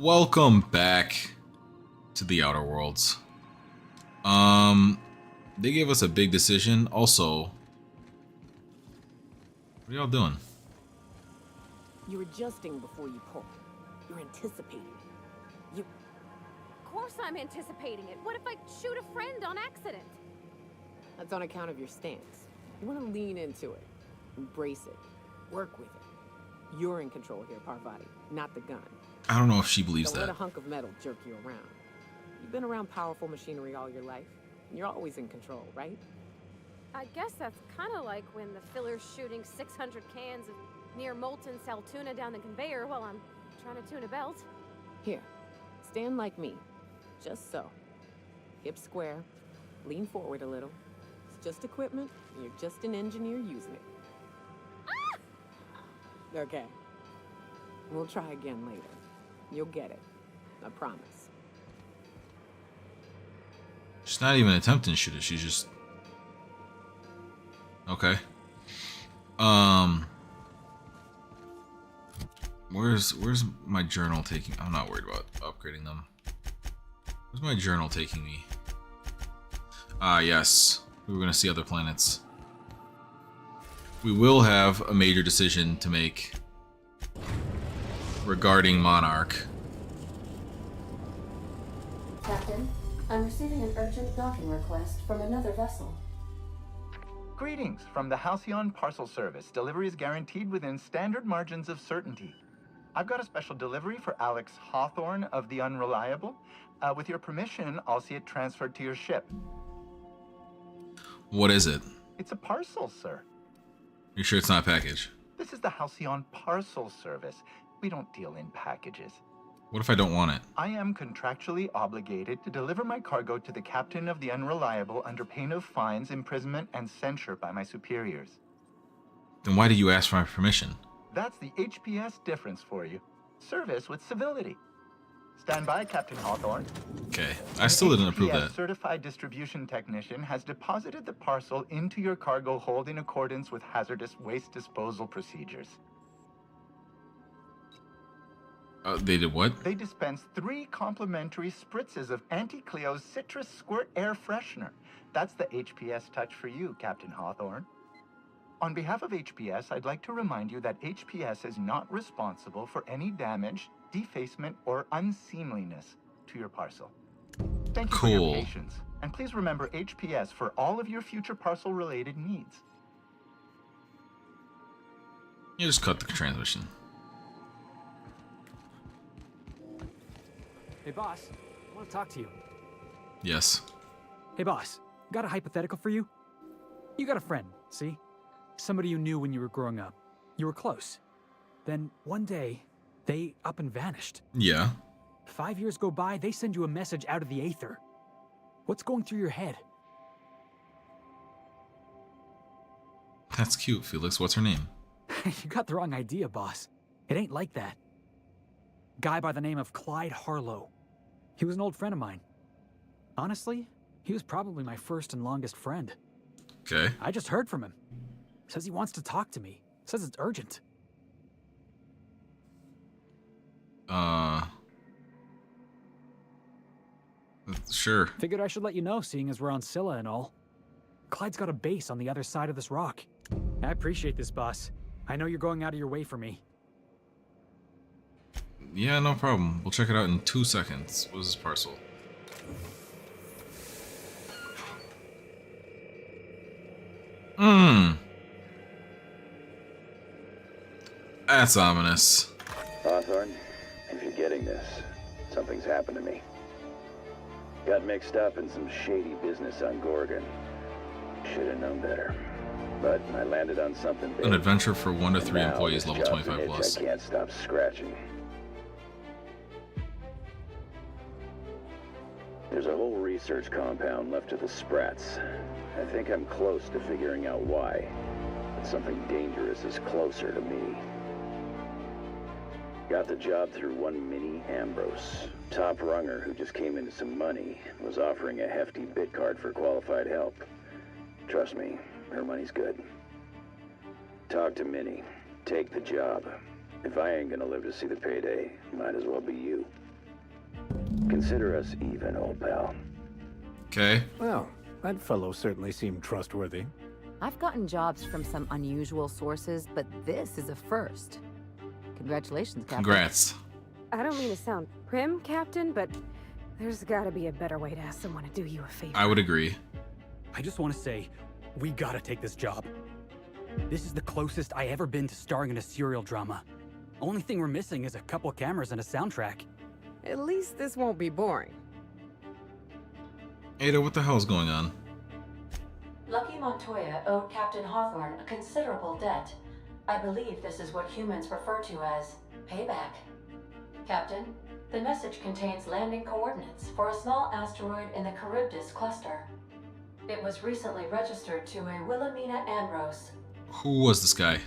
Welcome back to the Outer Worlds. They gave us a big decision. Also, what are y'all doing? You're adjusting before you pull. You're anticipating. Of course I'm anticipating it. What if I shoot a friend on accident? That's on account of your stance. You want to lean into it. Embrace it. Work with it. You're in control here, Parvati, not the gun. I don't know if she believes Don't let that. a hunk of metal jerk you around. You've been around powerful machinery all your life. And you're always in control, right? I guess that's kind of like when the filler's shooting 600 cans of near molten cell tuna down the conveyor while I'm trying to tune a belt. Here, stand like me. Just so. Hips square. Lean forward a little. It's just equipment. And you're just an engineer using it. Ah! Okay. We'll try again later. You'll get it. I promise. She's not even attempting to shoot it. She's just... Okay. Where's my journal taking... I'm not worried about upgrading them. Where's my journal taking me? Ah, yes. We were going to see other planets. We will have a major decision to make regarding Monarch. Captain, I'm receiving an urgent docking request from another vessel. Greetings from the Halcyon Parcel Service. Delivery is guaranteed within standard margins of certainty. I've got a special delivery for Alex Hawthorne of the Unreliable. With your permission, I'll see it transferred to your ship. What is it? It's a parcel, sir. You sure it's not a package? This is the Halcyon Parcel Service. We don't deal in packages. What if I don't want it? I am contractually obligated to deliver my cargo to the captain of the Unreliable under pain of fines, imprisonment, and censure by my superiors. Then why did you ask for my permission? That's the HPS difference for you. Service with civility. Stand by, Captain Hawthorne. Okay, I still didn't approve HPS that. certified distribution technician has deposited the parcel into your cargo hold in accordance with hazardous waste disposal procedures. They did what? They dispensed 3 complimentary spritzes of Anti-Cleo's Citrus Squirt Air Freshener. That's the HPS touch for you, Captain Hawthorne. On behalf of HPS, I'd like to remind you that HPS is not responsible for any damage, defacement, or unseemliness to your parcel. Thank you for your patience. And please remember HPS for all of your future parcel-related needs. You just cut the transmission. Hey, boss. I want to talk to you. Yes. Hey, boss. Got a hypothetical for you? You got a friend, see? Somebody you knew when you were growing up. You were close. Then, one day, they up and vanished. Yeah. 5 years go by, they send you a message out of the aether. What's going through your head? That's cute, Felix. What's her name? You got the wrong idea, boss. It ain't like that. Guy by the name of Clyde Harlow. He was an old friend of mine. Honestly, he was probably my first and longest friend. Okay. I just heard from him. Says he wants to talk to me. Says it's urgent. Sure. Figured I should let you know, seeing as we're on Scylla and all. Clyde's got a base on the other side of this rock. I appreciate this, boss. I know you're going out of your way for me. Yeah, no problem. We'll check it out in 2 seconds. What is this parcel? That's ominous. Hawthorne, if you're getting this, something's happened to me. Got mixed up in some shady business on Gorgon. Should have known better. But I landed on something big. An adventure for 1 to 3 Now employees, this level job's 25 an itch plus. I can't stop scratching. There's a whole research compound left to the Sprats. I think I'm close to figuring out why. But something dangerous is closer to me. Got the job through one Minnie Ambrose. Top runger who just came into some money, was offering a hefty bid card for qualified help. Trust me, her money's good. Talk to Minnie. Take the job. If I ain't gonna live to see the payday, might as well be you. Consider us even, old pal. Okay. Well, that fellow certainly seemed trustworthy. I've gotten jobs from some unusual sources, but this is a first. Congratulations, Captain. Congrats. I don't mean to sound prim, Captain, but there's gotta be a better way to ask someone to do you a favor. I would agree. I just want to say, we gotta take this job. This is the closest I ever been to starring in a serial drama. Only thing we're missing is a couple cameras and a soundtrack. At least this won't be boring. Ada, what the hell's going on? Lucky Montoya owed Captain Hawthorne a considerable debt. I believe this is what humans refer to as payback. Captain, the message contains landing coordinates for a small asteroid in the Charybdis cluster. It was recently registered to a Wilhelmina Ambrose. Who was this guy?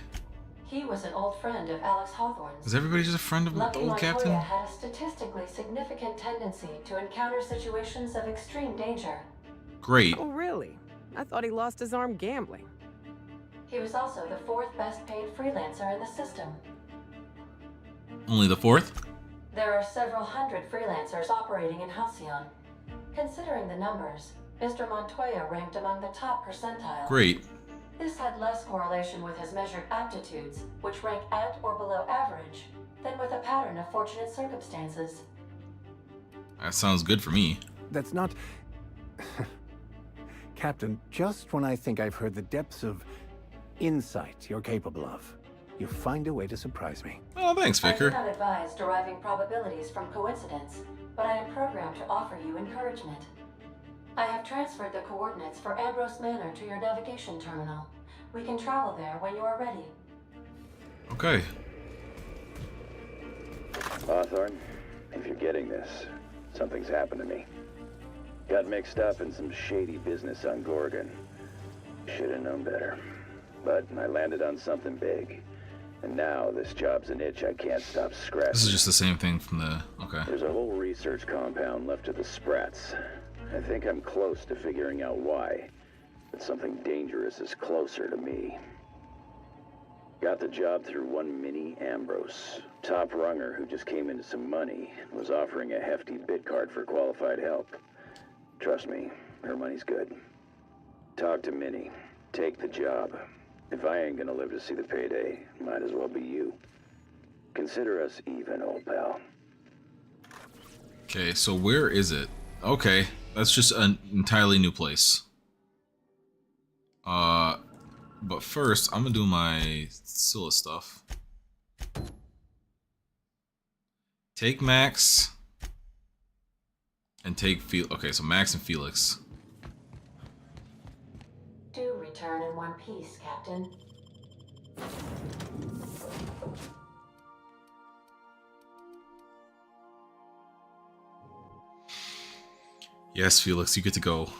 He was an old friend of Alex Hawthorne's. Is everybody just a friend of the Lucky old Montoya captain? had a statistically significant tendency to encounter situations of extreme danger. Great. Oh, really? I thought he lost his arm gambling. He was also the fourth best paid freelancer in the system. Only the fourth? There are several hundred freelancers operating in Halcyon. Considering the numbers, Mr. Montoya ranked among the top percentile. Great. This had less correlation with his measured aptitudes, which rank at or below average, than with a pattern of fortunate circumstances. That sounds good for me. That's not... Captain, just when I think I've heard the depths of insight you're capable of, you find a way to surprise me. Oh, thanks, I do Vicar. not advise deriving probabilities from coincidence, but I am programmed to offer you encouragement. I have transferred the coordinates for Ambrose Manor to your navigation terminal. We can travel there when you are ready. Okay. Hawthorne, if you're getting this, something's happened to me. Got mixed up in some shady business on Gorgon. Should have known better. But I landed on something big. And now this job's an itch I can't stop scratching. This is just the same thing from the... Okay. There's a whole research compound left to the Sprats. I think I'm close to figuring out why. But something dangerous is closer to me. Got the job through one Minnie Ambrose. Top runger who just came into some money. Was offering a hefty bid card for qualified help. Trust me, her money's good. Talk to Minnie. Take the job. If I ain't gonna live to see the payday, might as well be you. Consider us even, old pal. Okay, so where is it? Okay, that's just an entirely new place. But first, I'm gonna do my Scylla stuff. Take Max. And take Felix. Okay, so Max and Felix. Do return in one piece, Captain. Yes, Felix, you get to go.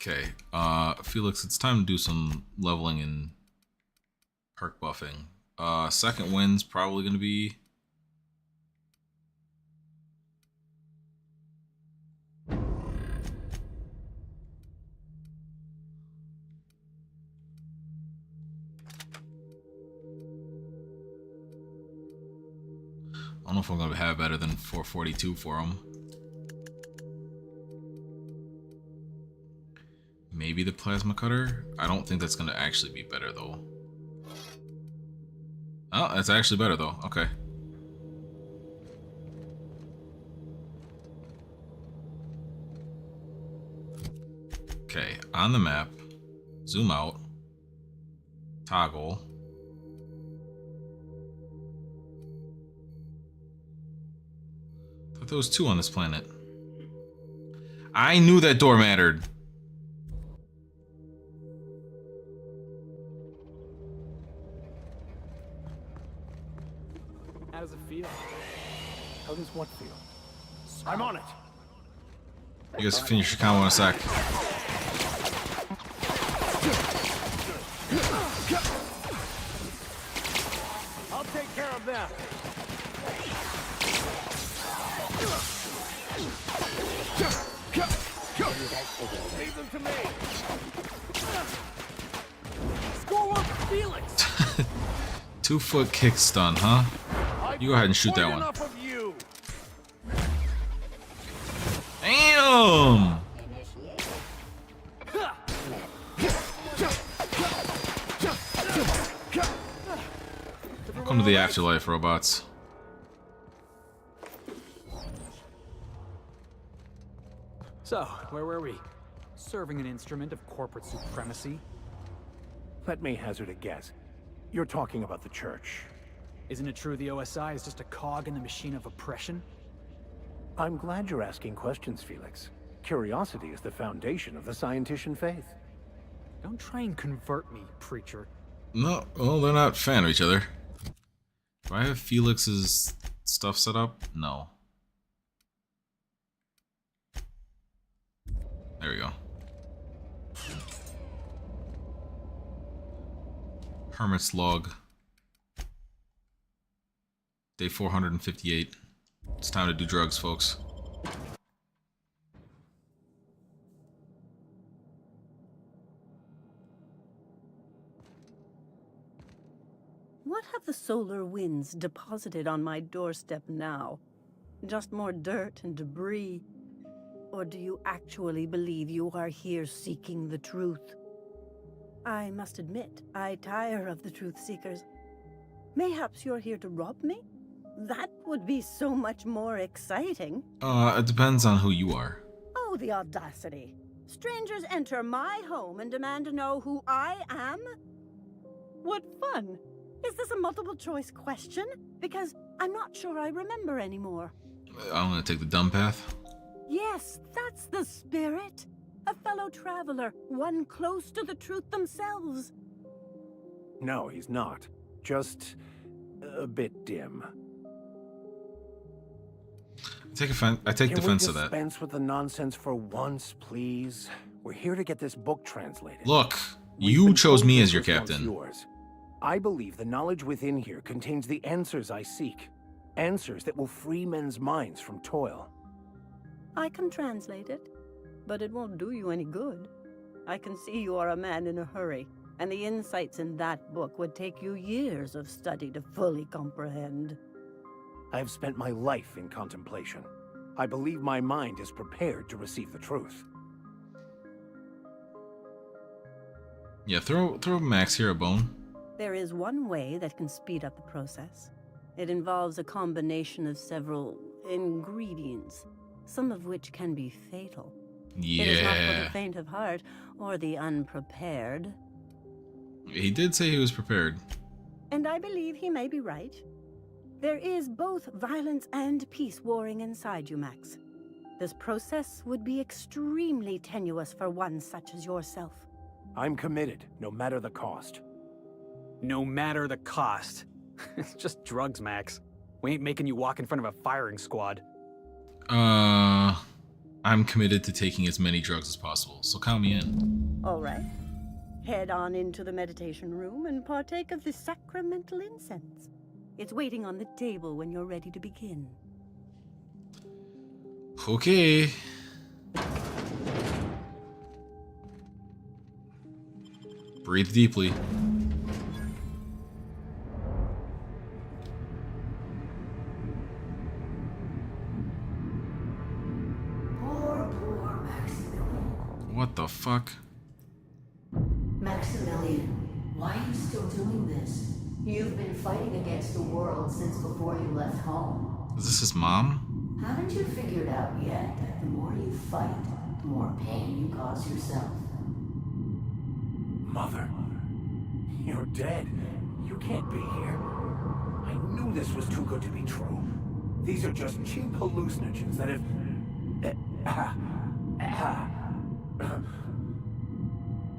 Okay, Felix, it's time to do some leveling and perk buffing. Second wind's probably gonna be... I don't know if I'm gonna have better than 442 for him. Maybe the plasma cutter? I don't think that's gonna actually be better though. Oh, that's actually better though. Okay. Okay, on the map, zoom out, toggle. Thought there was two on this planet. I knew that door mattered. How does it feel? How does what feel? I'm on it. You guys finish your combo in a sec. I'll take care of them. Leave them to me. Score one for Felix. 2-foot kick stun, huh? You go ahead and shoot that one. Damn! Welcome to the afterlife, robots. So, where were we? Serving an instrument of corporate supremacy? Let me hazard a guess. You're talking about the church. Isn't it true the OSI is just a cog in the machine of oppression? I'm glad you're asking questions, Felix. Curiosity is the foundation of the scientician faith. Don't try and convert me, preacher. No, well, they're not a fan of each other. Do I have Felix's stuff set up? No. There we go. Hermit's log. Day 458. It's time to do drugs, folks. What have the solar winds deposited on my doorstep now? Just more dirt and debris? Or do you actually believe you are here seeking the truth? I must admit, I tire of the truth seekers. Mayhaps you're here to rob me? That would be so much more exciting. It depends on who you are. Oh, the audacity. Strangers enter my home and demand to know who I am? What fun. Is this a multiple choice question? Because I'm not sure I remember anymore. I'm gonna take the dumb path. Yes, that's the spirit. A fellow traveler, one close to the truth themselves. No, he's not. Just a bit dim. I take defense of that. Can we dispense with the nonsense for once, please? We're here to get this book translated. Look, you chose me as your captain. Yours. I believe the knowledge within here contains the answers I seek. Answers that will free men's minds from toil. I can translate it, but it won't do you any good. I can see you are a man in a hurry, and the insights in that book would take you years of study to fully comprehend. I have spent my life in contemplation. I believe my mind is prepared to receive the truth. Yeah, throw Max here a bone. There is one way that can speed up the process. It involves a combination of several ingredients, some of which can be fatal. Yeah. It is not for the faint of heart or the unprepared. He did say he was prepared. And I believe he may be right. There is both violence and peace warring inside you, Max. This process would be extremely tenuous for one such as yourself. I'm committed, no matter the cost. No matter the cost. It's just drugs, Max. We ain't making you walk in front of a firing squad. I'm committed to taking as many drugs as possible, so count me in. All right. Head on into the meditation room and partake of the sacramental incense. It's waiting on the table when you're ready to begin. Okay. Breathe deeply. Poor Maximilian. What the fuck? Maximilian, why are you still doing this? You've been fighting against the world since before you left home. Is this his mom? Haven't you figured out yet that the more you fight, the more pain you cause yourself? Mother, you're dead. You can't be here. I knew this was too good to be true. These are just cheap hallucinogens that have...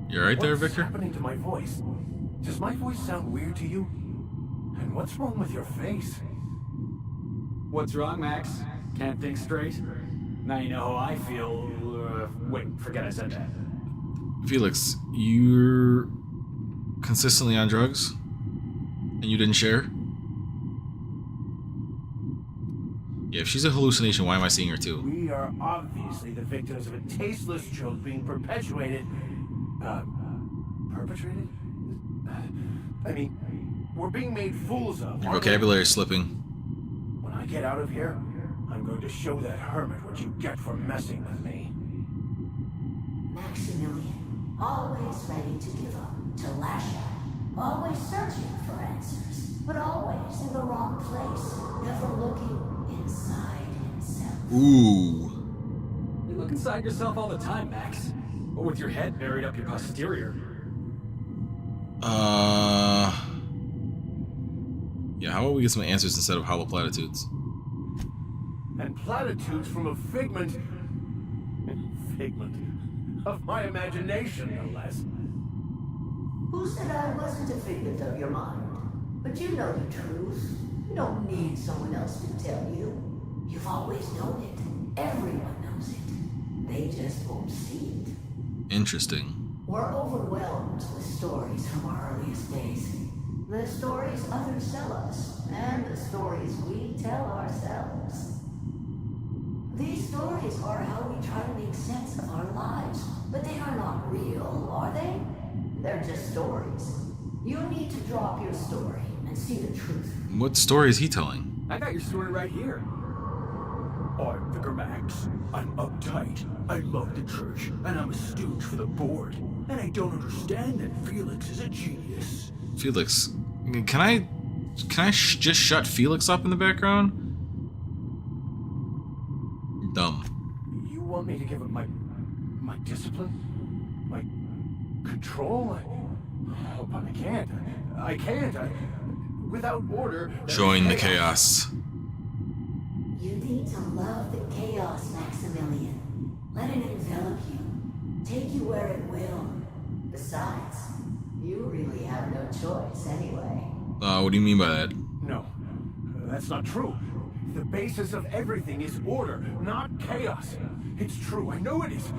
You alright there, Vicar? What's happening to my voice? Does my voice sound weird to you? And what's wrong with your face? What's wrong, Max? Can't think straight? Now you know how I feel. Wait, forget I said that. Felix, you're consistently on drugs? And you didn't share? Yeah, if she's a hallucination, why am I seeing her too? We are obviously the victims of a tasteless joke being perpetuated. Perpetrated? I mean, We're being made fools of. Your vocabulary is slipping. When I get out of here, I'm going to show that hermit what you get for messing with me. Maximilian, always ready to give up, to lash out, always searching for answers, but always in the wrong place, never looking inside himself. Ooh. You look inside yourself all the time, Max. But with your head buried up your posterior. Yeah, how about we get some answers instead of hollow platitudes? And platitudes from a figment of my imagination, no less. Who said I wasn't a figment of your mind? But you know the truth. You don't need someone else to tell you. You've always known it. Everyone knows it. They just won't see it. Interesting. We're overwhelmed with stories from our earliest days. The stories others tell us, and the stories we tell ourselves. These stories are how we try to make sense of our lives, but they are not real, are they? They're just stories. You need to drop your story and see the truth. What story is he telling? I got your story right here. I'm Vicar Max. I'm uptight. I love the church, and I'm a stooge for the board. And I don't understand that Felix is a genius. Felix. Can I just shut Felix up in the background? Dumb. You want me to give up my discipline? My control? But I can't. I can't. Without order... Join the chaos. You need to love the chaos, Maximilian. Let it envelop you. Take you where it will. Besides, you really have no choice anyway. What do you mean by that? No, that's not true. The basis of everything is order, not chaos. It's true, I know it is.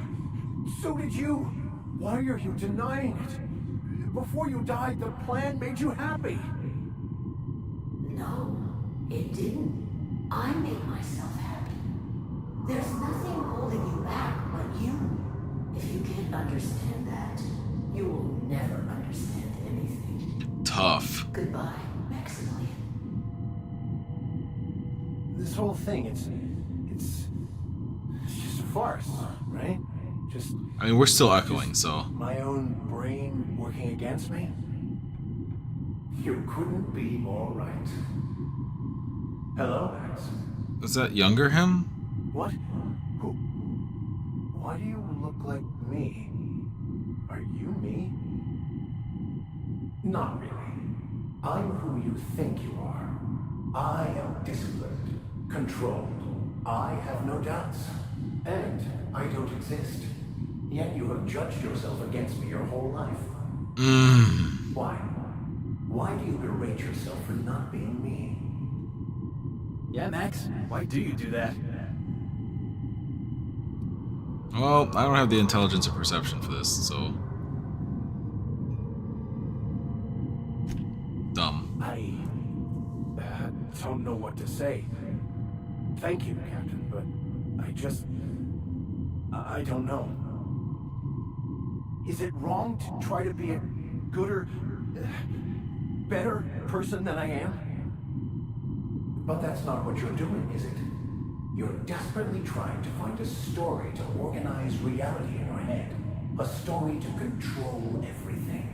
So did you. Why are you denying it? Before you died, the plan made you happy. No, it didn't. I made myself happy. There's nothing holding you back but you. If you can't understand that, you will never understand anything. Tough. Goodbye, Maximilian. This whole thing, it's just a farce, right? Just... I mean, we're still echoing, so... My own brain working against me? You couldn't be more right. Hello, Max. Is that younger him? What? Who? Why do you look like me? Are you me? Not really. I'm who you think you are. I am disciplined, controlled. I have no doubts. And I don't exist. Yet you have judged yourself against me your whole life. Why? Why do you berate yourself for not being me? Yeah, Max. Why do you do that? Well, I don't have the intelligence or perception for this, so... Dumb. I don't know what to say. Thank you, Captain, but I don't know. Is it wrong to try to be a gooder, better person than I am? But that's not what you're doing, is it? You're desperately trying to find a story to organize reality in your head. A story to control everything.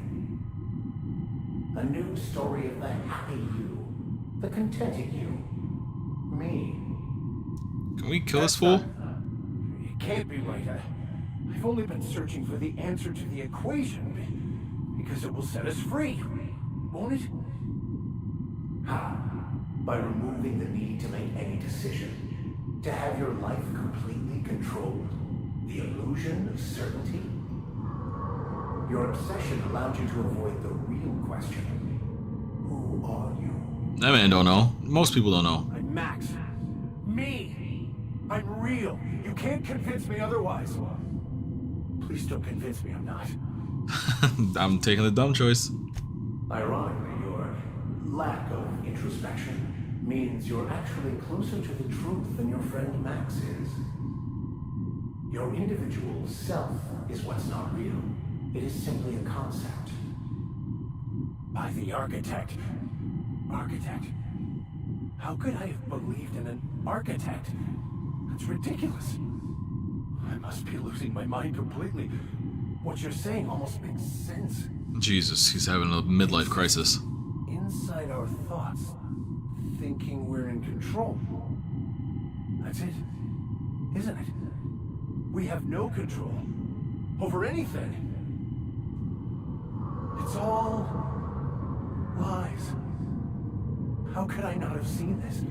A new story of the happy you. The contented you. Me. Can we kill this fool? It can't be right. I've only been searching for the answer to the equation because it will set us free. Won't it? How? By removing the need to make any decision. To have your life completely controlled. The illusion of certainty. Your obsession allowed you to avoid the real question. Who are you? That man don't know. Most people don't know. I'm Max. Me. I'm real. You can't convince me otherwise. Please don't convince me I'm not. I'm taking the dumb choice. Ironically, your lack of introspection means you're actually closer to the truth than your friend Max is. Your individual self is what's not real. It is simply a concept. By the architect, Architect? How could I have believed in an architect? That's ridiculous. I must be losing my mind completely. What you're saying almost makes sense. Jesus, he's having a midlife crisis. Inside our thoughts, thinking we're in control. That's it, isn't it? We have no control over anything. It's all lies. How could I not have seen this?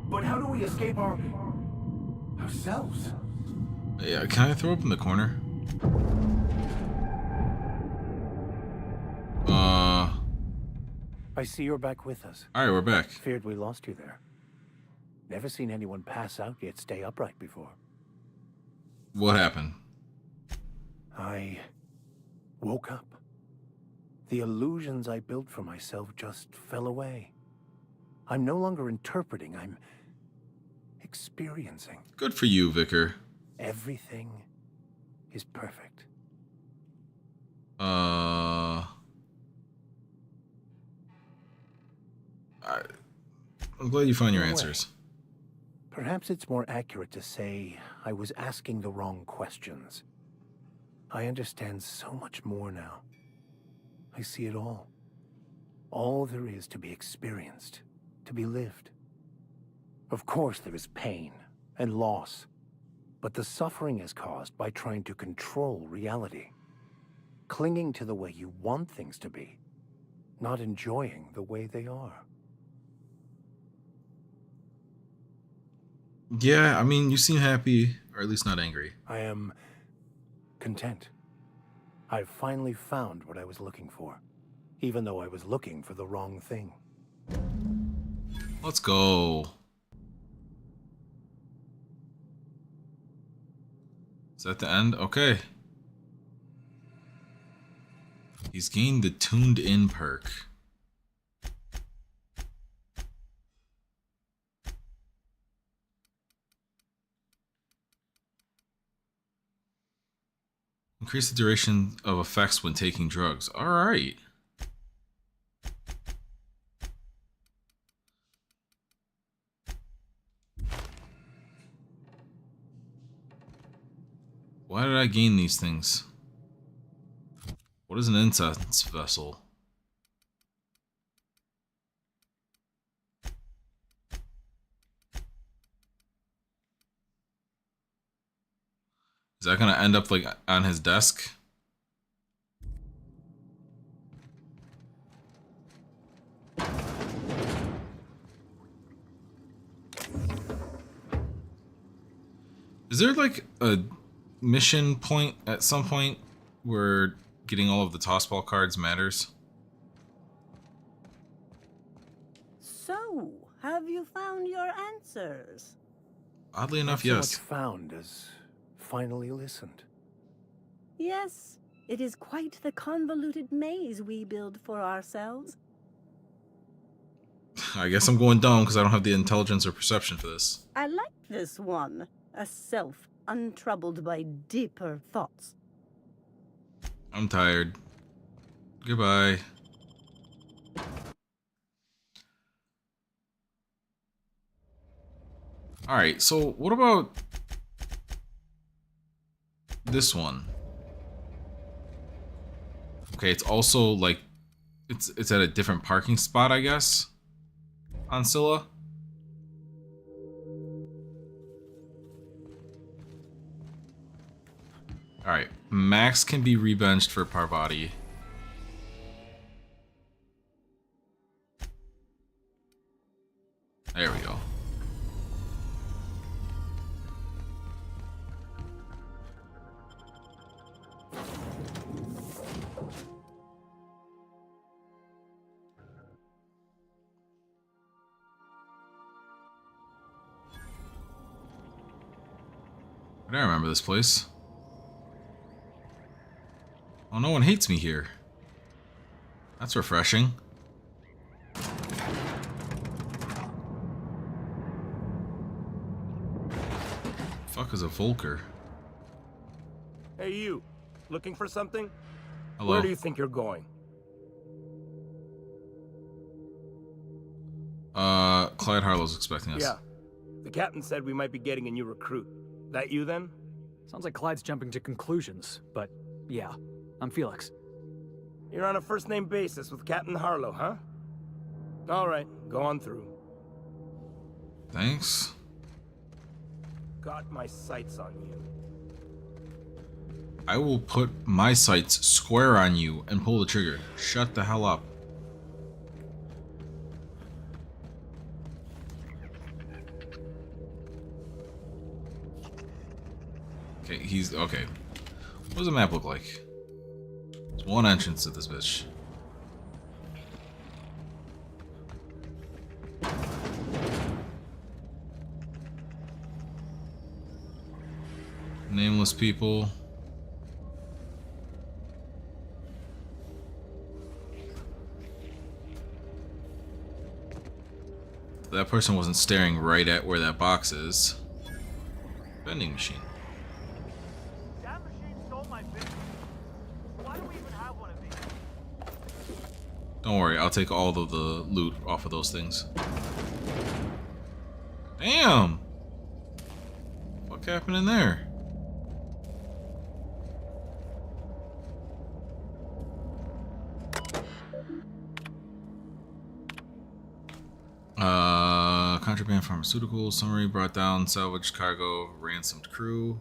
But how do we escape ourselves? Yeah, can I throw up in the corner? I see you're back with us. Alright, we're back. Feared we lost you there. Never seen anyone pass out yet stay upright before. What happened? I woke up. The illusions I built for myself just fell away. I'm no longer interpreting, I'm experiencing. Good for you, Vicar. Everything is perfect. I'm glad you found your No way. answers. Perhaps it's more accurate to say I was asking the wrong questions. I understand so much more now. I see it all. All there is to be experienced, to be lived. Of course there is pain and loss, but the suffering is caused by trying to control reality. Clinging to the way you want things to be, not enjoying the way they are. Yeah, I mean, you seem happy, or at least not angry. I am content. I've finally found what I was looking for, even though I was looking for the wrong thing. Let's go. Is that the end? Okay. He's gained the Tuned In perk. Increase the duration of effects when taking drugs. Alright. Why did I gain these things? What is an incense vessel? Is that gonna end up like on his desk? Is there like a mission point at some point where getting all of the tossball cards matters? So, have you found your answers? Oddly enough, Not so yes. much found as finally listened. Yes, it is quite the convoluted maze we build for ourselves. I guess I'm going dumb because I don't have the intelligence or perception for this. I like this one. A self untroubled by deeper thoughts. I'm tired. Goodbye. Alright, so what about this one? Okay, it's also like it's at a different parking spot, I guess, on Scylla. Alright, Max can be rebenched for Parvati. There we go. I remember this place. Oh, no one hates me here. That's refreshing. Fuck is a Volker? Hey you, looking for something? Hello. Where do you think you're going? Clyde Harlow's expecting us. Yeah. The captain said we might be getting a new recruit. That you then? Sounds like Clyde's jumping to conclusions, but yeah, I'm Felix. You're on a first-name basis with Captain Harlow, huh? All right, go on through. Thanks. Got my sights on you. I will put my sights square on you and pull the trigger. Shut the hell up. Okay, he's okay. What does the map look like? There's one entrance to this bitch. Nameless people. That person wasn't staring right at where that box is. Vending machine. That machine stole my business. Why do we even have one of these? Don't worry, I'll take all of the loot off of those things. Damn! What happened in there? Contraband pharmaceuticals, summary, brought down salvaged cargo, ransomed crew.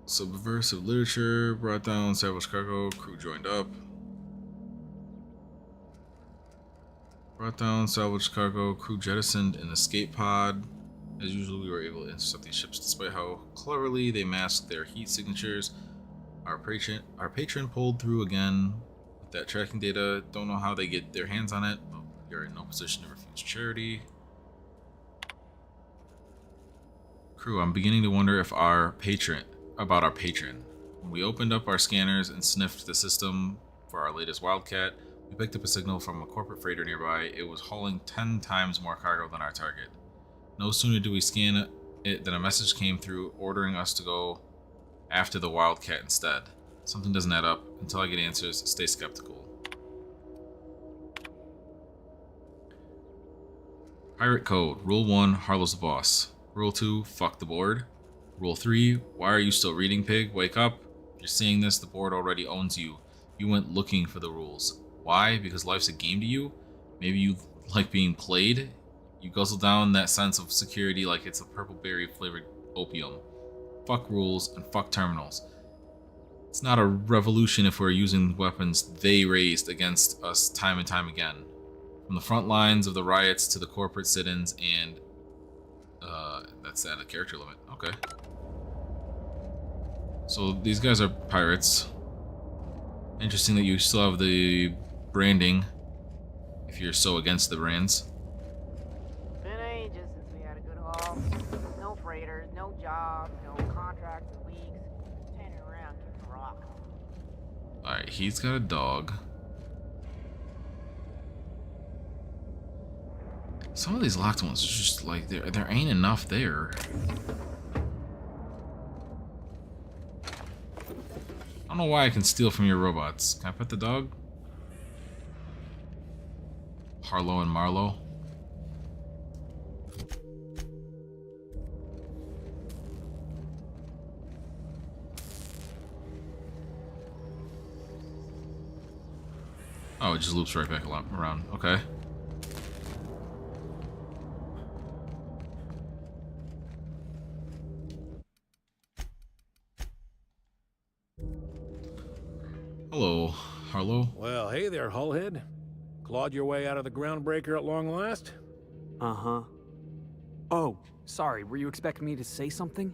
Subversive literature, brought down salvaged cargo, crew joined up. Brought down salvaged cargo, crew jettisoned an escape pod. As usual, we were able to intercept these ships despite how cleverly they masked their heat signatures. Our patron pulled through again. That tracking data, don't know how they get their hands on it, but you're in no position to refuse charity. Crew, I'm beginning to wonder if about our patron. When we opened up our scanners and sniffed the system for our latest Wildcat, we picked up a signal from a corporate freighter nearby. It was hauling 10 times more cargo than our target. No sooner do we scan it than a message came through ordering us to go after the Wildcat instead. Something doesn't add up. Until I get answers, stay skeptical. Pirate code. Rule 1, Harlow's the boss. Rule 2, fuck the board. Rule 3, why are you still reading, pig? Wake up. If you're seeing this, the board already owns you. You went looking for the rules. Why? Because life's a game to you? Maybe you like being played? You guzzle down that sense of security like it's a purple berry flavored opium. Fuck rules and fuck terminals. It's not a revolution if we're using weapons they raised against us time and time again. From the front lines of the riots to the corporate sit-ins and... that's at a character limit. Okay. So these guys are pirates. Interesting that you still have the branding, if you're so against the brands. Been ages since we had a good haul. No freighters, no jobs, no contracts in weeks. Standing around kicking rock. Alright, he's got a dog. Some of these locked ones are just like, there ain't enough there. I don't know why I can steal from your robots. Can I pet the dog? Harlow and Marlowe. Oh, it just loops right back around. Okay. Hello, Harlow. Well, hey there, Hullhead. Clawed your way out of the groundbreaker at long last? Uh-huh. Oh, sorry, were you expecting me to say something?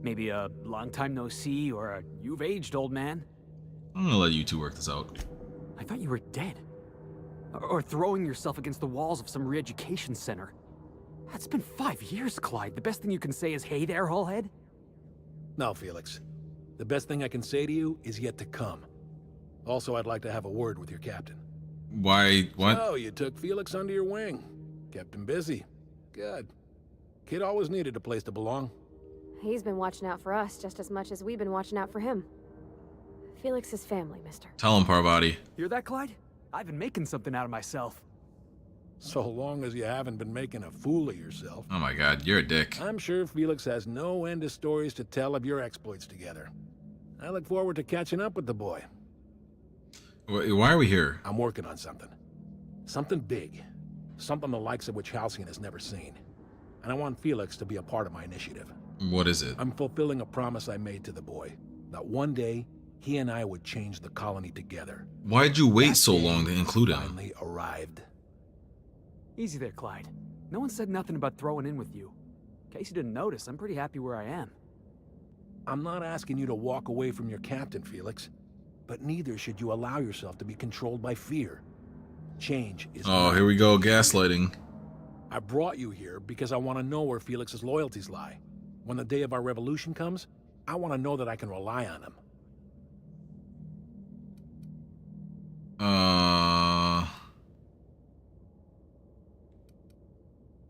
Maybe a long time no see, or a you've aged, old man? I'm gonna let you two work this out. I thought you were dead. Or throwing yourself against the walls of some re-education center. That's been 5 years, Clyde. The best thing you can say is, hey there, Hullhead? No, Felix. The best thing I can say to you is yet to come. Also, I'd like to have a word with your captain. Why? What? Oh, you took Felix under your wing. Kept him busy. Good. Kid always needed a place to belong. He's been watching out for us just as much as we've been watching out for him. Felix is family, mister. Tell him, Parvati. Hear that, Clyde? I've been making something out of myself. So long as you haven't been making a fool of yourself. Oh my god, you're a dick. I'm sure Felix has no end of stories to tell of your exploits together. I look forward to catching up with the boy. Why are we here? I'm working on something. Something big. Something the likes of which Halcyon has never seen. And I want Felix to be a part of my initiative. What is it? I'm fulfilling a promise I made to the boy. That one day, he and I would change the colony together. Why'd you wait so long to include him? Finally arrived. Easy there, Clyde. No one said nothing about throwing in with you. In case you didn't notice, I'm pretty happy where I am. I'm not asking you to walk away from your captain, Felix. But neither should you allow yourself to be controlled by fear. Change is... Oh, here we go, gaslighting. I brought you here because I want to know where Felix's loyalties lie. When the day of our revolution comes, I want to know that I can rely on him.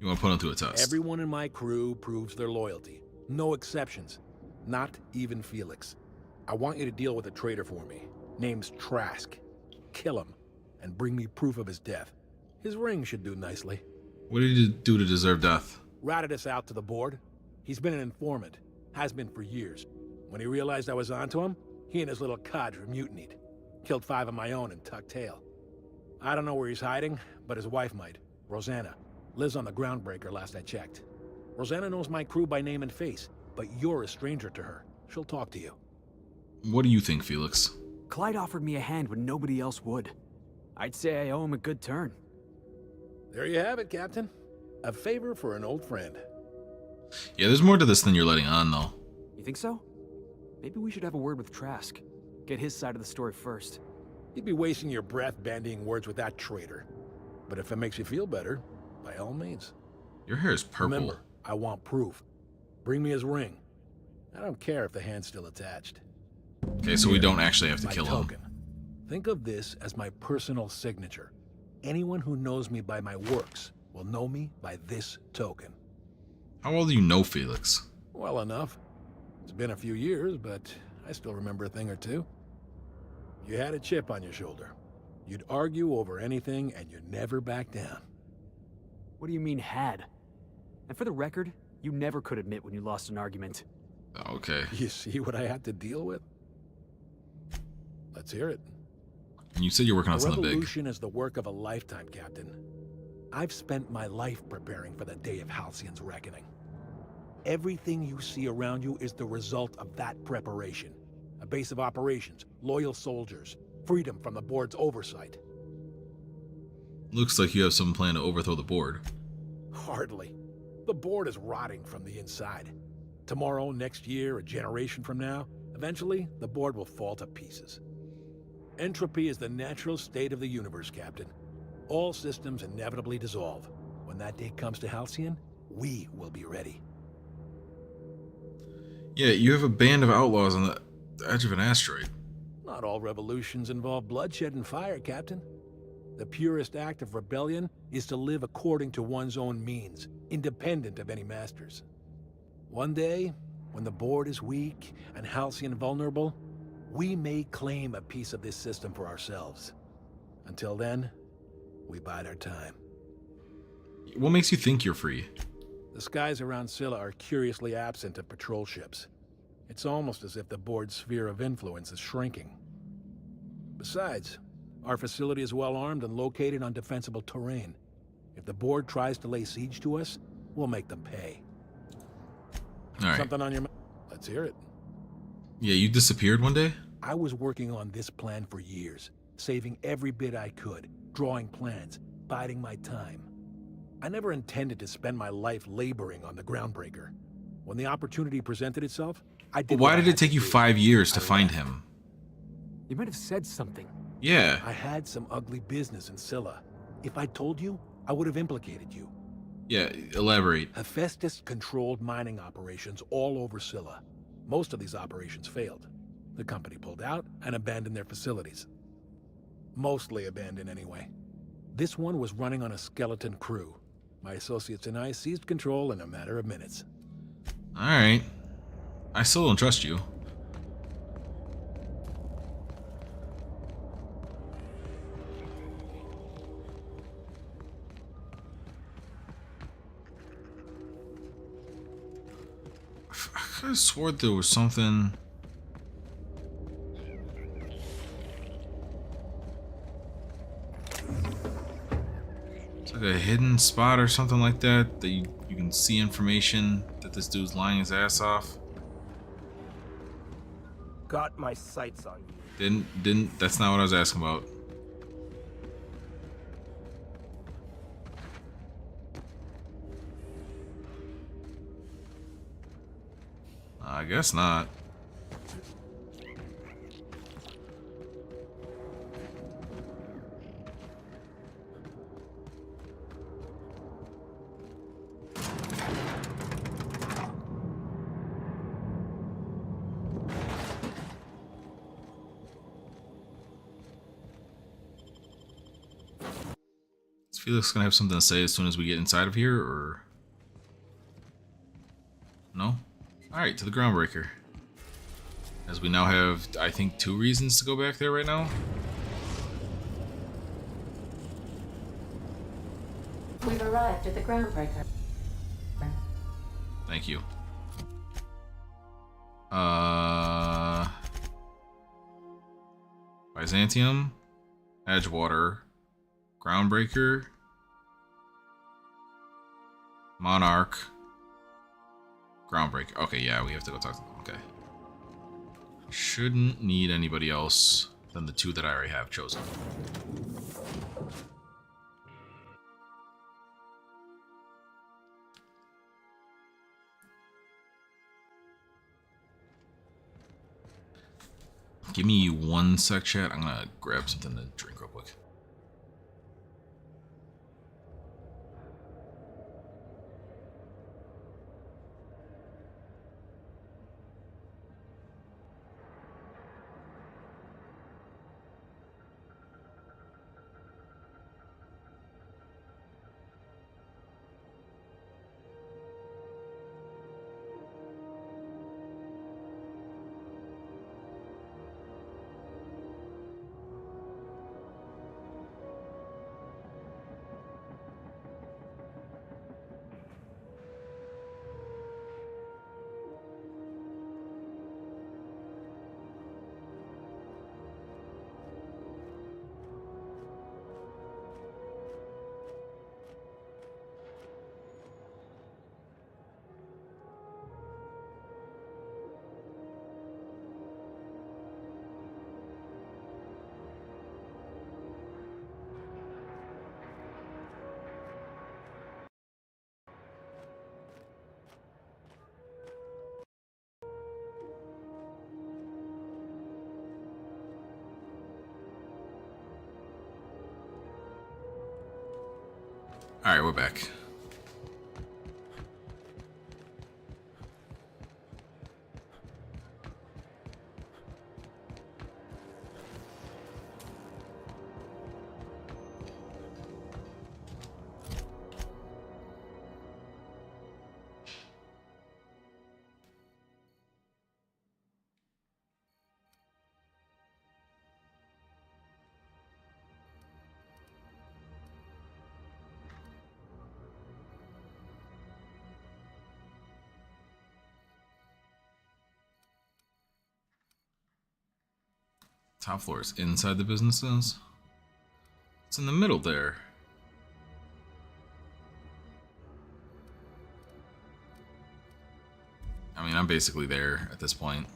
You want to put him to a test? Everyone in my crew proves their loyalty. No exceptions. Not even Felix. I want you to deal with a traitor for me. Name's Trask. Kill him, and bring me proof of his death. His ring should do nicely. What did he do to deserve death? Ratted us out to the board. He's been an informant. Has been for years. When he realized I was onto him, he and his little cadre mutinied. Killed 5 of my own and tucked tail. I don't know where he's hiding, but his wife might. Rosanna. Lives on the Groundbreaker last I checked. Rosanna knows my crew by name and face, but you're a stranger to her. She'll talk to you. What do you think, Felix? Clyde offered me a hand when nobody else would. I'd say I owe him a good turn. There you have it, Captain. A favor for an old friend. Yeah, there's more to this than you're letting on, though. You think so? Maybe we should have a word with Trask. Get his side of the story first. You'd be wasting your breath bandying words with that traitor. But if it makes you feel better, by all means. Your hair is purple. Remember, I want proof. Bring me his ring. I don't care if the hand's still attached. Okay, so we don't actually have to kill him. Think of this as my personal signature. Anyone who knows me by my works will know me by this token. How well do you know Felix? Well enough. It's been a few years, but I still remember a thing or two. You had a chip on your shoulder. You'd argue over anything, and you'd never back down. What do you mean, had? And for the record, you never could admit when you lost an argument. Okay. You see what I had to deal with? Let's hear it. And you said you're working on something big. Revolution is the work of a lifetime, Captain. I've spent my life preparing for the day of Halcyon's reckoning. Everything you see around you is the result of that preparation. A base of operations, loyal soldiers, freedom from the board's oversight. Looks like you have some plan to overthrow the board. Hardly. The board is rotting from the inside. Tomorrow, next year, a generation from now, eventually, the board will fall to pieces. Entropy is the natural state of the universe, Captain. All systems inevitably dissolve. When that day comes to Halcyon, we will be ready. Yeah, you have a band of outlaws on the edge of an asteroid. Not all revolutions involve bloodshed and fire, Captain. The purest act of rebellion is to live according to one's own means, independent of any masters. One day, when the board is weak and Halcyon vulnerable, we may claim a piece of this system for ourselves. Until then, we bide our time. What makes you think you're free? The skies around Scylla are curiously absent of patrol ships. It's almost as if the board's sphere of influence is shrinking. Besides, our facility is well armed and located on defensible terrain. If the board tries to lay siege to us, we'll make them pay. All right. Something on your mind? Let's hear it. Yeah, you disappeared one day? I was working on this plan for years, saving every bit I could, drawing plans, biding my time. I never intended to spend my life laboring on the Groundbreaker. When the opportunity presented itself, I did. Why did it take you 5 years to find him? You might have said something. Yeah. I had some ugly business in Scylla. If I told you, I would have implicated you. Yeah, elaborate. Hephaestus controlled mining operations all over Scylla. Most of these operations failed. The company pulled out and abandoned their facilities. Mostly abandoned anyway. This one was running on a skeleton crew. My associates and I seized control in a matter of minutes. Alright. I still don't trust you. could have swore there was something. It's like a hidden spot or something like that, that you can see information that this dude's lying his ass off. Got my sights on you. Didn't, that's not what I was asking about. I guess not. Is Felix gonna have something to say as soon as we get inside of here, or no? Alright, to the groundbreaker. As we now have, I think, 2 reasons to go back there right now. We've arrived at the groundbreaker. Thank you. Byzantium, Edgewater, Groundbreaker, Monarch, Groundbreaker. Okay, yeah, we have to go talk to them. Okay. Shouldn't need anybody else than the 2 that I already have chosen. Give me 1 sec, chat. I'm gonna grab something to drink real quick. Alright, we're back. Top floor is inside the businesses. It's in the middle there. I mean, I'm basically there at this point.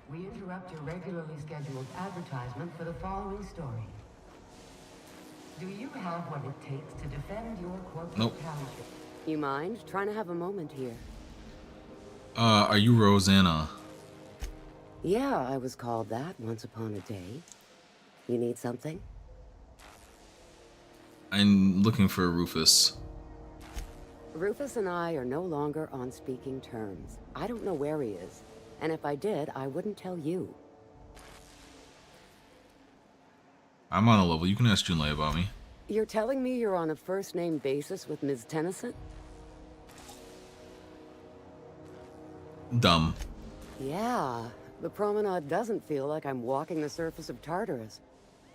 We interrupt your regularly scheduled advertisement for the following story. Do you have what it takes to defend your corporate township? You mind trying to have a moment here? Are you Rosanna? Yeah, I was called that once upon a day. You need something? I'm looking for Rufus. Rufus and I are no longer on speaking terms. I don't know where he is. And if I did, I wouldn't tell you. I'm on a level. You can ask Junlei about me. You're telling me you're on a first-name basis with Ms. Tennyson? dumb. Yeah, the promenade doesn't feel like I'm walking the surface of Tartarus.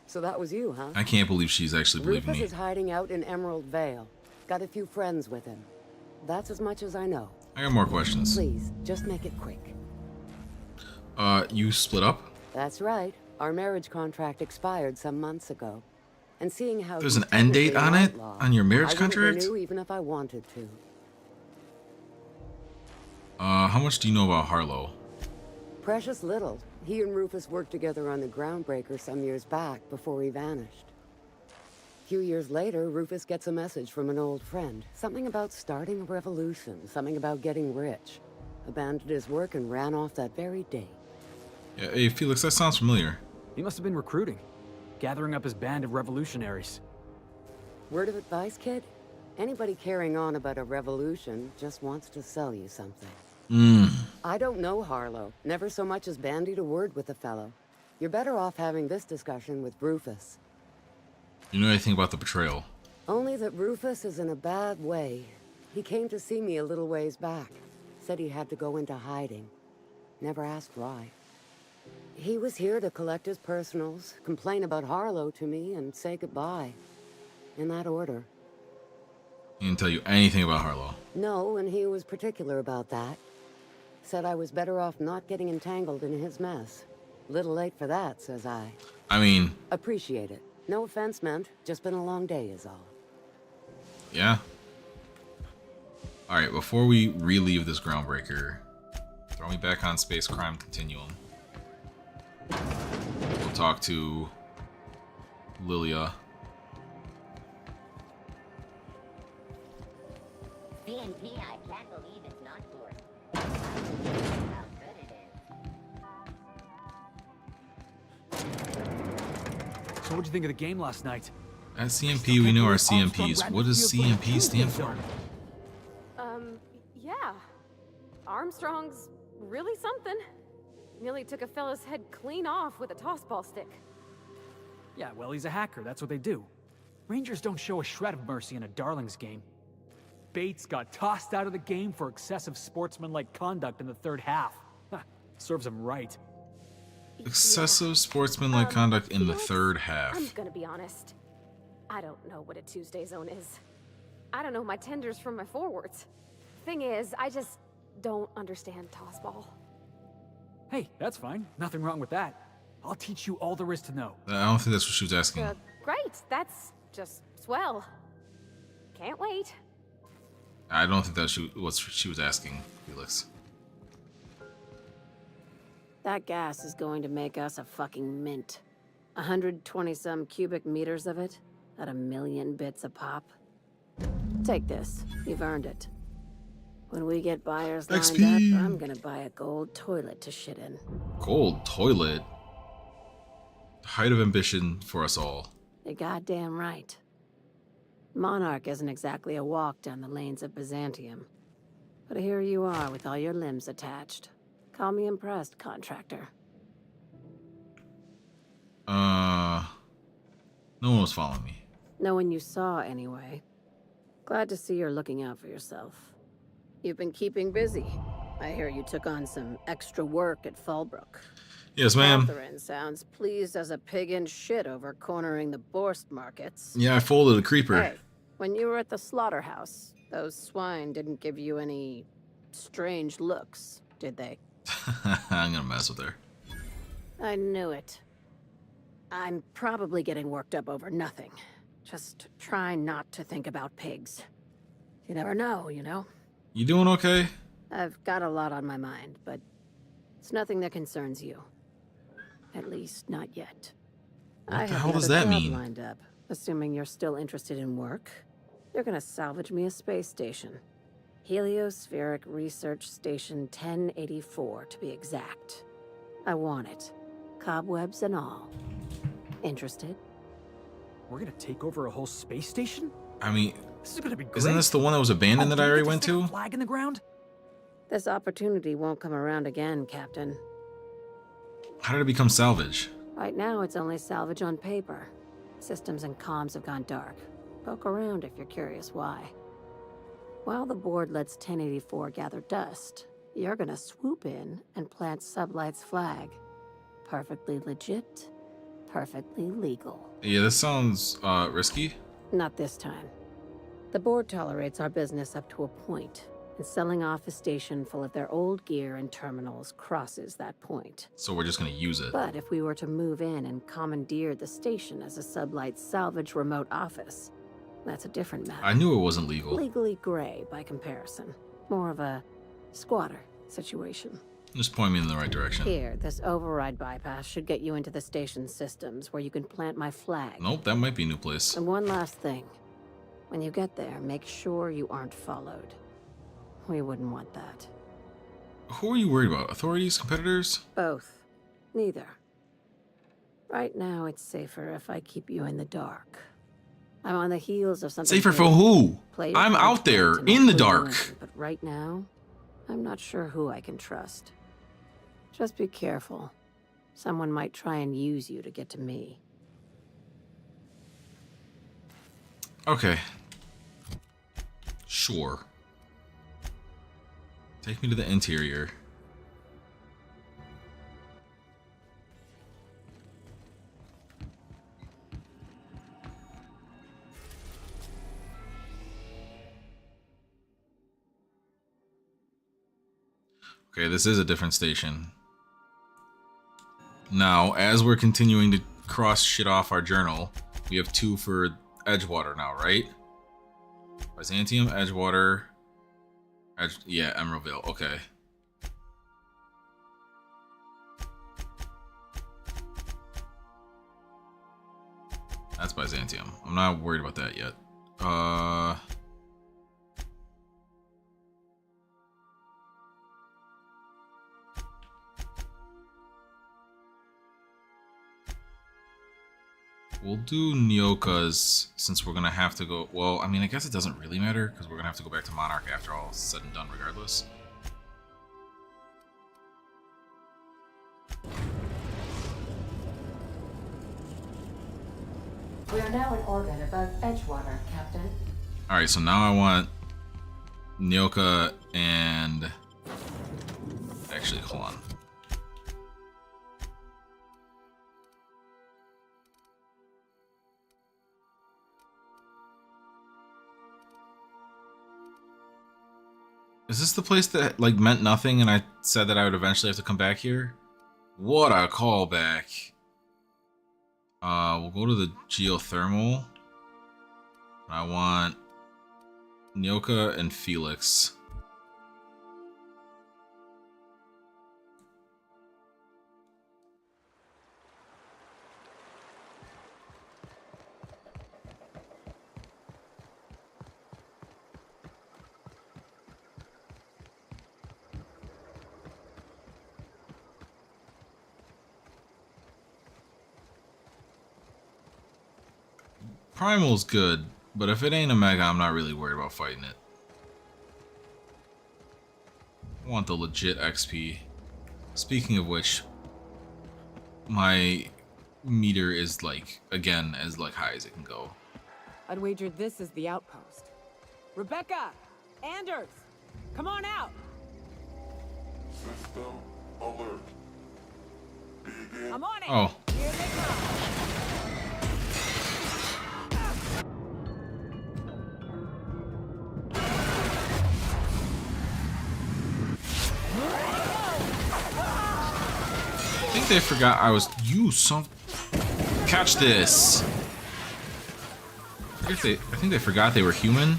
So that was you, huh? I can't believe she's actually believing Rufus me. is hiding out in Emerald Vale. Got a few friends with him. That's as much as I know. I got more questions. Please, just make it quick. You split up? That's right. Our marriage contract expired some months ago. And seeing how There's he's an end date technically on an it? outlaw, On your marriage I wouldn't contract? renew even if I wanted to. How much do you know about Harlow? Precious little. He and Rufus worked together on the Groundbreaker some years back before he vanished. A few years later, Rufus gets a message from an old friend. Something about starting a revolution, something about getting rich. Abandoned his work and ran off that very day. Yeah, hey, Felix, that sounds familiar. He must have been recruiting, gathering up his band of revolutionaries. Word of advice, kid? Anybody carrying on about a revolution just wants to sell you something. I don't know Harlow. Never so much as bandied a word with the fellow. You're better off having this discussion with Rufus. You know anything about the betrayal? Only that Rufus is in a bad way. He came to see me a little ways back. Said he had to go into hiding. Never asked why. He was here to collect his personals, complain about Harlow to me, and say goodbye. In that order. He didn't tell you anything about Harlow. No, and he was particular about that. Said I was better off not getting entangled in his mess. Little late for that, says I. I mean... Appreciate it. No offense meant. Just been a long day is all. Yeah. Alright, before we relieve this Groundbreaker, throw me back on Space Crime Continuum. We'll talk to Lilia. CNP, I can't believe it's not good. How good it is. So what'd you think of the game last night? At CMP, we know our CMPs. What does CMP stand for? Yeah. Armstrong's really something. Nearly took a fella's head clean off with a tossball stick. Yeah, well, he's a hacker. That's what they do. Rangers don't show a shred of mercy in a Darlings game. Bates got tossed out of the game for excessive sportsmanlike conduct in the third half. Serves him right. Excessive sportsmanlike conduct in the third half. I'm gonna be honest. I don't know what a Tuesday zone is. I don't know my tenders from my forwards. Thing is, I just don't understand tossball. Hey, that's fine. Nothing wrong with that. I'll teach you all there is to know. I don't think that's what she was asking. Great, that's just swell. Can't wait. I don't think that's what she was asking, Felix. That gas is going to make us a fucking mint. 120-some cubic meters of it, at 1,000,000 bits a pop. Take this. You've earned it. When we get buyers lined XP. up, I'm gonna buy a gold toilet to shit in. Gold toilet? Height of ambition for us all. You're goddamn right. Monarch isn't exactly a walk down the lanes of Byzantium. But here you are with all your limbs attached. Call me impressed, contractor. No one was following me. No one you saw, anyway. Glad to see you're looking out for yourself. You've been keeping busy. I hear you took on some extra work at Fallbrook. Yes, ma'am. Catherine sounds pleased as a pig in shit over cornering the Borst markets. Yeah, I folded a creeper. Hey, when you were at the slaughterhouse, those swine didn't give you any strange looks, did they? I'm gonna mess with her. I knew it. I'm probably getting worked up over nothing. Just try not to think about pigs. You never know, you know? You doing okay? I've got a lot on my mind, but it's nothing that concerns you. At least, not yet. What the hell does that mean? Lined up, assuming you're still interested in work. They're gonna salvage me a space station. Heliospheric Research Station 1084, to be exact. I want it. Cobwebs and all. Interested? We're gonna take over a whole space station? I mean, This is gonna be great. isn't this the one that was abandoned that I already went to? Flag in the ground? This opportunity won't come around again, Captain. How did it become salvage? Right now, it's only salvage on paper. Systems and comms have gone dark. Poke around if you're curious why. While the board lets 1084 gather dust, You're gonna swoop in and plant Sublight's flag. Perfectly legit, perfectly legal. Yeah, this sounds risky. Not this time. The board tolerates our business up to a point, and selling off a station full of their old gear and terminals crosses that point. So we're just gonna use it. But if we were to move in and commandeer the station as a Sublight salvage remote office, that's a different matter. I knew it wasn't legal. Legally gray by comparison. More of a squatter situation. Just point me in the right direction. Here, this override bypass should get you into the station's systems where you can plant my flag. Nope, that might be a new place. And one last thing. When you get there, make sure you aren't followed. We wouldn't want that. Who are you worried about? Authorities? Competitors? Both. Neither. Right now, it's safer if I keep you in the dark. I'm on the heels of something. Safer for who? I'm out there in the dark. But right now, I'm not sure who I can trust. Just be careful. Someone might try and use you to get to me. Okay. Sure. Take me to the interior. Okay, this is a different station. Now, as we're continuing to cross shit off our journal, we have 2 for Edgewater now, right? Byzantium, Edgewater, yeah, Emeraldville, okay. That's Byzantium. I'm not worried about that yet. We'll do Nyoka's since we're gonna have to go. Well, I mean, I guess it doesn't really matter because we're gonna have to go back to Monarch after all is said and done, regardless. We are now in orbit above Edgewater, Captain. Alright, so now I want Nyoka and... Actually, hold on. Is this the place that, like, meant nothing and I said that I would eventually have to come back here? What a callback. We'll go to the geothermal. I want Nyoka and Felix. Primal's good, but if it ain't a Mega, I'm not really worried about fighting it. I want the legit XP. Speaking of which, my meter is like, again, as like high as it can go. I'd wager this is the outpost. Rebecca! Anders! Come on out! System alert. Begin. I'm on it! Oh. Here they come! I think they forgot I was you some. Catch this. I think they forgot they were human,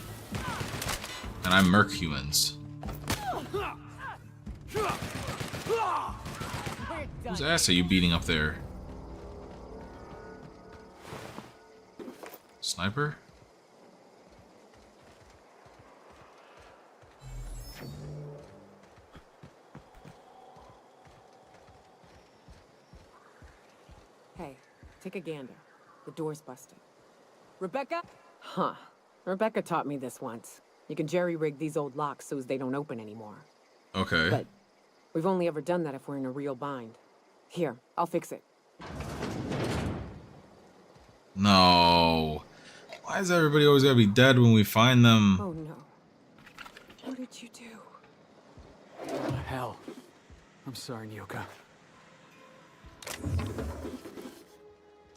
and I'm merc humans. Whose ass are you beating up there? Sniper? Hey, take a gander. The door's busted. Rebecca? Huh. Rebecca taught me this once. You can jerry-rig these old locks so as they don't open anymore. Okay. But we've only ever done that if we're in a real bind. Here, I'll fix it. No. Why is everybody always gotta be dead when we find them? Oh no. What did you do? Hell. I'm sorry, Nyoka.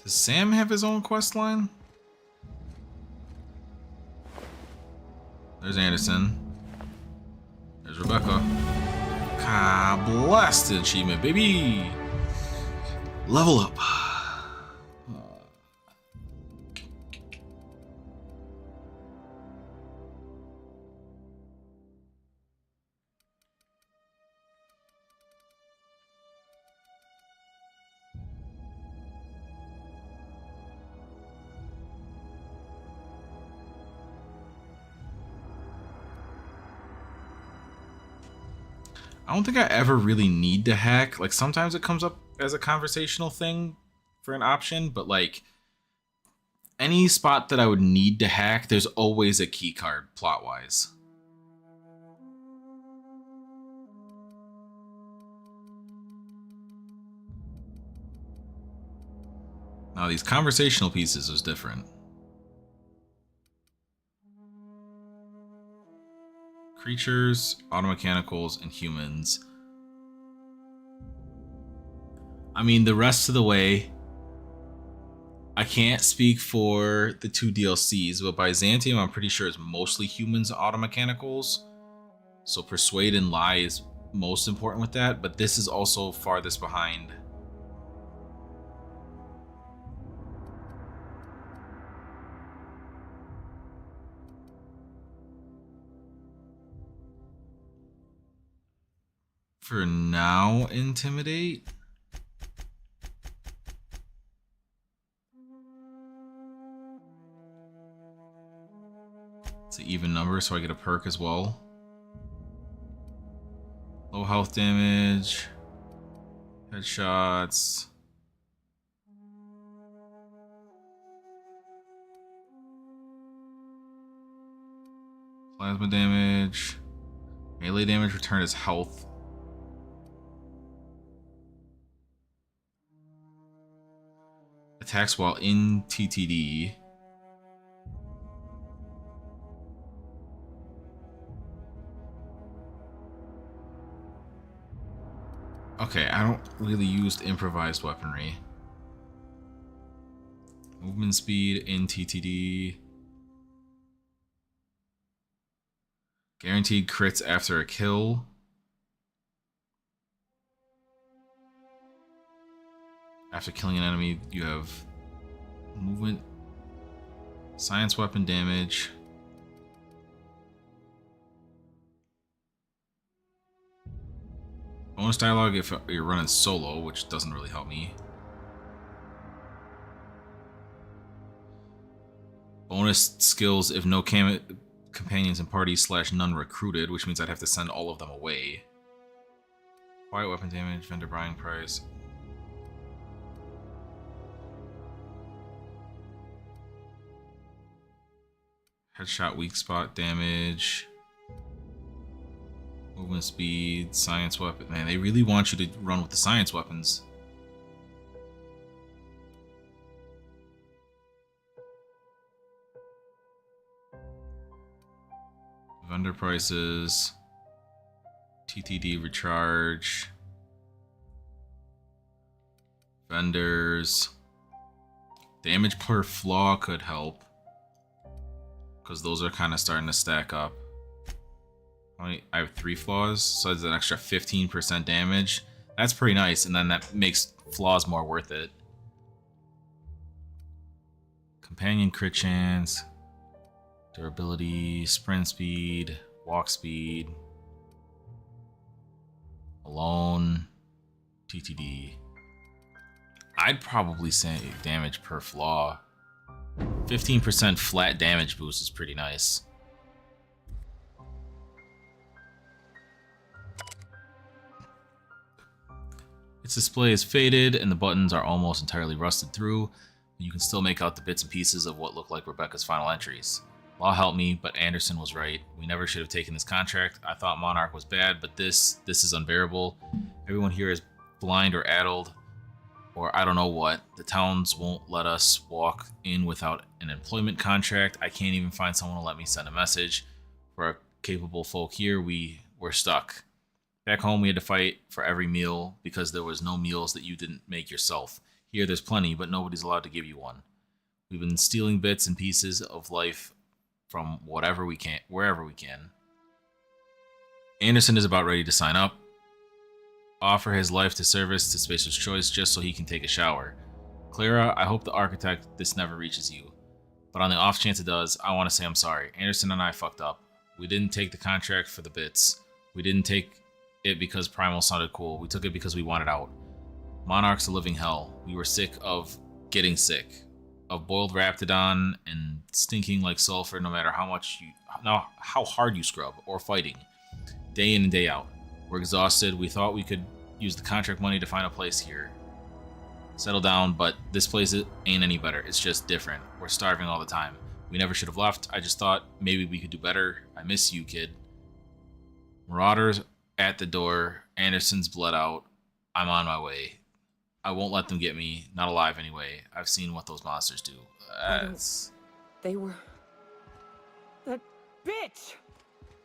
Does Sam have his own quest line? There's Anderson. There's Rebecca. Blasted achievement, baby! Level up. I don't think I ever really need to hack. Like, sometimes it comes up as a conversational thing for an option, but like any spot that I would need to hack, there's always a key card plot-wise. Now, these conversational pieces is different. Creatures, automechanicals, and humans. I mean, the rest of the way, I can't speak for the 2 DLCs, but Byzantium, I'm pretty sure it's mostly humans, automechanicals. So Persuade and Lie is most important with that, but this is also farthest behind. For now, Intimidate. It's an even number, so I get a perk as well. Low health damage. Headshots. Plasma damage. Melee damage return is health. Attacks while in TTD. Okay, I don't really use improvised weaponry. Movement speed in TTD. Guaranteed crits after a kill. After killing an enemy, you have movement, science weapon damage. Bonus dialogue if you're running solo, which doesn't really help me. Bonus skills if no companions in party / none recruited, which means I'd have to send all of them away. Quiet weapon damage, vendor buying price. Headshot weak spot damage. Movement speed, science weapon. Man, they really want you to run with the science weapons. Vendor prices. TTD recharge. Vendors. Damage per flaw could help, because those are kind of starting to stack up. I have 3 flaws, so it's an extra 15% damage. That's pretty nice, and then that makes flaws more worth it. Companion crit chance, durability, sprint speed, walk speed, alone, TTD. I'd probably say damage per flaw. 15% flat damage boost is pretty nice. Its display is faded and the buttons are almost entirely rusted through. You can still make out the bits and pieces of what look like Rebecca's final entries. Law helped me, but Anderson was right. We never should have taken this contract. I thought Monarch was bad, but this is unbearable. Everyone here is blind or addled, or I don't know what. The towns won't let us walk in without an employment contract. I can't even find someone to let me send a message. For our capable folk here, we're stuck. Back home, we had to fight for every meal because there was no meals that you didn't make yourself. Here, there's plenty, but nobody's allowed to give you one. We've been stealing bits and pieces of life from wherever we can. Anderson is about ready to sign up, offer his life to service to Spacer's Choice just so he can take a shower. Clara, I hope the architect this never reaches you. But on the off chance it does, I want to say I'm sorry. Anderson and I fucked up. We didn't take the contract for the bits. We didn't take it because Primal sounded cool. We took it because we wanted out. Monarch's a living hell. We were sick of getting sick. Of boiled raptidon and stinking like sulfur no matter how hard you scrub or fighting. Day in and day out. We're exhausted. We thought we could use the contract money to find a place here. Settle down, but this place ain't any better. It's just different. We're starving all the time. We never should have left. I just thought maybe we could do better. I miss you, kid. Marauders at the door. Anderson's bled out. I'm on my way. I won't let them get me. Not alive anyway. I've seen what those monsters do. They were... That bitch!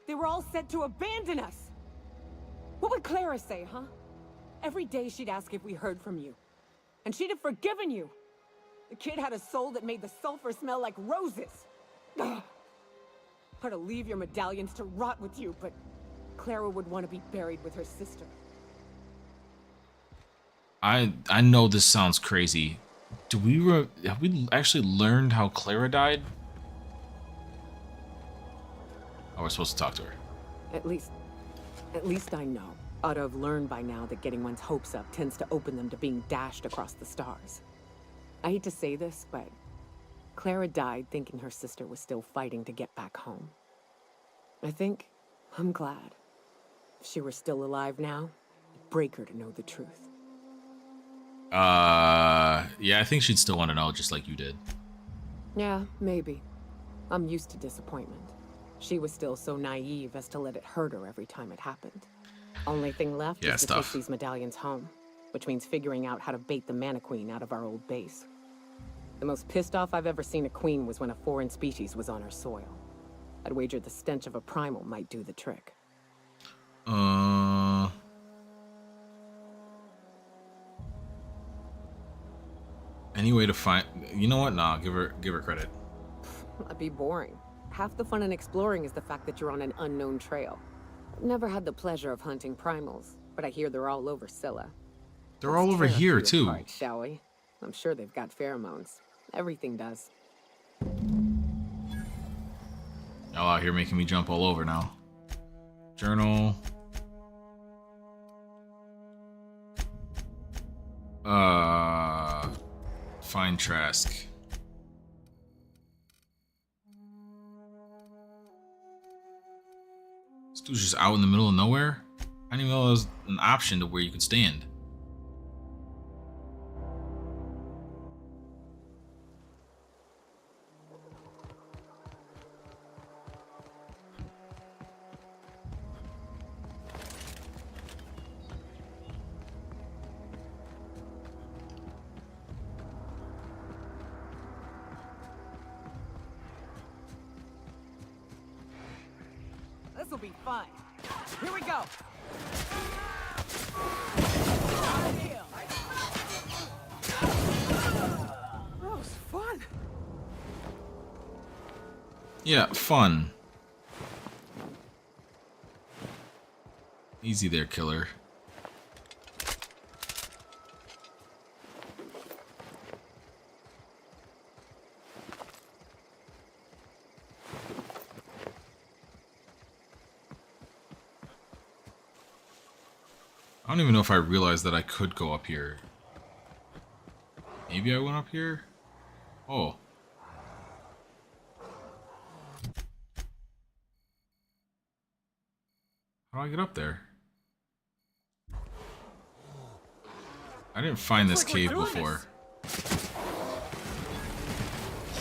They were all set to abandon us! What would Clara say, huh? Every day she'd ask if we heard from you. And she'd have forgiven you. The kid had a soul that made the sulfur smell like roses. Ugh. I'd leave your medallions to rot with you, but Clara would want to be buried with her sister. I know this sounds crazy. Have we actually learned how Clara died? Oh, we're supposed to talk to her. At least I know. Ought to have learned by now that getting one's hopes up tends to open them to being dashed across the stars. I hate to say this, but Clara died thinking her sister was still fighting to get back home. I'm glad. If she were still alive now, it'd break her to know the truth. Yeah, I think she'd still want to know, just like you did. Yeah, maybe. I'm used to disappointment. She was still so naive as to let it hurt her every time it happened. Only thing left is to take these medallions home, which means figuring out how to bait the mana queen out of our old base. The most pissed off I've ever seen a queen was when a foreign species was on her soil. I'd wager the stench of a primal might do the trick. Any way to find... You know what? Nah, give her credit. That'd be boring. Half the fun in exploring is the fact that you're on an unknown trail. I've never had the pleasure of hunting primals, but I hear they're all over Scylla. They're all over here, too. Apart, shall we? I'm sure they've got pheromones. Everything does. Y'all out here making me jump all over now. Journal. Find Trask. This dude's just out in the middle of nowhere? I didn't even know there was an option to where you could stand. This'll be fun. Here we go. That was fun. Yeah, fun. Easy there, killer. I don't even know if I realized that I could go up here. Maybe I went up here? Oh. How do I get up there? I didn't find this cave before.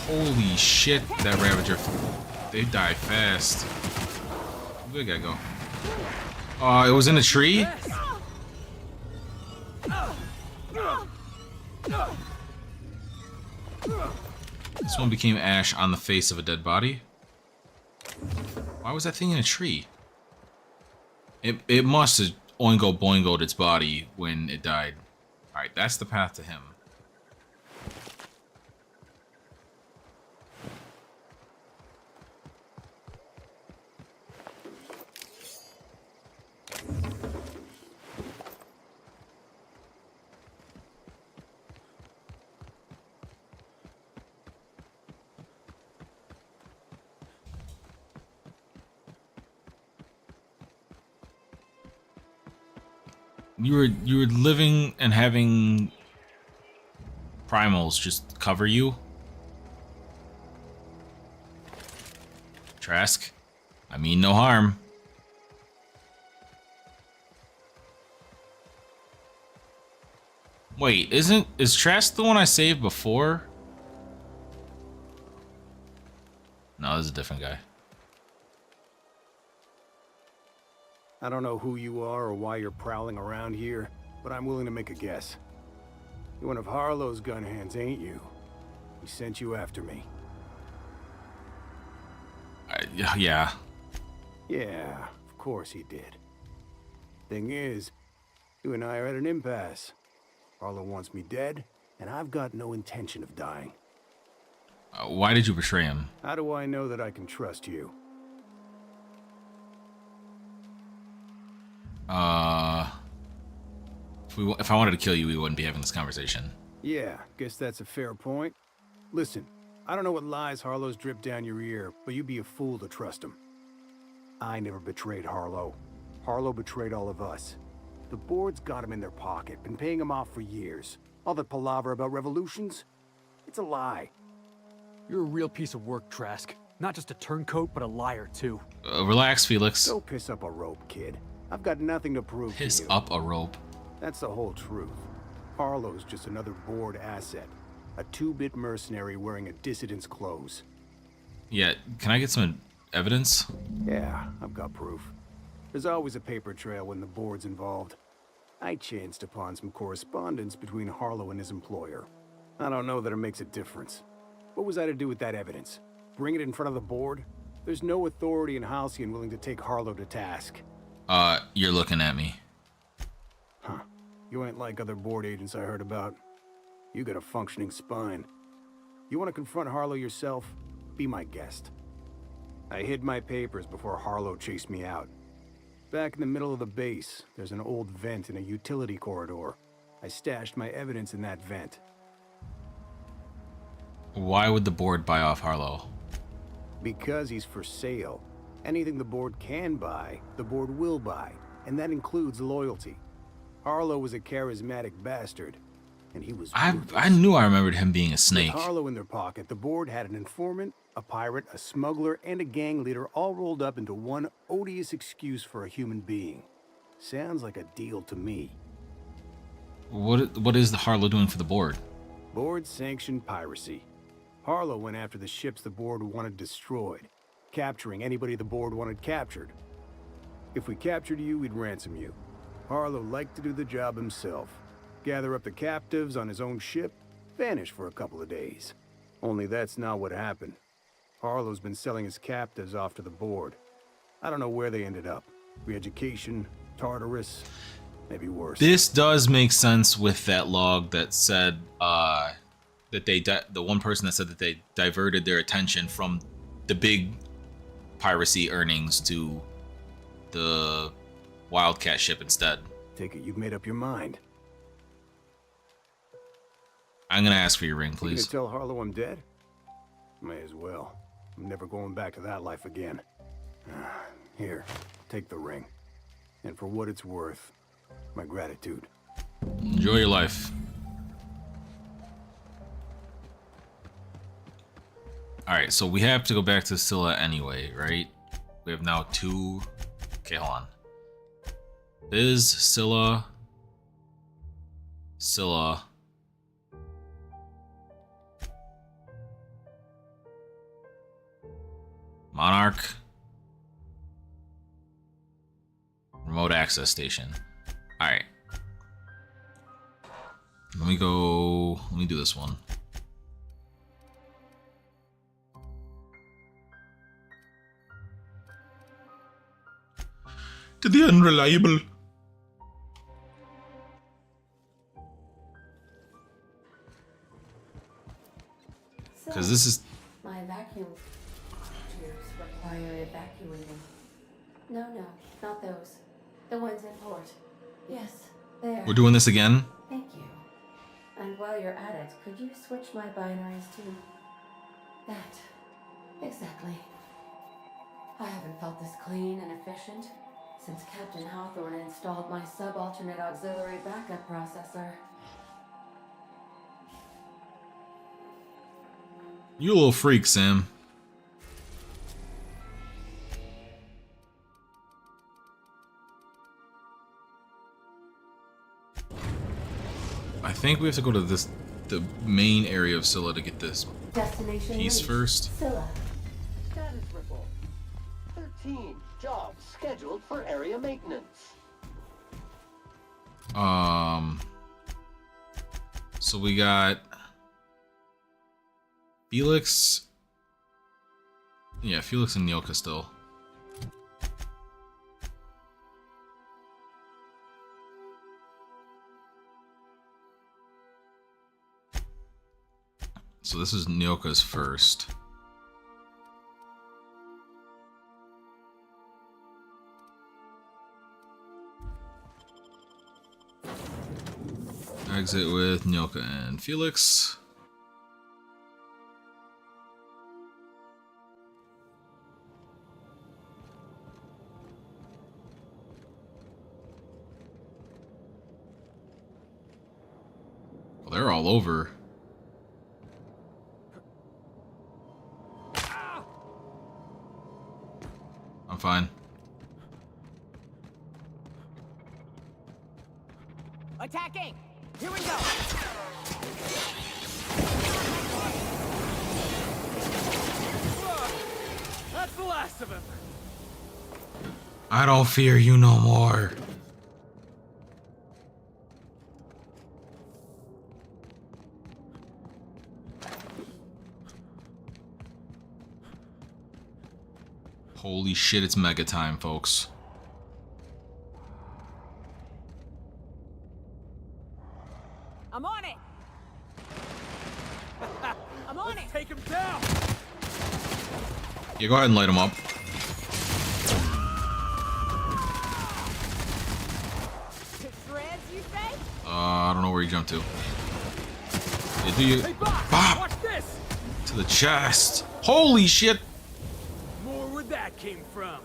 Holy shit, that Ravager. They die fast. Where'd the big guy go? It was in a tree? This one became ash on the face of a dead body. Why was that thing in a tree? It must have... Oingo-Boingoed its body when it died. Alright, that's the path to him. You were living and having primals just cover you? Trask? I mean no harm. Wait, is Trask the one I saved before? No, this is a different guy. I don't know who you are or why you're prowling around here, but I'm willing to make a guess. You're one of Harlow's gun hands, ain't you? He sent you after me. Yeah. Yeah, of course he did. Thing is, you and I are at an impasse. Harlow wants me dead, and I've got no intention of dying. Why did you betray him? How do I know that I can trust you? If I wanted to kill you, we wouldn't be having this conversation. Yeah, guess that's a fair point. Listen, I don't know what lies Harlow's dripped down your ear, but you'd be a fool to trust him. I never betrayed Harlow. Harlow betrayed all of us. The board's got him in their pocket, been paying him off for years. All that palaver about revolutions? It's a lie. You're a real piece of work, Trask. Not just a turncoat, but a liar, too. Relax, Felix. Go piss up a rope, kid. I've got nothing to prove to you. Piss up a rope. That's the whole truth. Harlow's just another board asset. A two-bit mercenary wearing a dissident's clothes. Yeah, can I get some evidence? Yeah, I've got proof. There's always a paper trail when the board's involved. I chanced upon some correspondence between Harlow and his employer. I don't know that it makes a difference. What was I to do with that evidence? Bring it in front of the board? There's no authority in Halcyon willing to take Harlow to task. You're looking at me. Huh. You ain't like other board agents I heard about. You got a functioning spine. You want to confront Harlow yourself? Be my guest. I hid my papers before Harlow chased me out. Back in the middle of the base, there's an old vent in a utility corridor. I stashed my evidence in that vent. Why would the board buy off Harlow? Because he's for sale. Anything the board can buy, the board will buy. And that includes loyalty. Harlow was a charismatic bastard. And he was I knew I remembered him being a snake. With Harlow in their pocket, the board had an informant, a pirate, a smuggler, and a gang leader all rolled up into one odious excuse for a human being. Sounds like a deal to me. What is the Harlow doing for the board? Board-sanctioned piracy. Harlow went after the ships the board wanted destroyed, capturing anybody the board wanted captured. If we captured you, we'd ransom you. Harlow liked to do the job himself. Gather up the captives on his own ship, vanish for a couple of days. Only that's not what happened. Harlow's been selling his captives off to the board. I don't know where they ended up. Re-education, Tartarus, maybe worse. This does make sense with that log that said that the one person that said that they diverted their attention from the big piracy earnings to the Wildcat ship instead. Take it you've made up your mind. I'm gonna ask for your ring, please. You gonna tell Harlow I'm dead? May as well. I'm never going back to that life again. Here, take the ring. And for what it's worth, my gratitude. Enjoy your life. Alright, so we have to go back to Scylla anyway, right? We have now two... Okay, hold on. Biz, Scylla... Scylla... Monarch. Remote access station. Alright. Let me do this one. To the unreliable. Because this is... My vacuum tubes require evacuating. No, not those. The ones in port. Yes, there. We're doing this again? Thank you. And while you're at it, could you switch my binaries to that? Exactly. I haven't felt this clean and efficient since Captain Hawthorne installed my subalternate auxiliary backup processor. You a little freak, Sam. I think we have to go to the main area of Scylla to get this Destination piece reached. first. Scylla. Status report. 13 jobs scheduled for area maintenance. So we got Felix. Yeah, Felix and Nyoka still. So this is Nyoka's first. Exit with Nyoka and Felix. Well, they're all over. I'm fine. Attacking! Here we go! That's the last of him. I don't fear you no more. Holy shit, it's mega time, folks. I'm on it! I'm on it! Take him down! Yeah, go ahead and light him up. Shreds, you say? I don't know where you jumped to. Yeah, do you... Hey, Bob! Bop! Watch this! To the chest. Holy shit! More where that came from.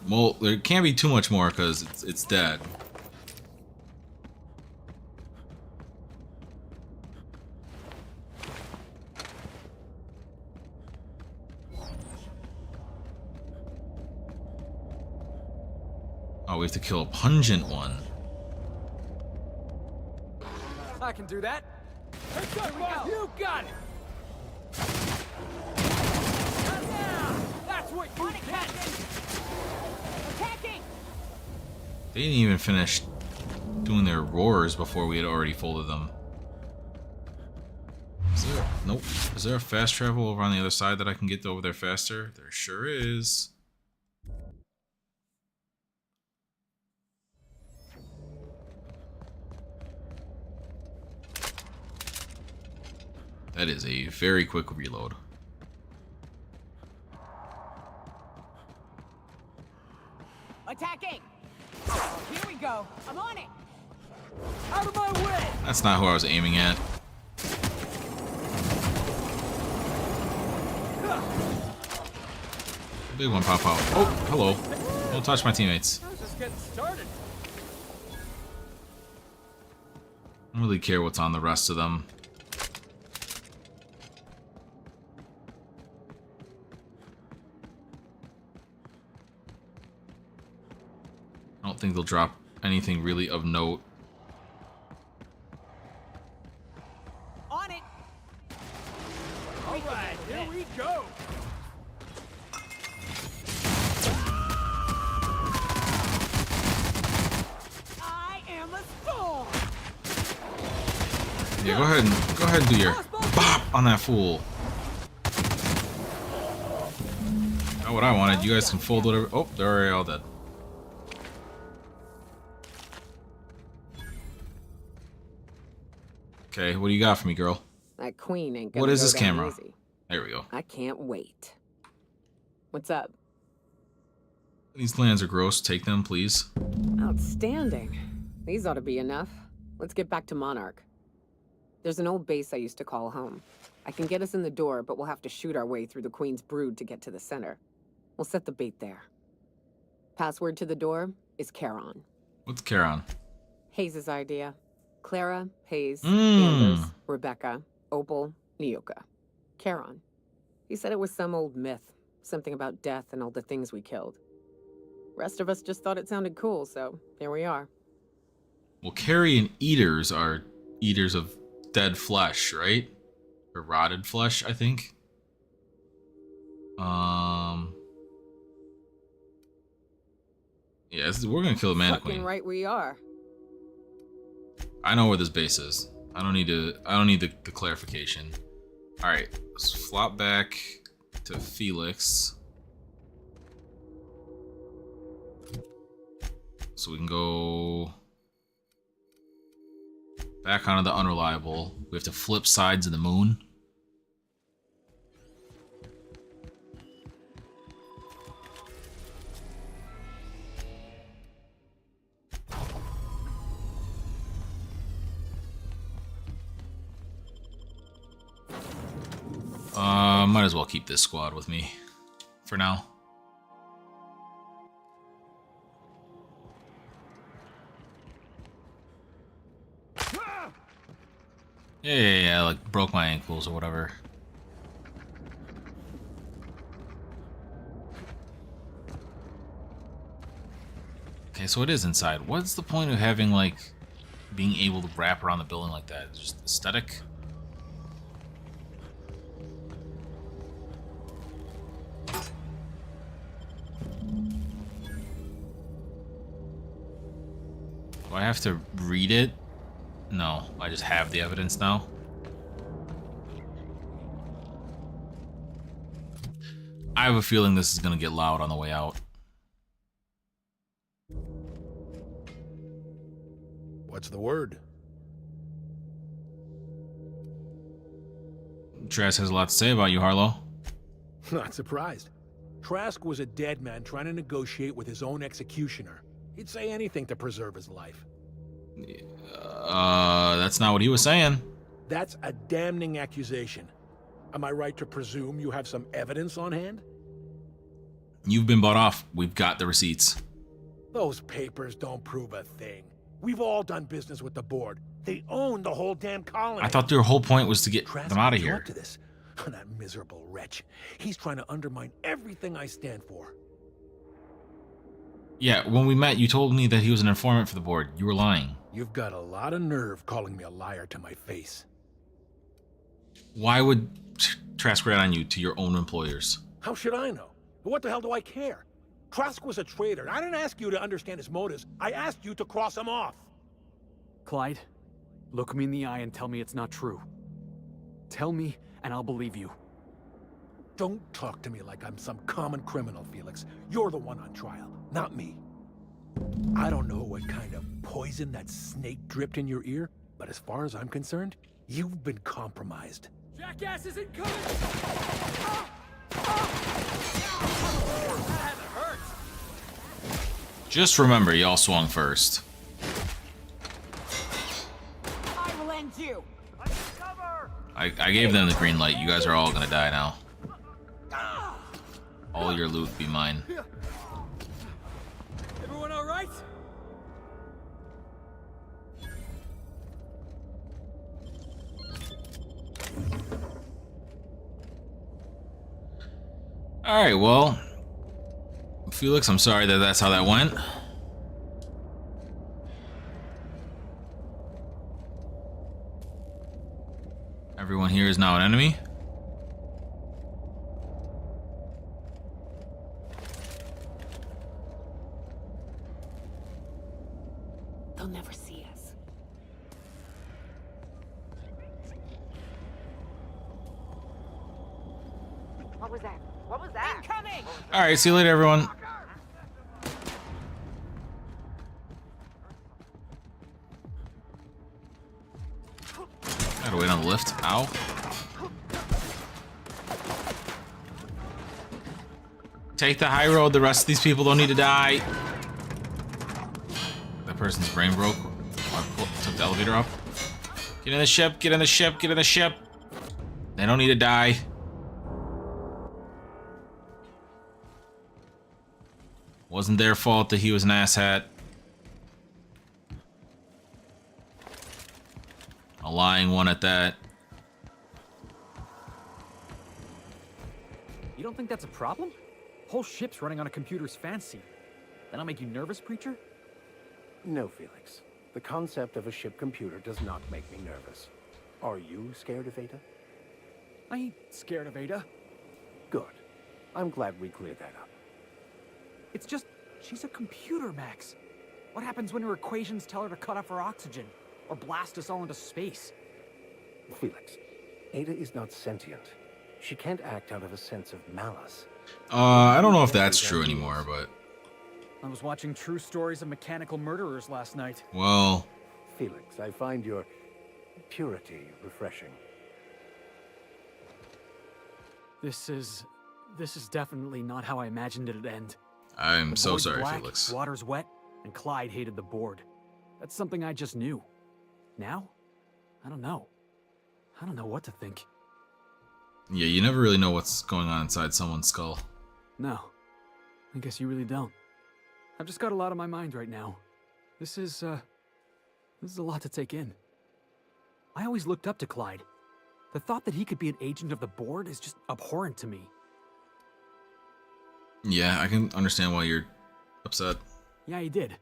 Well, there can't be too much more because it's dead. Oh, we have to kill a pungent one. I can do that. Hey, go, Bob! You got it! That's what you get! Attacking! They didn't even finish doing their roars before we had already folded them. Is there... Nope. Is there a fast travel over on the other side that I can get over there faster? There sure is. That is a very quick reload. Attacking! Here we go. I'm on it. Out of my way! That's not who I was aiming at. Big one pop out. Oh, hello. Don't touch my teammates. I was just getting started. I don't really care what's on the rest of them. I don't think they'll drop anything really of note. On it. All right, here we go. I am a storm. Yeah, go ahead and do your bop on that fool. Not what I wanted. You guys can fold whatever. Oh, they're already all dead. Okay, what do you got for me, girl? That queen ain't gonna What is go this down camera? easy. There we go. I can't wait. What's up? These plans are gross. Take them, please. Outstanding. These ought to be enough. Let's get back to Monarch. There's an old base I used to call home. I can get us in the door, but we'll have to shoot our way through the Queen's brood to get to the center. We'll set the bait there. Password to the door is Charon. What's Charon? Hayes' idea. Clara, Hayes, Anders, Rebecca, Opal, Nyoka. Charon. He said it was some old myth. Something about death and all the things we killed. Rest of us just thought it sounded cool, so here we are. Well, carrion eaters are eaters of dead flesh, right? Or rotted flesh, I think. Yeah, we're gonna kill the Mana Fucking Queen. right we are. I know where this base is. I don't need the clarification. All right, let's flop back to Felix. So we can go back onto the unreliable. We have to flip sides of the moon. Might as well keep this squad with me for now. Yeah, like broke my ankles or whatever. Okay, so it is inside. What's the point of having, like, being able to wrap around the building like that? It's just aesthetic? Do I have to read it? No, I just have the evidence now. I have a feeling this is gonna get loud on the way out. What's the word? Trask has a lot to say about you, Harlow. Not surprised. Trask was a dead man trying to negotiate with his own executioner. He'd say anything to preserve his life. That's not what he was saying. That's a damning accusation. Am I right to presume you have some evidence on hand? You've been bought off. We've got the receipts. Those papers don't prove a thing. We've all done business with the board. They own the whole damn colony. I thought their whole point was to get them out of here. To this. That miserable wretch. He's trying to undermine everything I stand for. Yeah, when we met, you told me that he was an informant for the board. You were lying. You've got a lot of nerve calling me a liar to my face. Why would Trask rat on you to your own employers? How should I know? What the hell do I care? Trask was a traitor. I didn't ask you to understand his motives. I asked you to cross him off. Clyde, look me in the eye and tell me it's not true. Tell me, and I'll believe you. Don't talk to me like I'm some common criminal, Felix. You're the one on trial, not me. I don't know what kind of poison that snake dripped in your ear, but as far as I'm concerned, you've been compromised. Jackass isn't coming! That hurt! Just remember, y'all swung first. I will end you. I gave them the green light. You guys are all gonna die now. All your loot be mine. Everyone all right? All right, well, Felix, I'm sorry that that's how that went. Everyone here is now an enemy. They'll never see us. What was that? What was that? Incoming! All right, see you later, everyone. Gotta wait on the lift. Ow. Take the high road. The rest of these people don't need to die. That person's brain broke. Took the elevator up. Get in the ship. Get in the ship. Get in the ship. They don't need to die. Wasn't their fault that he was an asshat. A lying one at that. You don't think that's a problem? Whole ship's running on a computer's fancy. That'll make you nervous, Preacher? No, Felix. The concept of a ship computer does not make me nervous. Are you scared of Ada? I ain't scared of Ada. Good. I'm glad we cleared that up. It's just, she's a computer, Max. What happens when her equations tell her to cut off her oxygen? Or blast us all into space? Felix, Ada is not sentient. She can't act out of a sense of malice. I don't know if that's true anymore, but... I was watching true stories of mechanical murderers last night. Well... Felix, I find your purity refreshing. This is definitely not how I imagined it'd end. I'm The so board's sorry, black, Felix. Water's wet, and Clyde hated the board. That's something I just knew. Now? I don't know. I don't know what to think. Yeah, you never really know what's going on inside someone's skull. No. I guess you really don't. I've just got a lot on my mind right now. This is a lot to take in. I always looked up to Clyde. The thought that he could be an agent of the board is just abhorrent to me. Yeah, I can understand why you're upset. Yeah, he did.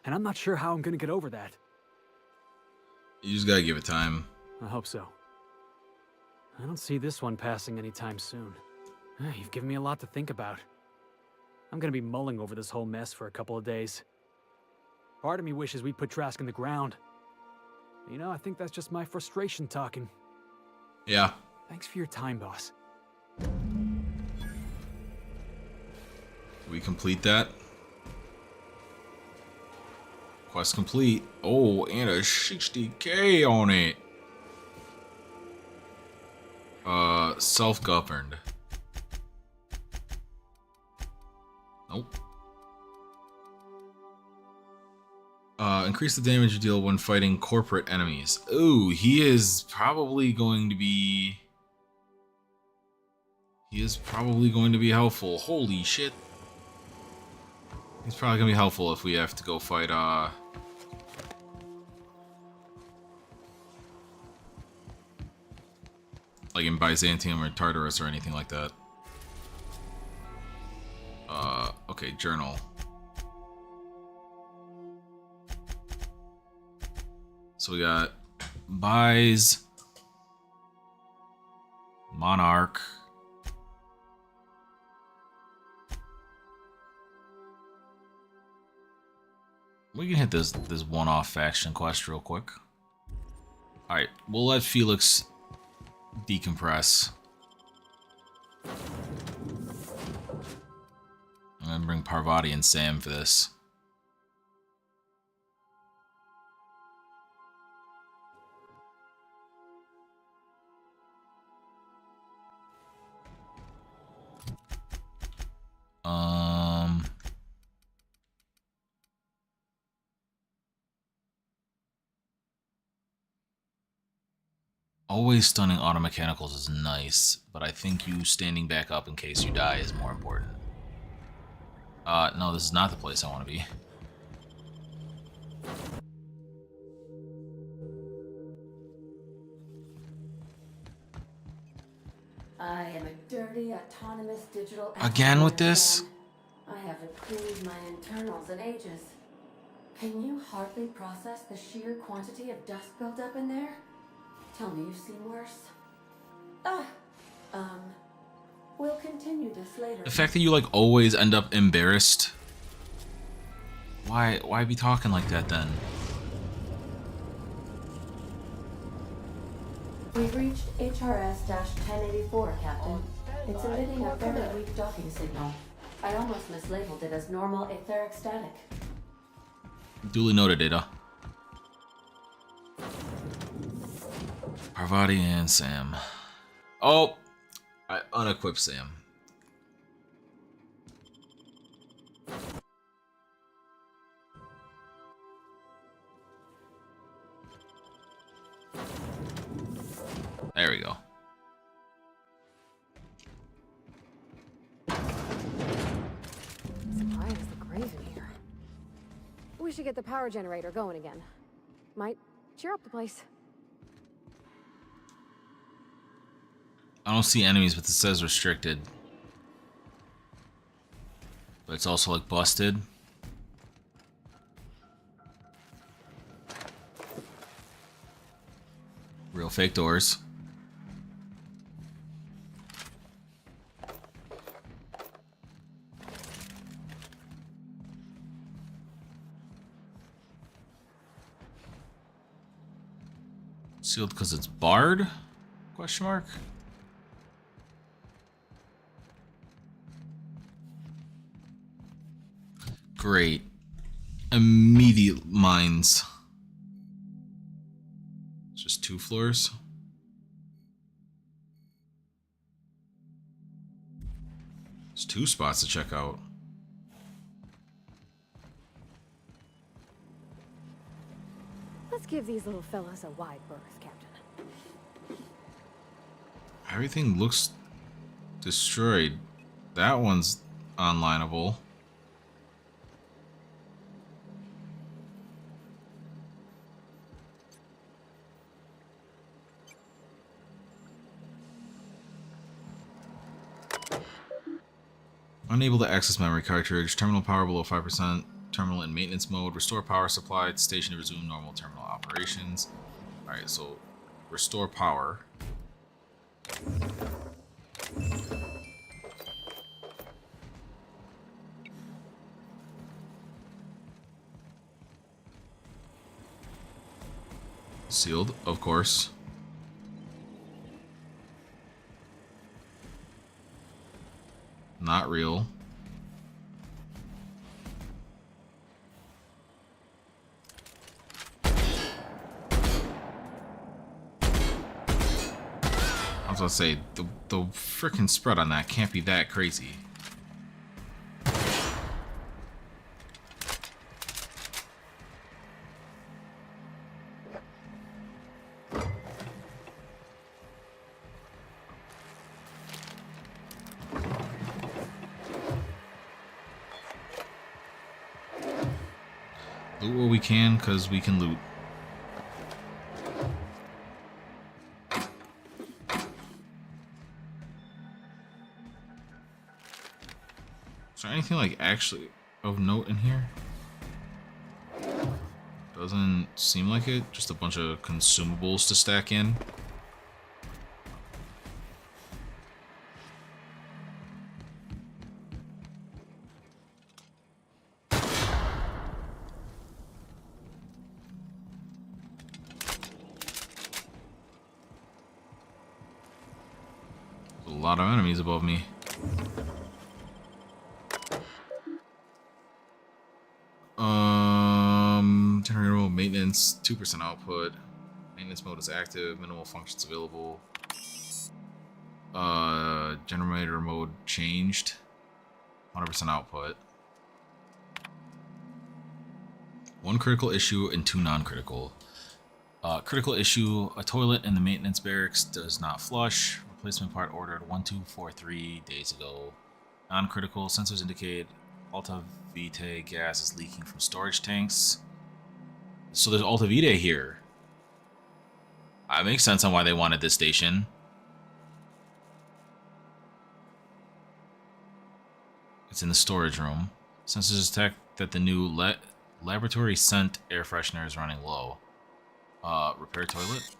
And I'm not sure how I'm gonna get over that. You just gotta give it time. I hope so. I don't see this one passing anytime soon. You've given me a lot to think about. I'm gonna be mulling over this whole mess for a couple of days. Part of me wishes we'd put Trask in the ground. You know, I think that's just my frustration talking. Yeah. Thanks for your time, boss. We complete that. Quest complete. Oh, and a 60K on it. Self-governed. Nope. Increase the damage you deal when fighting corporate enemies. Ooh, he is probably going to be... He is probably going to be helpful. Holy shit. He's probably going to be helpful if we have to go fight, like in Byzantium or Tartarus or anything like that. Okay, journal. So we got Byz, Monarch, we can hit this one-off faction quest real quick. All right, we'll let Felix decompress. I'm gonna bring Parvati and Sam for this. Always stunning auto mechanicals is nice, but I think you standing back up in case you die is more important. No, this is not the place I want to be. I am a dirty, autonomous digital... Again with this? I haven't cleaned my internals in ages. Can you hardly process the sheer quantity of dust built up in there? Tell me you've seen worse. We'll continue this later. The fact that you like always end up embarrassed. Why be talking like that then? We've reached HRS-1084, Captain. It's emitting a very weak docking signal. I almost mislabeled it as normal etheric static. Duly noted, Ada. Parvati and Sam. Oh, I unequipped Sam. There we go. It's quiet as the grave in here. We should get the power generator going again. Might cheer up the place. I don't see enemies, but it says restricted. But it's also like busted. Real fake doors. Sealed because it's barred? Question mark. Great. Immediate mines. It's just 2 floors. There's 2 spots to check out. Let's give these little fellas a wide berth, Captain. Everything looks destroyed. That one's unlineable. Unable to access memory cartridge. Terminal power below 5%. Terminal in maintenance mode. Restore power supply. Station to resume normal terminal operations. Alright, so restore power. Sealed, of course. Not real. I was gonna say, the frickin' spread on that can't be that crazy. Loot what we can, because we can loot. Is there anything like actually of note in here? Doesn't seem like it. Just a bunch of consumables to stack in. A lot of enemies above me. Generator mode maintenance, 2% output. Maintenance mode is active, minimal functions available. Generator mode changed. 100% output. 1 critical issue and 2 non-critical. Critical issue, a toilet in the maintenance barracks does not flush. Replacement part ordered 1243 days ago. Non-critical, sensors indicate Alta Vitae gas is leaking from storage tanks. So there's Alta Vitae here. That makes sense on why they wanted this station. It's in the storage room. Sensors detect that the new laboratory scent air freshener is running low. Repair toilet.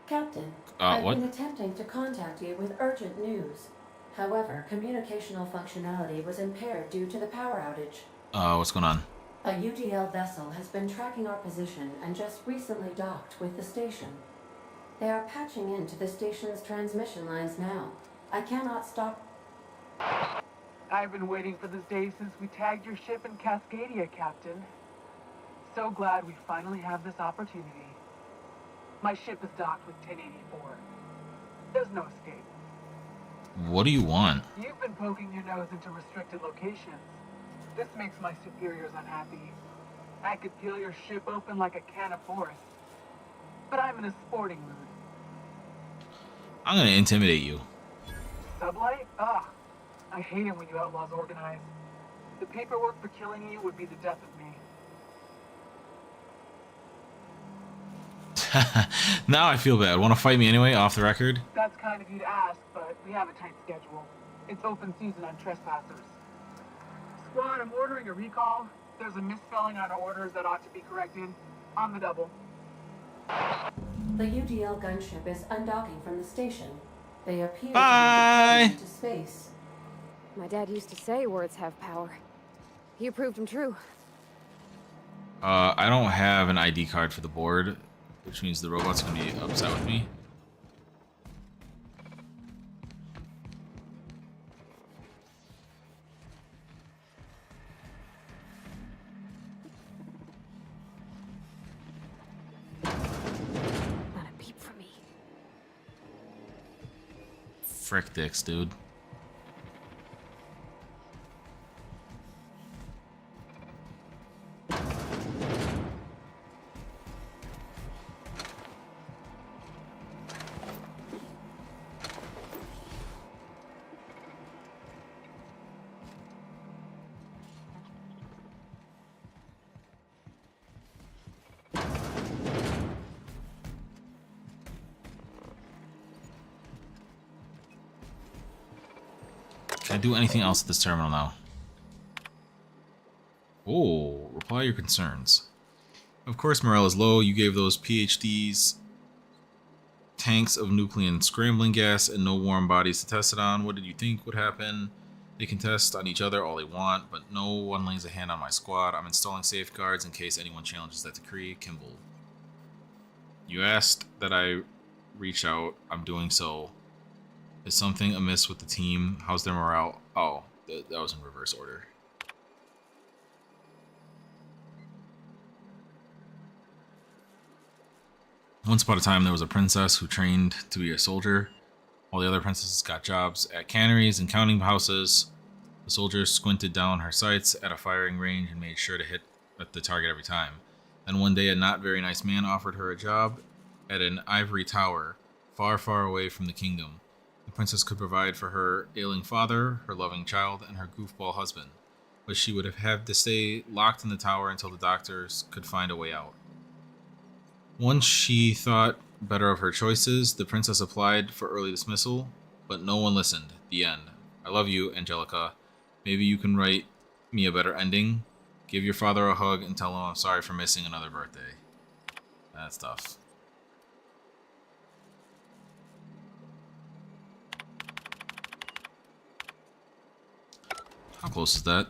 Captain, I've what? been attempting to contact you with urgent news. However, communicational functionality was impaired due to the power outage. What's going on? A UDL vessel has been tracking our position and just recently docked with the station. They are patching into the station's transmission lines now. I cannot stop. I've been waiting for this day since we tagged your ship in Cascadia, Captain. So glad we finally have this opportunity. My ship is docked with 1084. There's no escape. What do you want? You've been poking your nose into restricted locations. This makes my superiors unhappy. I could peel your ship open like a can of force. But I'm in a sporting mood. I'm gonna intimidate you. Sublight? Ugh. I hate it when you outlaws organize. The paperwork for killing you would be the death of me. Now I feel bad. Want to fight me anyway, off the record? That's kind of you to ask, but we have a tight schedule. It's open season on trespassers. Squad, I'm ordering a recall. There's a misspelling on orders that ought to be corrected. On the double. The UDL gunship is undocking from the station. They appear Bye. to be into space. My dad used to say words have power. You proved them true. I don't have an ID card for the board, which means the robot's gonna be upset with me. Not a peep from me. Frick dicks, dude. Can I do anything else at this terminal now? Oh, reply your concerns. Of course, morale is low. You gave those PhDs tanks of nuclear scrambling gas and no warm bodies to test it on. What did you think would happen? They can test on each other all they want, but no one lays a hand on my squad. I'm installing safeguards in case anyone challenges that decree. Kimball. You asked that I reach out. I'm doing so. Is something amiss with the team? How's their morale? Oh, that was in reverse order. Once upon a time, there was a princess who trained to be a soldier. All the other princesses got jobs at canneries and counting houses. The soldiers squinted down her sights at a firing range and made sure to hit at the target every time. Then one day, a not very nice man offered her a job at an ivory tower, far, far away from the kingdom. The princess could provide for her ailing father, her loving child, and her goofball husband, but she would have had to stay locked in the tower until the doctors could find a way out. Once she thought better of her choices, the princess applied for early dismissal, but no one listened. The end. I love you, Angelica. Maybe you can write me a better ending. Give your father a hug and tell him I'm sorry for missing another birthday. That's tough. How close is that?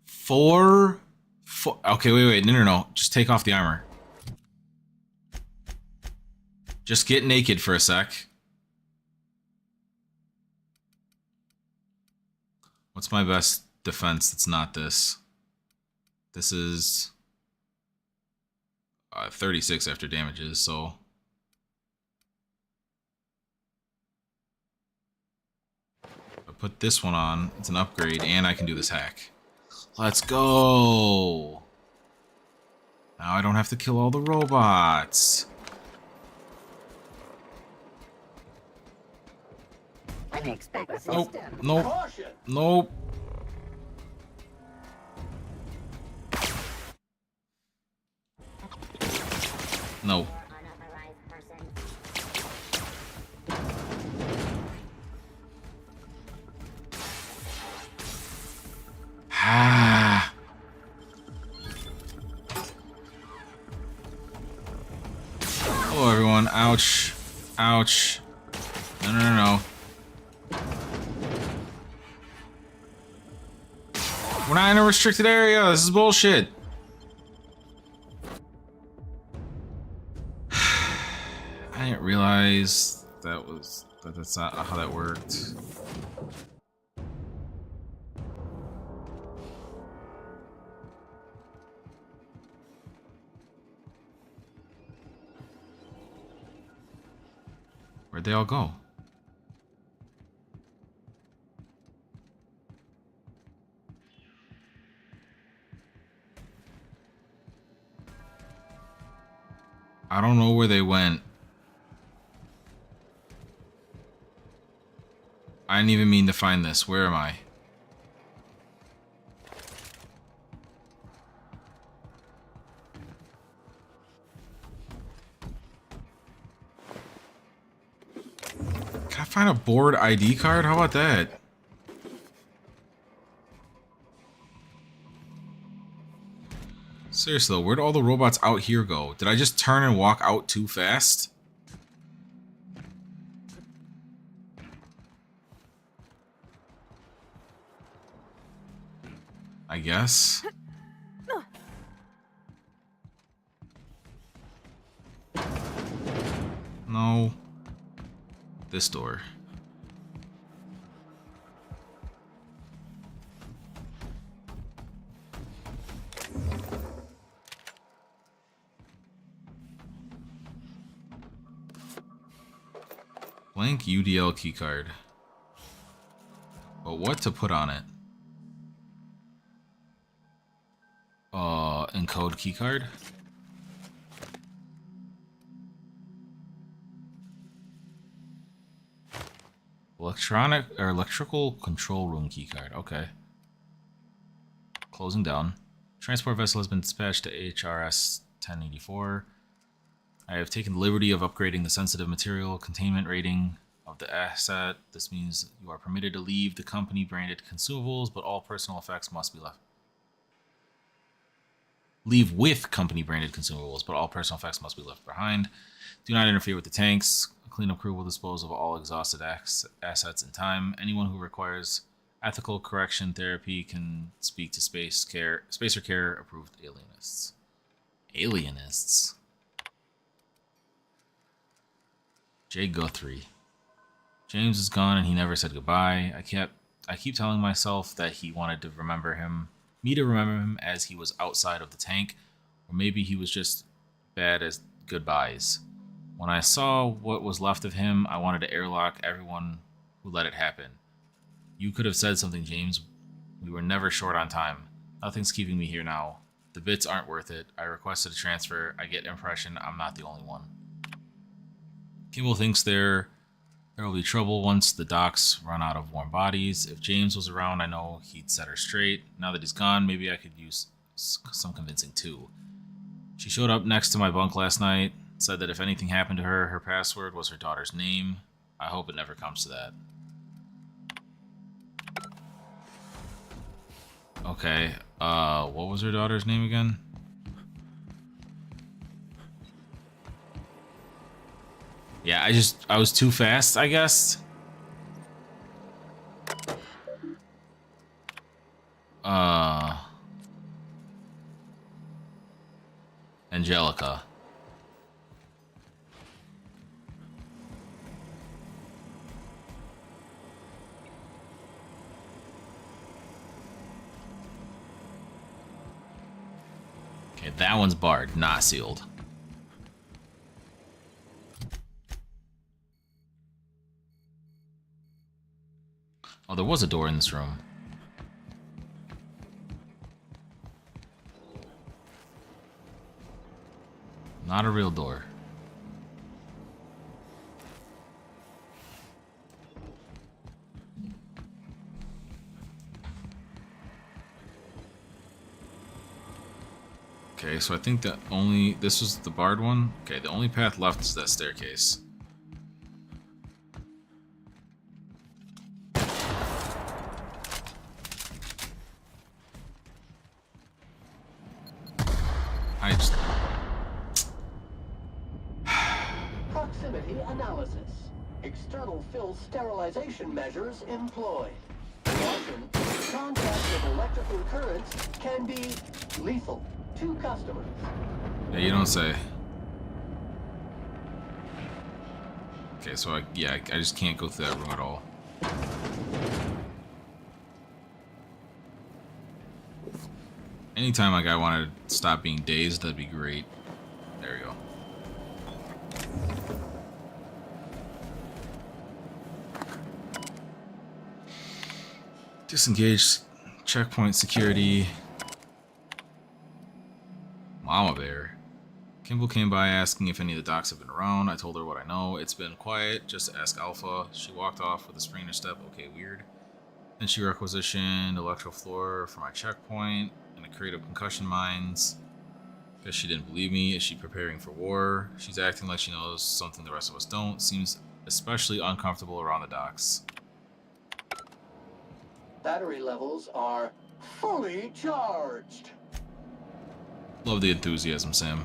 Four. Okay, wait. No. Just take off the armor. Just get naked for a sec. What's my best defense that's not this? This is 36 after damages, so... I put this one on, it's an upgrade, and I can do this hack. Let's go! Now I don't have to kill all the robots. Unexpected Nope. system. Nope. Nope. No. Ah. Hello, everyone. Ouch. Ouch. No. We're not in a restricted area. This is bullshit. I didn't realize that's not how that worked. Where'd they all go? I don't know where they went. I didn't even mean to find this. Where am I? Can I find a board ID card? How about that? Seriously though, where'd all the robots out here go? Did I just turn and walk out too fast? I guess. No. This door. Blank UDL keycard. But what to put on it? Encode keycard. Electrical control room keycard. Okay. Closing down. Transport vessel has been dispatched to HRS 1084. I have taken the liberty of upgrading the sensitive material containment rating of the asset. This means you are permitted to leave the company branded consumables, but all personal effects must be left. Leave with company branded consumables, but all personal effects must be left behind. Do not interfere with the tanks. A cleanup crew will dispose of all exhausted assets in time. Anyone who requires ethical correction therapy can speak to Spacer Care approved alienists. Alienists. Jay Guthrie. James is gone and he never said goodbye. I keep telling myself that he wanted to remember him as he was outside of the tank, or maybe he was just bad as goodbyes. When I saw what was left of him, I wanted to airlock everyone who let it happen. You could have said something, James. We were never short on time. Nothing's keeping me here now. The bits aren't worth it. I requested a transfer. I get the impression I'm not the only one. Kimball thinks there will be trouble once the docks run out of warm bodies. If James was around, I know he'd set her straight. Now that he's gone, maybe I could use some convincing too. She showed up next to my bunk last night, said that if anything happened to her, her password was her daughter's name. I hope it never comes to that. Okay, what was her daughter's name again? Yeah, I was too fast, I guess. Angelica. Okay, that one's barred, not sealed. Oh, there was a door in this room. Not a real door. Okay, so I think that this was the barred one. Okay, the only path left is that staircase. Proximity analysis. External fill sterilization measures employed. Caution, contact with electrical currents can be lethal to customers. Yeah, you don't say. Okay, so I just can't go through that room at all. Anytime like I want to stop being dazed, that'd be great. There we go. Disengage checkpoint security. Mama Bear. Kimball came by asking if any of the docs have been around. I told her what I know. It's been quiet. Just ask Alpha. She walked off with a Springer step. Okay, weird. Then she requisitioned electro floor for my checkpoint and a crate of concussion mines. Guess she didn't believe me. Is she preparing for war? She's acting like she knows something the rest of us don't. Seems especially uncomfortable around the docks. Battery levels are fully charged. Love the enthusiasm, Sam.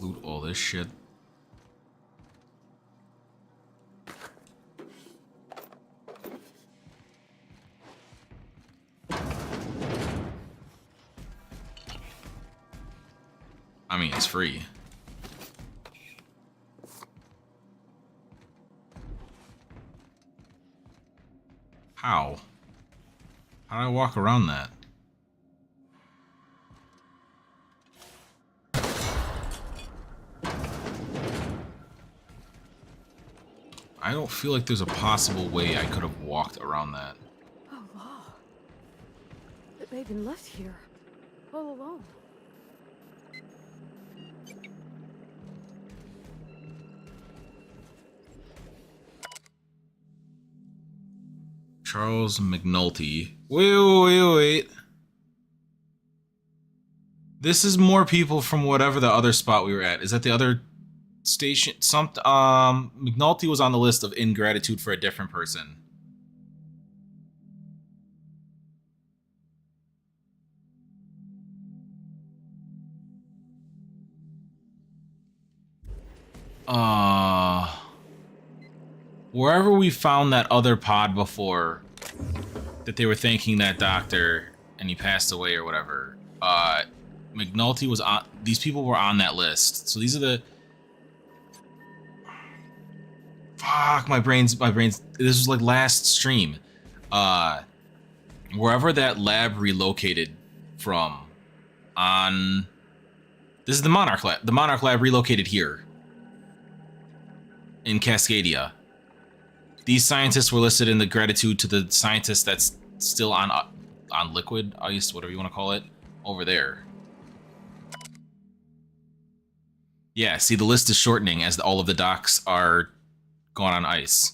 Loot all this shit. I mean, it's free. How? How do I walk around that? I don't feel like there's a possible way I could have walked around that. Oh, wow. They've been left here all alone. Charles McNulty. Wait. This is more people from whatever the other spot we were at. Is that the other station? McNulty was on the list of ingratitude for a different person. Wherever we found that other pod before, that they were thanking that doctor and he passed away or whatever, McNulty was on, these people were on that list. So these are the, fuck, my brain's, this was like last stream. Wherever that lab relocated from on, this is the Monarch lab. The Monarch lab relocated here in Cascadia. These scientists were listed in the gratitude to the scientist that's still on liquid ice, whatever you want to call it, over there. Yeah, see, the list is shortening as all of the docks are going on ice.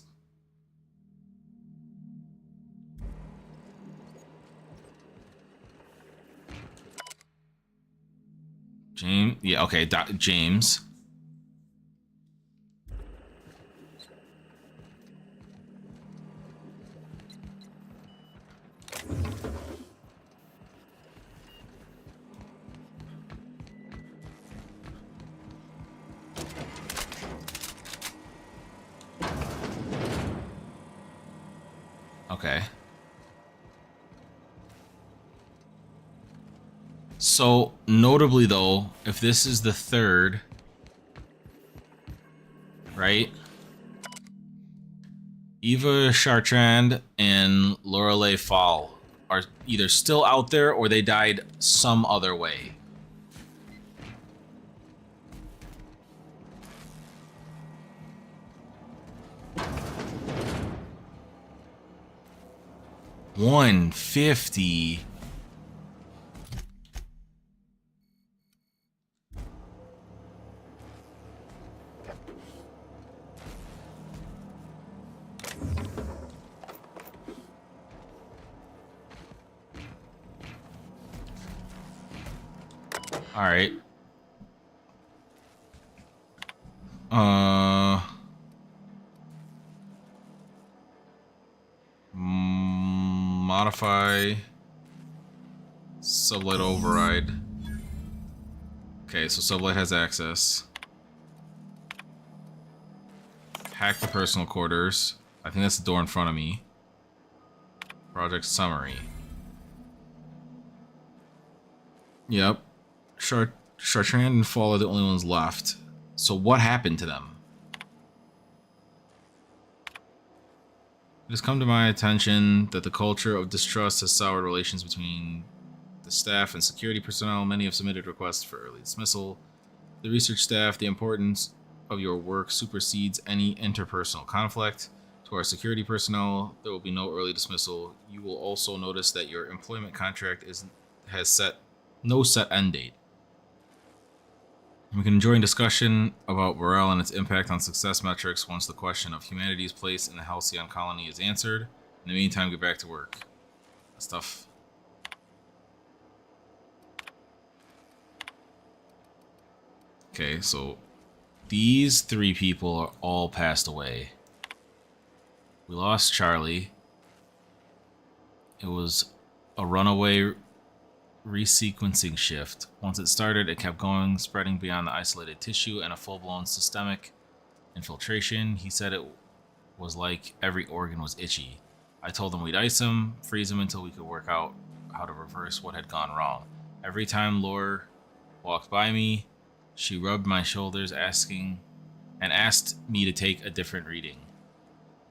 James, yeah, okay, James. Okay. So, notably though, if this is the third, right? Eva Chartrand and Lorelei Fall are either still out there or they died some other way. $150. All right. Modify sublight override. Okay, so sublight has access. Hack the personal quarters. I think that's the door in front of me. Project summary. Yep. Chartrand and Fall are the only ones left. So what happened to them? It has come to my attention that the culture of distrust has soured relations between the staff and security personnel. Many have submitted requests for early dismissal. The research staff, the importance of your work supersedes any interpersonal conflict. To our security personnel, there will be no early dismissal. You will also notice that your employment contract has no set end date. We can join discussion about morale and its impact on success metrics once the question of humanity's place in the Halcyon colony is answered. In the meantime, get back to work. That's tough. Okay, so these 3 people are all passed away. We lost Charlie. It was a runaway resequencing shift. Once it started, it kept going, spreading beyond the isolated tissue and a full-blown systemic infiltration. He said it was like every organ was itchy. I told him we'd ice him, freeze him until we could work out how to reverse what had gone wrong. Every time Lore walked by me, she rubbed my shoulders asked me to take a different reading.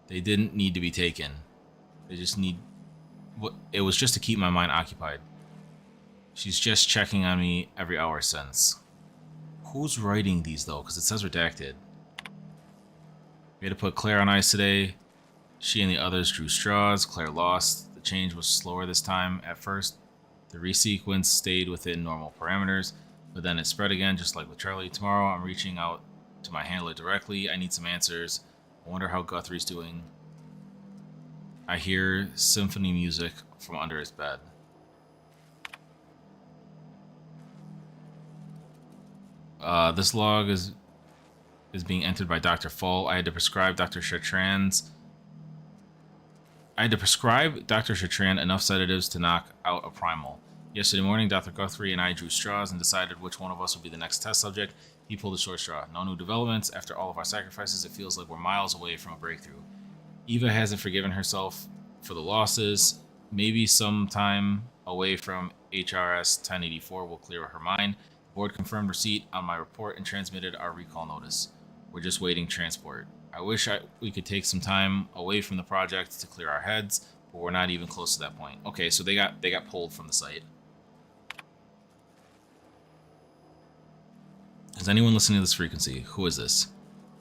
They didn't need to be taken. It was just to keep my mind occupied. She's just checking on me every hour since. Who's writing these, though? Because it says redacted. We had to put Claire on ice today. She and the others drew straws. Claire lost. The change was slower this time. At first, the resequence stayed within normal parameters, but then it spread again, just like with Charlie. Tomorrow, I'm reaching out to my handler directly. I need some answers. I wonder how Guthrie's doing. I hear symphony music from under his bed. This log is being entered by Dr. Fall. I had to prescribe Dr. Chartrand enough sedatives to knock out a primal. Yesterday morning, Dr. Guthrie and I drew straws and decided which one of us would be the next test subject. He pulled a short straw. No new developments. After all of our sacrifices, it feels like we're miles away from a breakthrough. Eva hasn't forgiven herself for the losses. Maybe some time away from HRS 1084 will clear her mind. The board confirmed receipt on my report and transmitted our recall notice. We're just waiting transport. I wish we could take some time away from the project to clear our heads, but we're not even close to that point. Okay, so they got pulled from the site. Is anyone listening to this frequency? Who is this?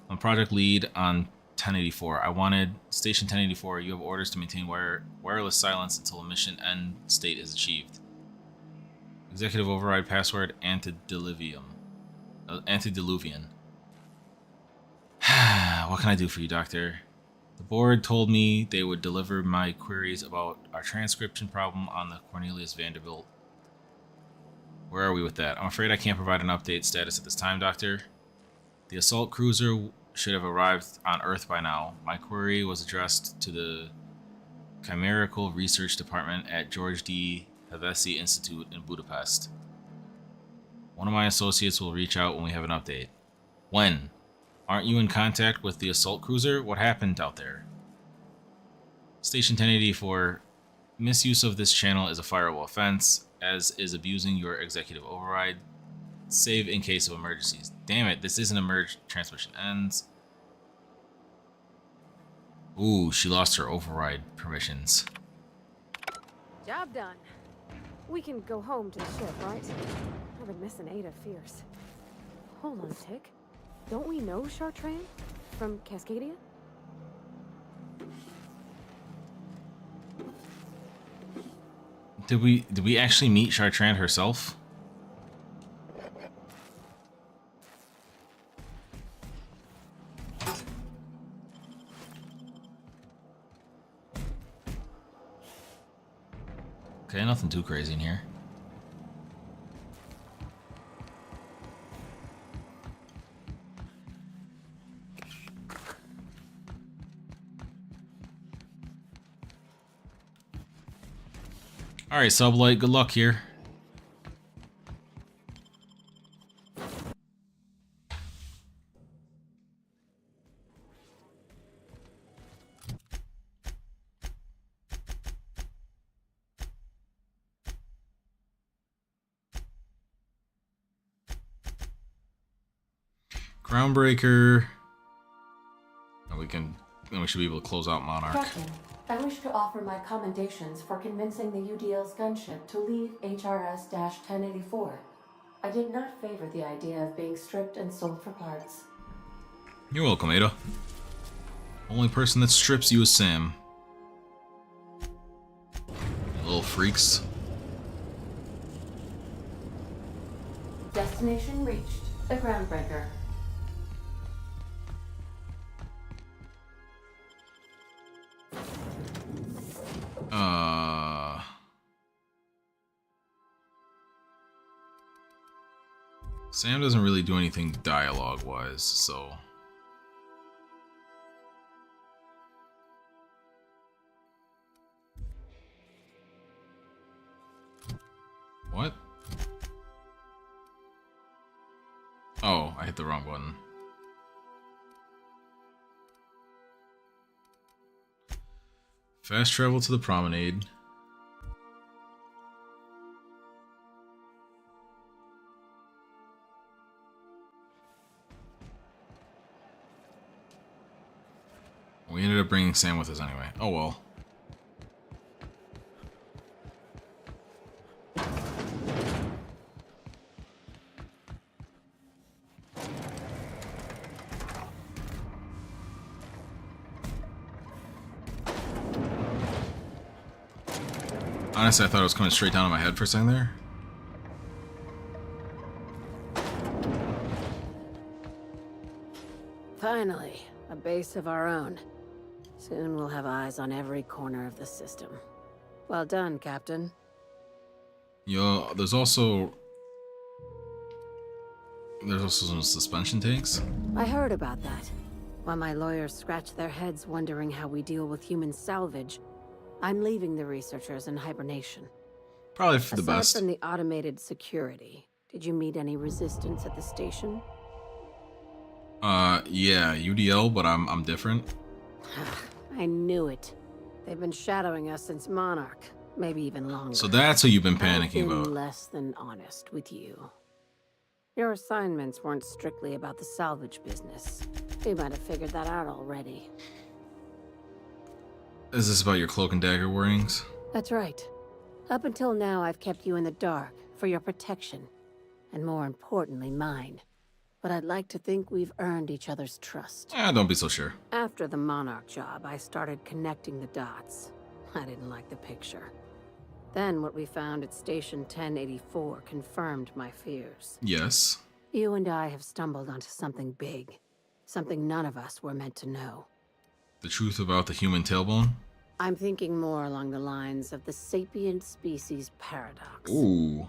I'm project lead on 1084. I wanted Station 1084. You have orders to maintain wireless silence until a mission end state is achieved. Executive override password antediluvian. What can I do for you, Doctor? The board told me they would deliver my queries about our transcription problem on the Cornelius Vanderbilt. Where are we with that? I'm afraid I can't provide an update status at this time, Doctor. The assault cruiser should have arrived on Earth by now. My query was addressed to the Chimerical Research Department at George D. Hevesi Institute in Budapest. One of my associates will reach out when we have an update. When? Aren't you in contact with the assault cruiser? What happened out there? Station 1084. Misuse of this channel is a fireable offense, as is abusing your executive override. Save in case of emergencies. Damn it, this isn't a merge. Transmission ends. Ooh, she lost her override permissions. Job done. We can go home to the ship, right? I've been missing Ada fierce. Hold on a tick. Don't we know Chartrand from Cascadia? Did we actually meet Chartrand herself? Okay, nothing too crazy in here. Alright, Sublight, good luck here. Groundbreaker. And then we should be able to close out Monarch. Captain, I wish to offer my commendations for convincing the UDL's gunship to leave HRS-1084. I did not favor the idea of being stripped and sold for parts. You're welcome, Ada. Only person that strips you is Sam. You little freaks. Destination reached. The Groundbreaker. Sam doesn't really do anything dialogue-wise, so... What? Oh, I hit the wrong button. Fast travel to the promenade. We ended up bringing Sam with us anyway. Oh well. Honestly, I thought it was coming straight down on my head for a second there. Finally, a base of our own. Soon we'll have eyes on every corner of the system. Well done, Captain. Yo, there's also some suspension tanks. I heard about that. While my lawyers scratch their heads wondering how we deal with human salvage, I'm leaving the researchers in hibernation. Probably for the best. Aside from the automated security, did you meet any resistance at the station? Yeah, UDL, but I'm different. I knew it. They've been shadowing us since Monarch, maybe even longer. So that's what you've been panicking I've been about. Less than honest with you. Your assignments weren't strictly about the salvage business. You might have figured that out already. Is this about your cloak and dagger warnings? That's right. Up until now, I've kept you in the dark for your protection, and more importantly, mine. But I'd like to think we've earned each other's trust. Don't be so sure. After the Monarch job, I started connecting the dots. I didn't like the picture. Then what we found at Station 1084 confirmed my fears. Yes. You and I have stumbled onto something big. Something none of us were meant to know. The truth about the human tailbone? I'm thinking more along the lines of the sapient species paradox. Ooh.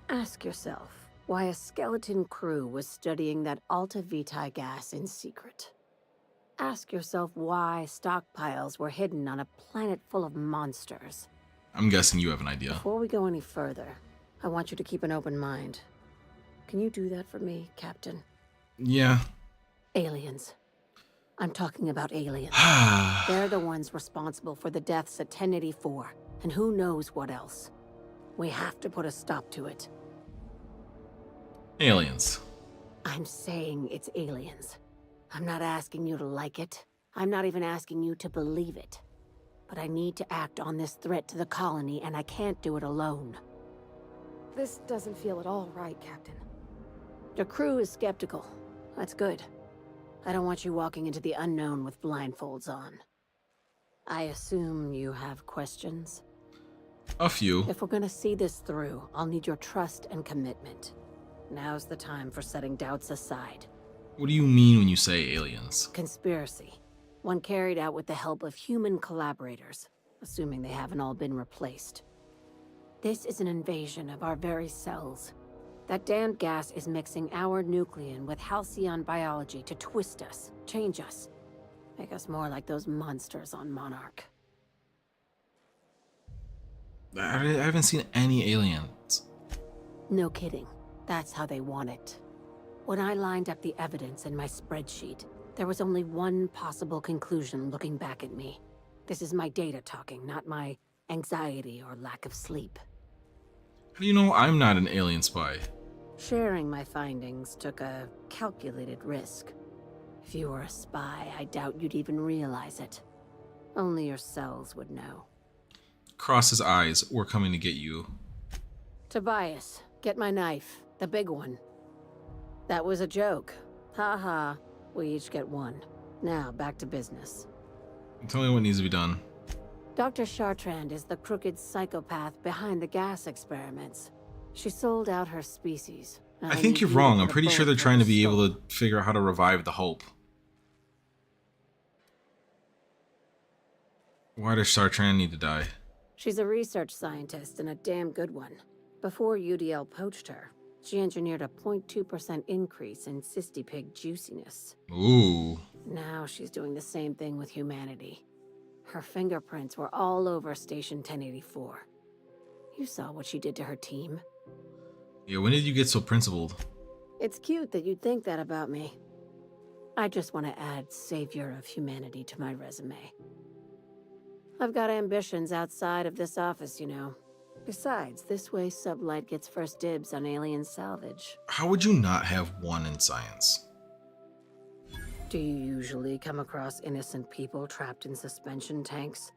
Ask yourself why a skeleton crew was studying that Alta Vitae gas in secret. Ask yourself why stockpiles were hidden on a planet full of monsters. I'm guessing you have an idea. Before we go any further, I want you to keep an open mind. Can you do that for me, Captain? Yeah. Aliens. I'm talking about aliens. They're the ones responsible for the deaths at 1084, and who knows what else. We have to put a stop to it. Aliens. I'm saying it's aliens. I'm not asking you to like it. I'm not even asking you to believe it. But I need to act on this threat to the colony, and I can't do it alone. This doesn't feel at all right, Captain. Your crew is skeptical. That's good. I don't want you walking into the unknown with blindfolds on. I assume you have questions? A few. If we're gonna see this through, I'll need your trust and commitment. Now's the time for setting doubts aside. What do you mean when you say aliens? Conspiracy. One carried out with the help of human collaborators, assuming they haven't all been replaced. This is an invasion of our very cells. That damned gas is mixing our nucleon with halcyon biology to twist us, change us, make us more like those monsters on Monarch. I haven't seen any aliens. No kidding. That's how they want it. When I lined up the evidence in my spreadsheet, there was only one possible conclusion looking back at me. This is my data talking, not my anxiety or lack of sleep. How do you know I'm not an alien spy? Sharing my findings took a calculated risk. If you were a spy, I doubt you'd even realize it. Only your cells would know. Cross his eyes. We're coming to get you. Tobias, get my knife. The big one. That was a joke. Ha ha. We each get one. Now, back to business. Tell me what needs to be done. Dr. Chartrand is the crooked psychopath behind the gas experiments. She sold out her species. I think you're wrong. I'm pretty sure they're trying to be able to figure out how to revive the Hope. Why does Chartrand need to die? She's a research scientist and a damn good one. Before UDL poached her, she engineered a 0.2% increase in cystipig juiciness. Ooh. Now she's doing the same thing with humanity. Her fingerprints were all over Station 1084. You saw what she did to her team. Yeah, when did you get so principled? It's cute that you'd think that about me. I just want to add savior of humanity to my resume. I've got ambitions outside of this office, you know. Besides, this way Sublight gets first dibs on alien salvage. How would you not have one in science? Do you usually come across innocent people trapped in suspension tanks?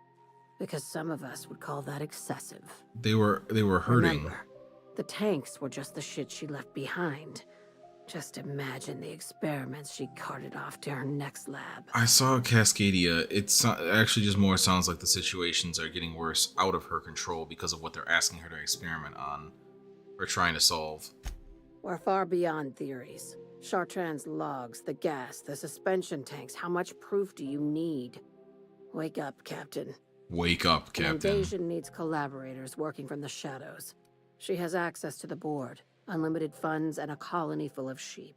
Because some of us would call that excessive. They were hurting. Remember, the tanks were just the shit she left behind. Just imagine the experiments she carted off to her next lab. I saw Cascadia. It actually just more sounds like the situations are getting worse out of her control because of what they're asking her to experiment on or trying to solve. We're far beyond theories. Chartrand's logs, the gas, the suspension tanks. How much proof do you need? Wake up, Captain. Wake up, Captain. An invasion needs collaborators working from the shadows. She has access to the board, unlimited funds, and a colony full of sheep.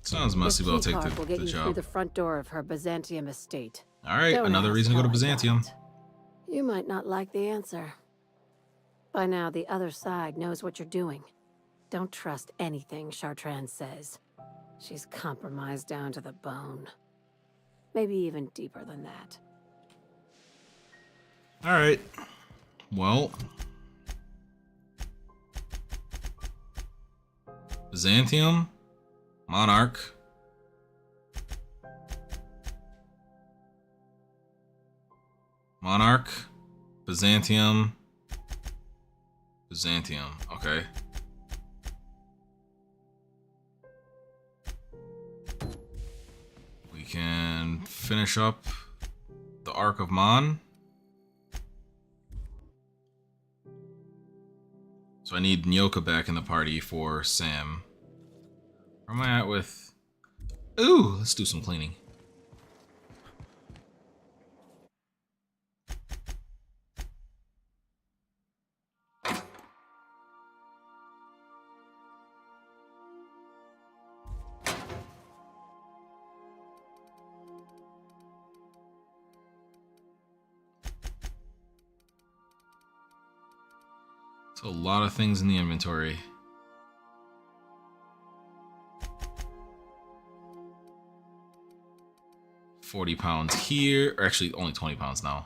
Sounds messy, but I'll take will get the you job. through the front door of her Byzantium estate. All right, Don't another ask reason to go to how I got Byzantium. it. You might not like the answer. By now, the other side knows what you're doing. Don't trust anything Chartrand says. She's compromised down to the bone. Maybe even deeper than that. All right. Well, Byzantium, Monarch, Byzantium, okay. We can finish up the Arc of Mon. So I need Nyoka back in the party for Sam. Where am I at with... Ooh, let's do some cleaning. So a lot of things in the inventory. £40 here, or actually only 20 pounds now.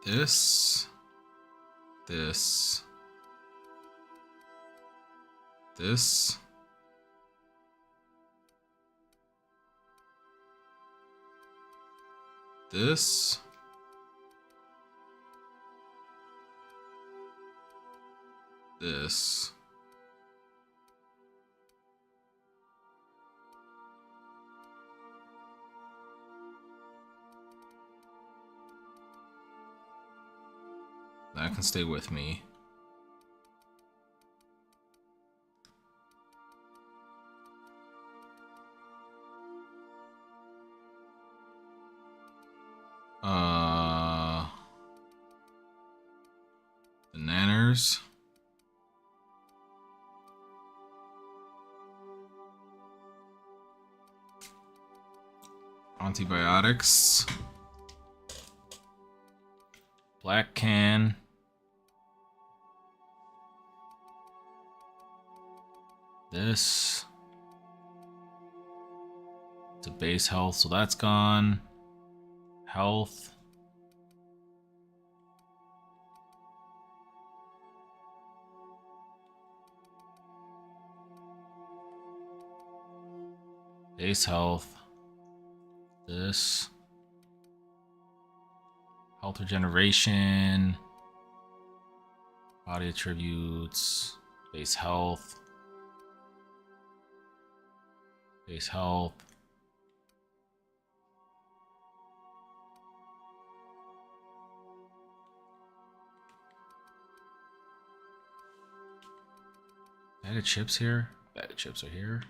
This. This. This. This. This. That can stay with me. The nanners. Antibiotics. Black can. This. It's a base health, so that's gone. Health. Base health. This. Health regeneration. Body attributes. Base health. Base health. Bag of chips here. Bag of chips are here.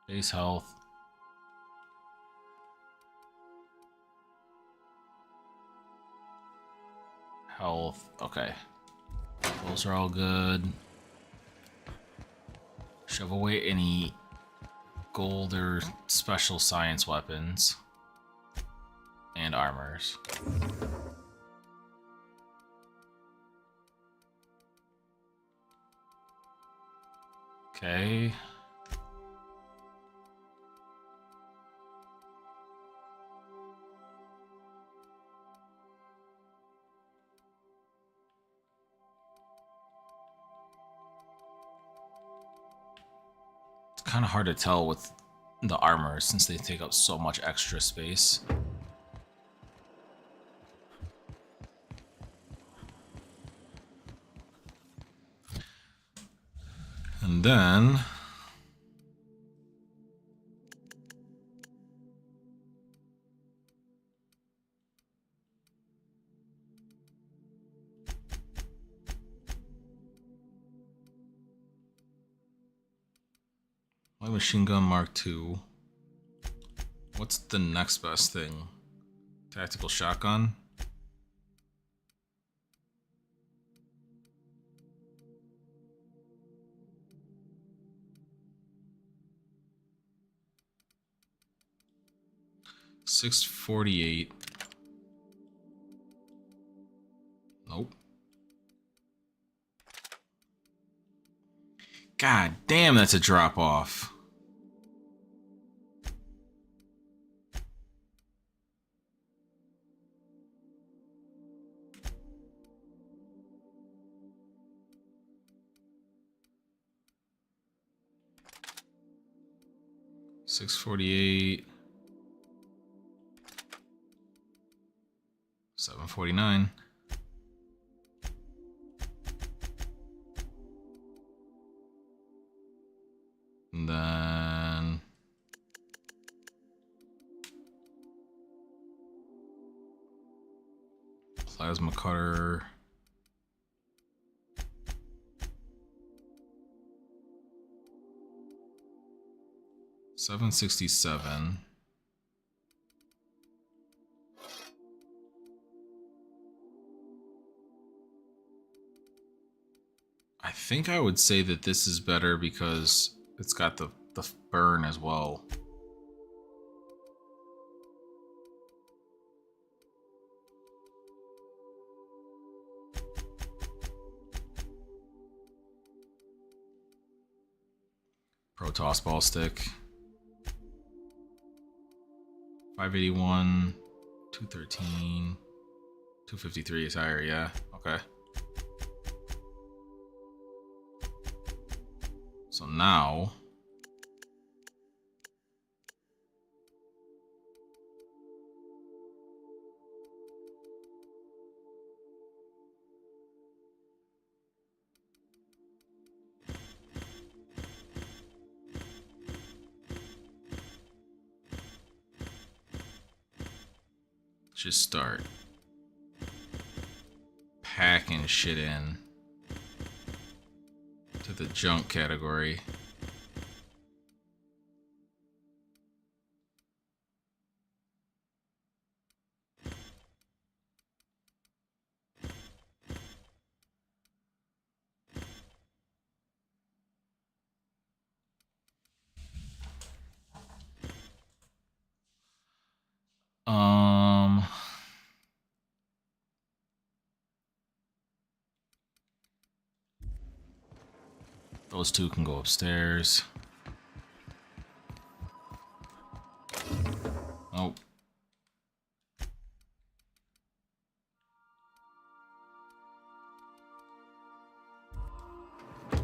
Base health. Health. Okay. Those are all good. Shove away any gold or special science weapons. And armors. Okay. It's kind of hard to tell with the armor since they take up so much extra space. And then light machine gun Mark II. What's the next best thing? Tactical shotgun? $648. Nope. God damn, that's a drop off. $648. $749. And then plasma cutter. $767. I think I would say that this is better because it's got the burn as well. Protoss ball stick. 581, 213, 253 is higher, yeah. Okay. So now just start packing shit in to the junk category. Those two can go upstairs. Oh.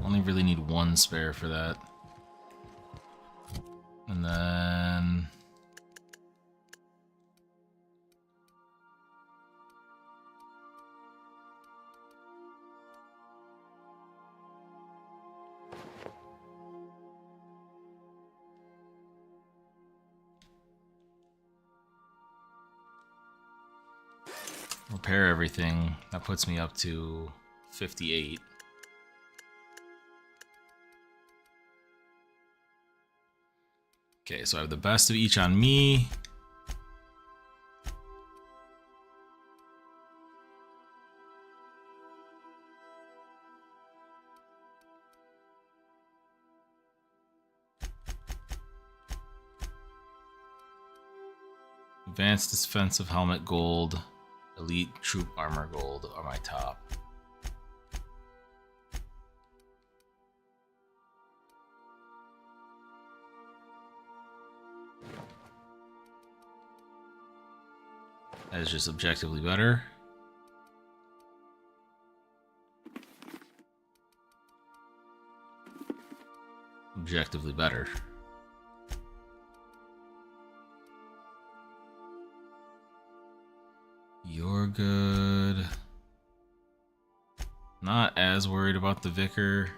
Only really need one spare for that. And then... repair everything. That puts me up to 58. Okay, so I have the best of each on me. Advanced defensive helmet gold. Elite troop armor gold are my top. That is just objectively better. Objectively better. You're good. Not as worried about the Vicar.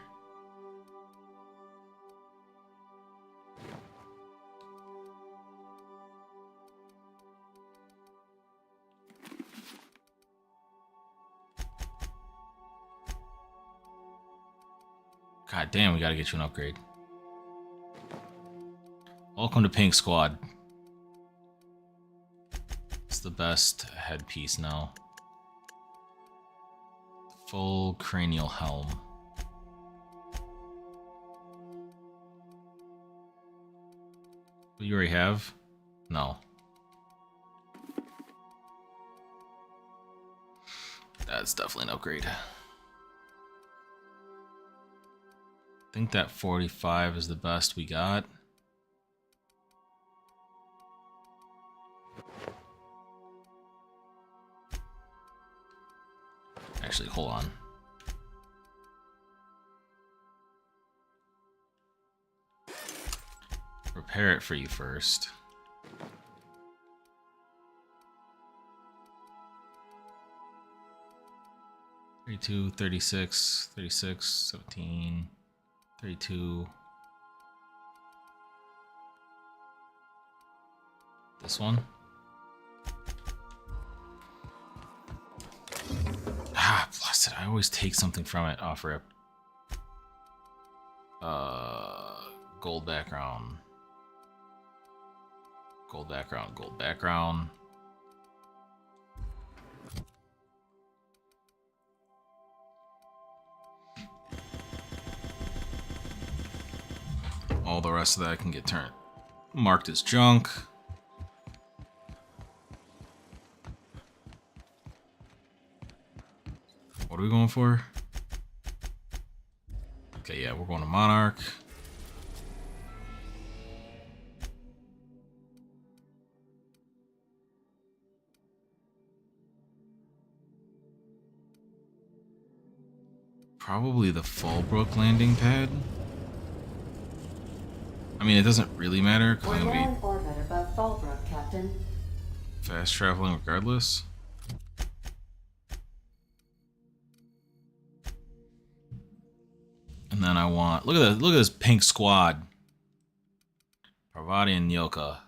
God damn, we gotta get you an upgrade. Welcome to Pink Squad. It's the best headpiece now. Full cranial helm. You already have? No. That's definitely an upgrade. I think that 45 is the best we got. Actually, hold on. Repair it for you first. $32, $36, $36, $17, $32. This one. Ah, blessed. I always take something from it off rip. Gold background. Gold background, gold background. All the rest of that can get turned marked as junk. What are we going for? Okay, yeah, we're going to Monarch. Probably the Fallbrook landing pad. I mean, it doesn't really matter because I'm We're gonna now in orbit above Fallbrook, Captain. be fast traveling regardless. And then I want look at this pink squad. Parvati and Nyoka.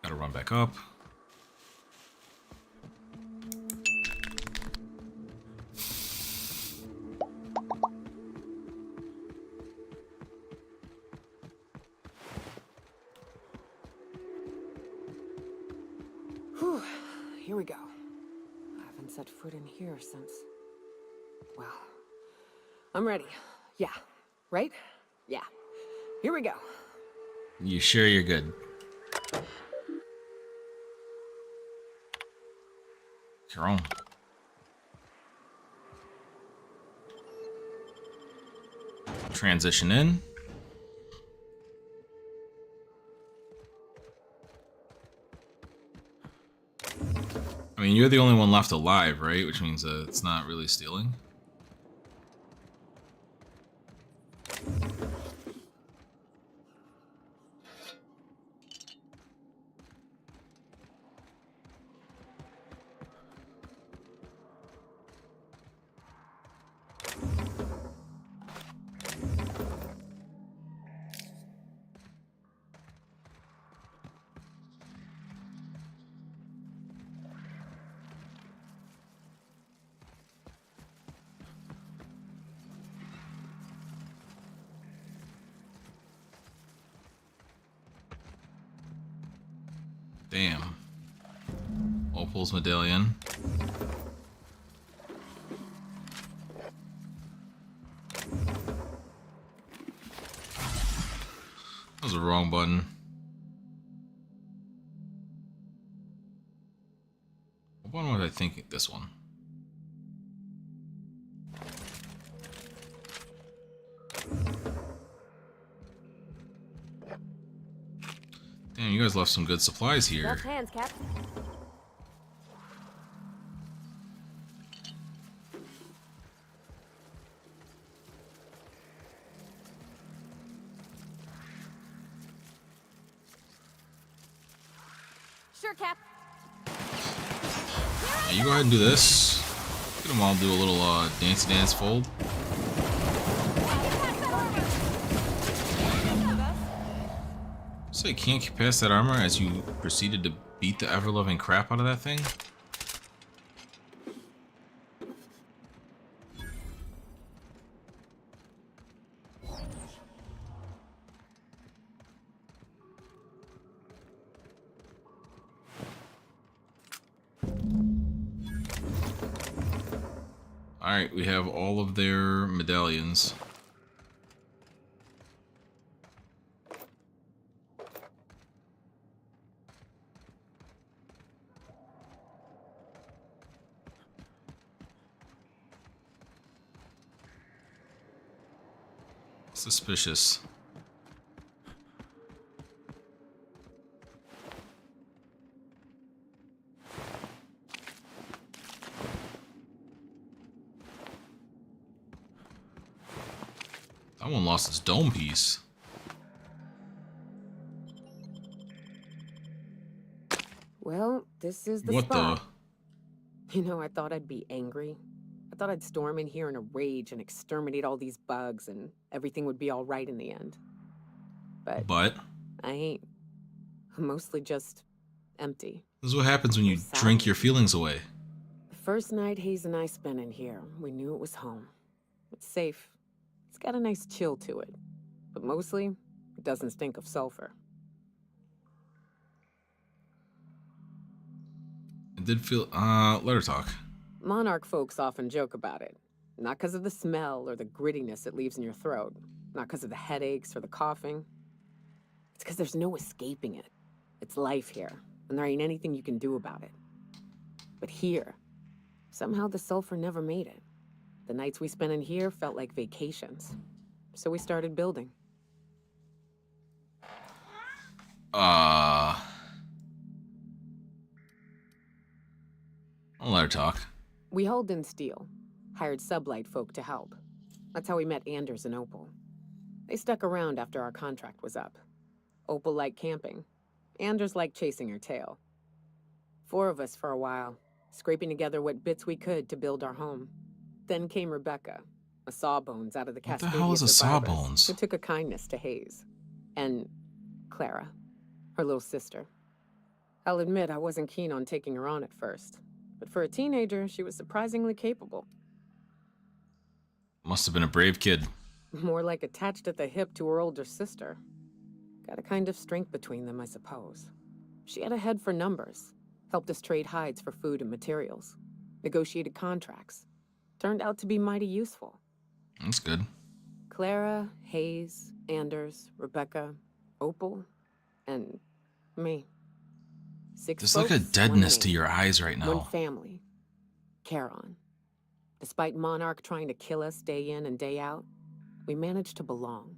Gotta run back up. Whew, here we go. I haven't set foot in here since Well, I'm ready. Yeah. Right? Yeah. Here we go. You sure you're good? Charon. Transition in. I mean, you're the only one left alive, right? Which means it's not really stealing. Damn. Opal's medallion. That was the wrong button. What button was I thinking? This one. Damn, you guys left some good supplies here. Left hands, Cap. Sure, Cap. Yeah, you go ahead and do this. Get them all do a little dance fold. So you can't get past that armor as you proceeded to beat the ever-loving crap out of that thing? Alright, we have all of their medallions. Suspicious. That one lost its dome piece. Well, this is the What spot. You know, I thought I'd be angry. I thought I'd storm in here in a rage and exterminate all these bugs and everything would be all right in the end. But I ain't. I'm mostly just empty. This is what happens when you drink your feelings away. The first night Hayes and I spent in here, we knew it was home. It's safe. It's got a nice chill to it. But mostly, it doesn't stink of sulfur. It did feel... let her talk. Monarch folks often joke about it. Not because of the smell or the grittiness it leaves in your throat. Not because of the headaches or the coughing. It's because there's no escaping it. It's life here, and there ain't anything you can do about it. But here, somehow the sulfur never made it. The nights we spent in here felt like vacations. So we started building. I'll let her talk. We hauled in steel, hired sublight folk to help. That's how we met Anders and Opal. They stuck around after our contract was up. Opal liked camping. Anders liked chasing her tail. 4 of us for a while, scraping together what bits we could to build our home. Then came Rebecca, a sawbones out of the Cascadia. What the hell is a sawbones? Who took a kindness to Hayes. And Clara, her little sister. I'll admit I wasn't keen on taking her on at first. But for a teenager, she was surprisingly capable. Must have been a brave kid. More like attached at the hip to her older sister. Got a kind of strength between them, I suppose. She had a head for numbers. Helped us trade hides for food and materials. Negotiated contracts. turned out to be mighty useful. That's good. Clara, Hayes, Anders, Rebecca, Opal, and me. 6 There's like a folks, deadness one to name, your eyes right now. one family. Charon. Despite Monarch trying to kill us day in and day out, we managed to belong.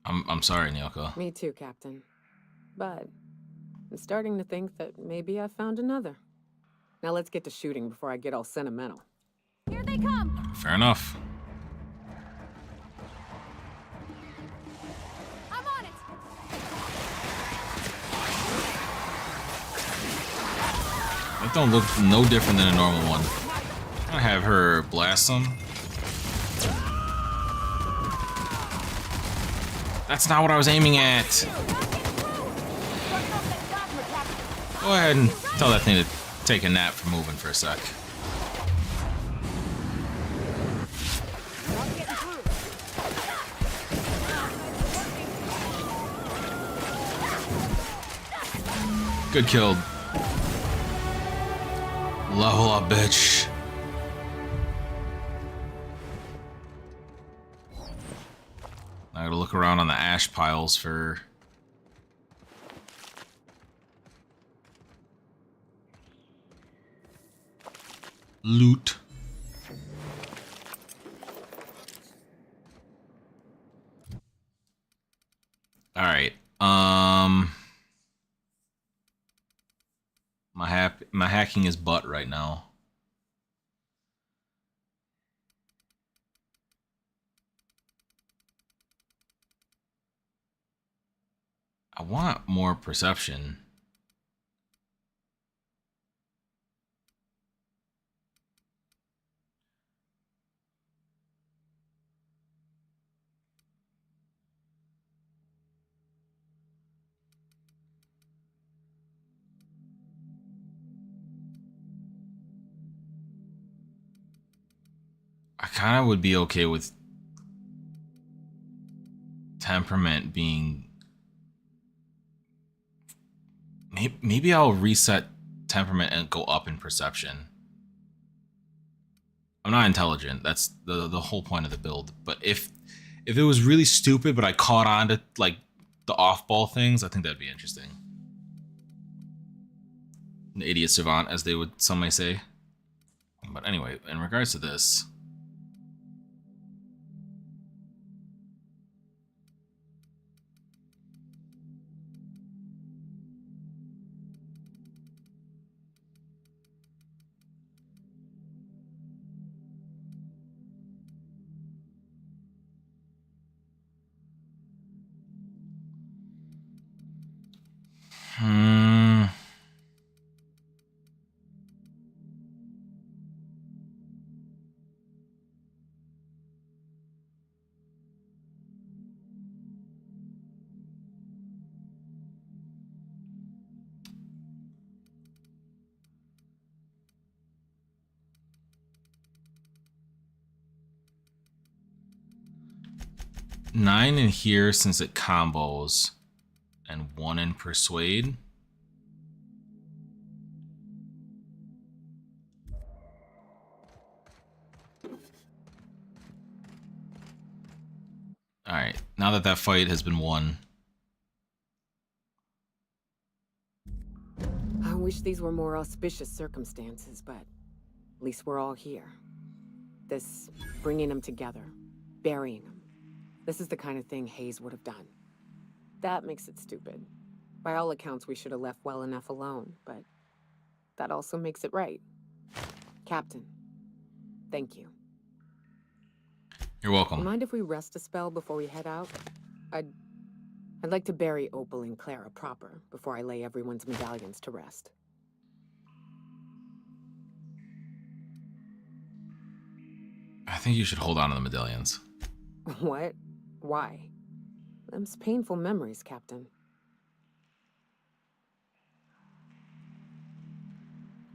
I'm sorry, Nyoko. Me too, Captain. But I'm starting to think that maybe I found another. Now let's get to shooting before I get all sentimental. Here they come! Fair enough. I'm on it! That don't look no different than a normal one. I have her blast them. That's not what I was aiming at. Go ahead and tell that thing to take a nap for moving for a sec. Good kill. Level up, bitch. I gotta look around on the ash piles for... loot. Alright, my hacking is butt right now. I want more perception. I kind of would be okay with temperament being... Maybe I'll reset temperament and go up in perception. I'm not intelligent. That's the whole point of the build. But if it was really stupid, but I caught on to like the off-ball things, I think that'd be interesting. An idiot savant, as some may say. But anyway, in regards to this... Nine in here since it combos, and 1 in persuade. Alright, now that fight has been won. I wish these were more auspicious circumstances, but at least we're all here. This bringing them together, burying them. This is the kind of thing Hayes would have done. That makes it stupid. By all accounts, we should have left well enough alone, but that also makes it right. Captain, thank you. You're welcome. Mind if we rest a spell before we head out? I'd like to bury Opal and Clara proper before I lay everyone's medallions to rest. I think you should hold on to the medallions. What? Why? Them's painful memories, Captain.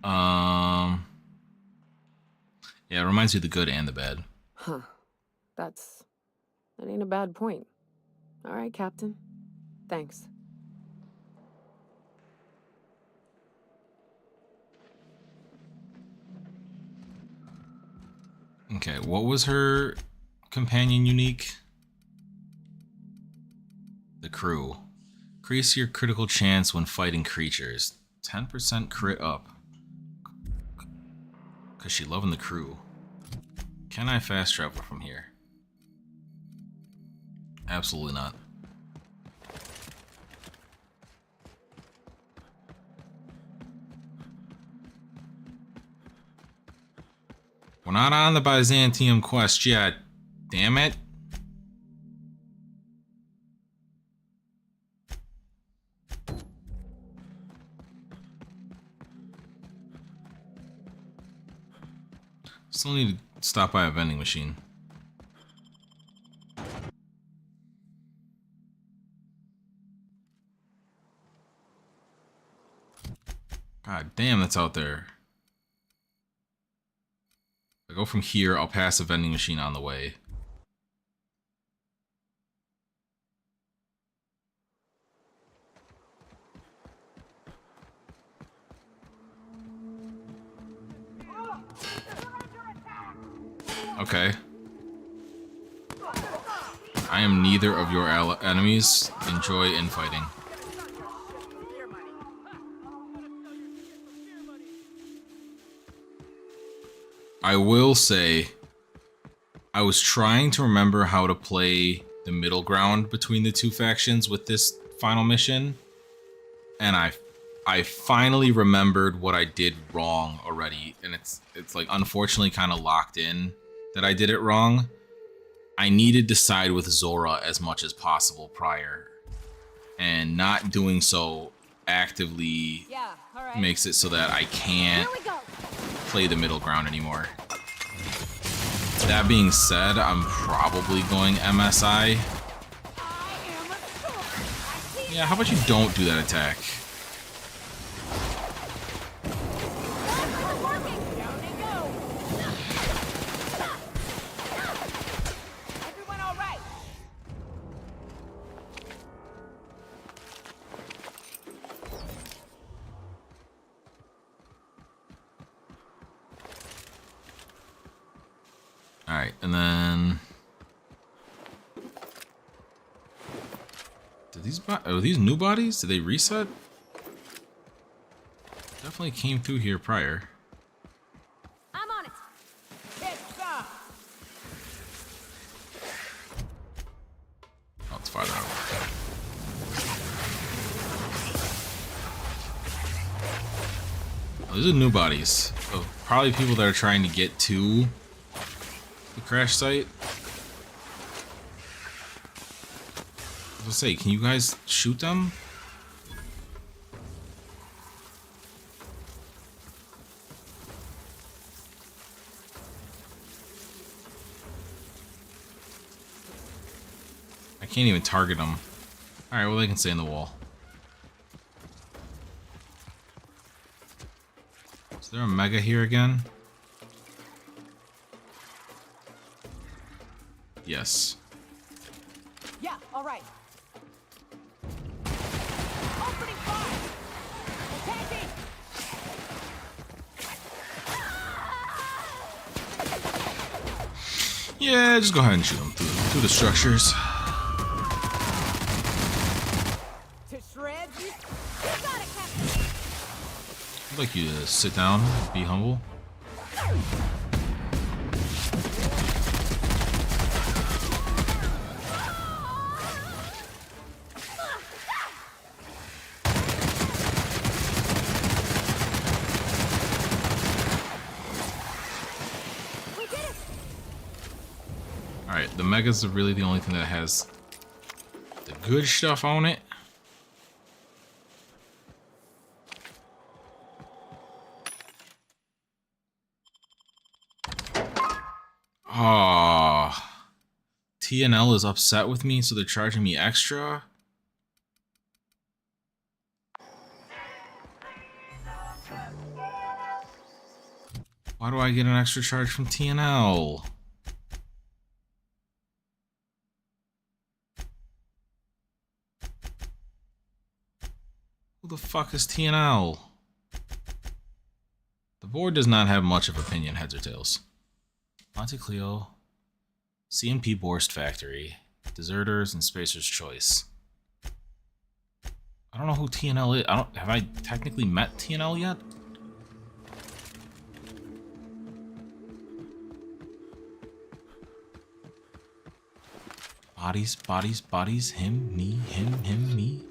Yeah, it reminds you of the good and the bad. Huh. That ain't a bad point. All right, Captain. Thanks. Okay, what was her companion unique? The crew. Increase your critical chance when fighting creatures. 10% crit up. Cause she loving the crew. Can I fast travel from here? Absolutely not. We're not on the Byzantium quest yet. Damn it. Still need to stop by a vending machine. God damn, that's out there. If I go from here, I'll pass a vending machine on the way. Okay. I am neither of your enemies. Enjoy infighting. I will say, I was trying to remember how to play the middle ground between the two factions with this final mission, and I finally remembered what I did wrong already, and it's like unfortunately kind of locked in that I did it wrong. I needed to side with Zora as much as possible prior, and not doing so actively makes it so that I can't play the middle ground anymore. That being said, I'm probably going MSI. Yeah, how about you don't do that attack? Alright, and then... Are these new bodies? Did they reset? Definitely came through here prior. I'm on it. Oh, it's farther out. Oh, these are new bodies. Of probably people that are trying to get to the crash site. I was gonna say, can you guys shoot them? I can't even target them. Alright, well they can stay in the wall. Is there a mega here again? Yes. Yeah, all right. Opening fire. Attacking. Yeah, just go ahead and shoot them through the structures. To shreds. You got it, Captain. I'd like you to sit down, be humble. Alright, the megas are really the only thing that has the good stuff on it. Oh, TNL is upset with me, so they're charging me extra. Why do I get an extra charge from TNL? Who the fuck is TNL? The board does not have much of opinion, heads or tails. Monte Cleo, CMP Borst Factory, Deserters, and Spacer's Choice. I don't know who TNL is. Have I technically met TNL yet? Bodies, bodies, bodies, him, me, him, me.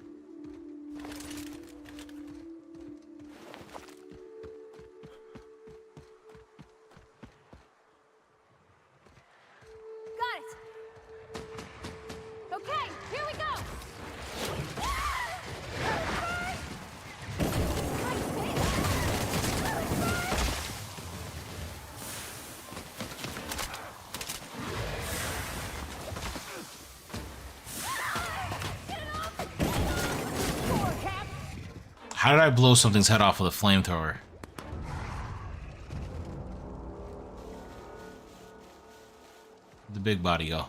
How did I blow something's head off with a flamethrower? Where'd the big body go?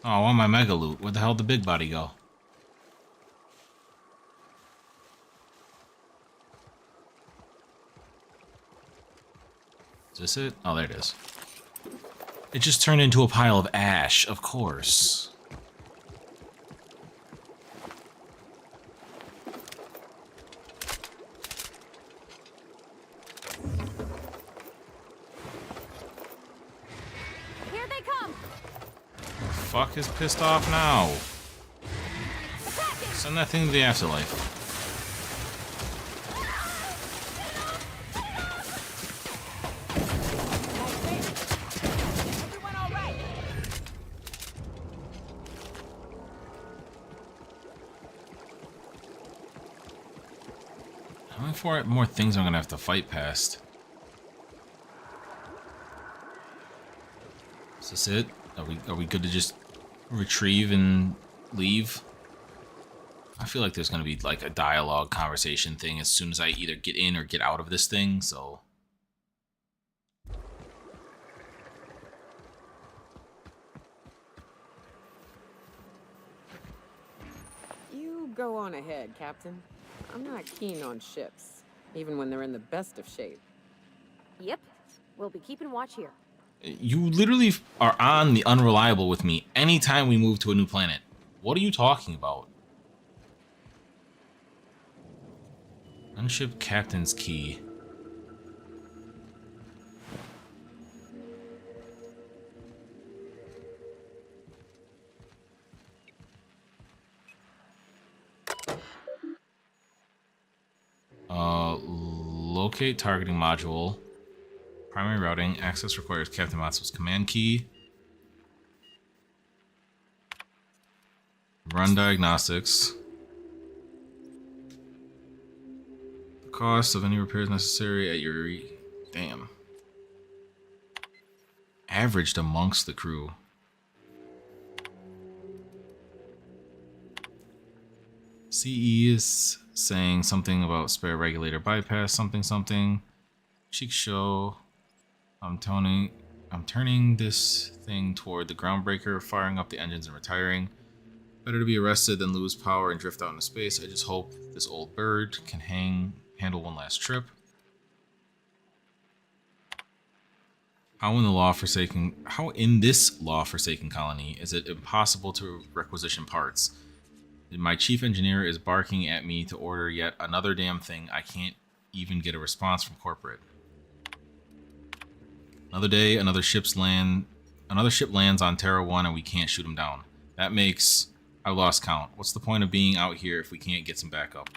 Oh, I want my mega loot. Where the hell did the big body go? Is this it? Oh, there it is. It just turned into a pile of ash, of course. Fuck is pissed off now? Send that thing to the afterlife. How many more things I'm gonna have to fight past? Is this it? Are we good to just retrieve and leave? I feel like there's gonna be like a dialogue conversation thing as soon as I either get in or get out of this thing, so. You go on ahead, Captain. I'm not keen on ships, even when they're in the best of shape. Yep. We'll be keeping watch here. You literally are on the unreliable with me anytime we move to a new planet. What are you talking about? Gunship Captain's Key. Locate targeting module. Primary routing. Access requires Captain Matsu's command key. Run diagnostics. The cost of any repairs necessary at your... Damn. Averaged amongst the crew. CE is saying something about spare regulator bypass, something. Cheek show. I'm turning this thing toward the groundbreaker, firing up the engines and retiring. Better to be arrested than lose power and drift out into space. I just hope this old bird can handle one last trip. How in this law-forsaken colony is it impossible to requisition parts? My chief engineer is barking at me to order yet another damn thing. I can't even get a response from corporate. Another day, another ship lands on Terra 1 and we can't shoot him down. That makes... I've lost count. What's the point of being out here if we can't get some backup?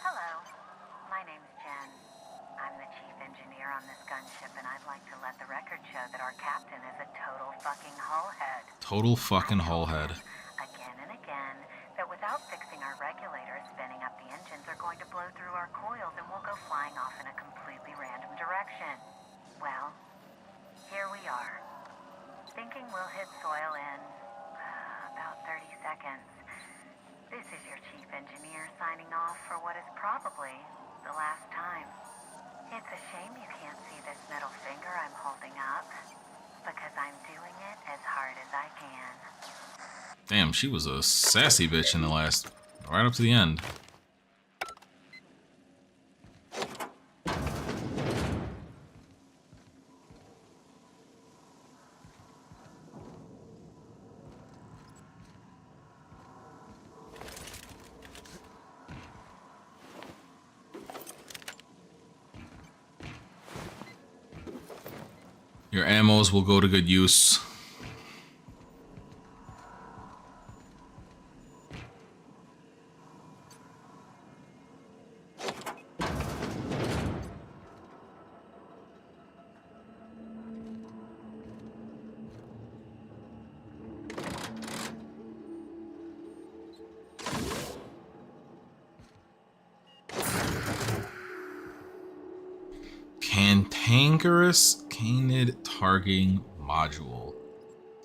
Hello. My name's Jen. I'm the chief engineer on this gunship, and I'd like to let the record show that our captain is a total fucking hullhead. Total fucking hullhead. Again and again, that without fixing our regulators, spinning up the engines are going to blow through our coils and we'll go flying off in a completely random direction. Well, here we are. Thinking we'll hit soil in about 30 seconds. This is your chief engineer signing off for what is probably the last time. It's a shame you can't see this middle finger I'm holding up, because I'm doing it as hard as I can. Damn, she was a sassy bitch in the last... right up to the end. Your ammos will go to good use. Cantankerous Canid Targeting Module.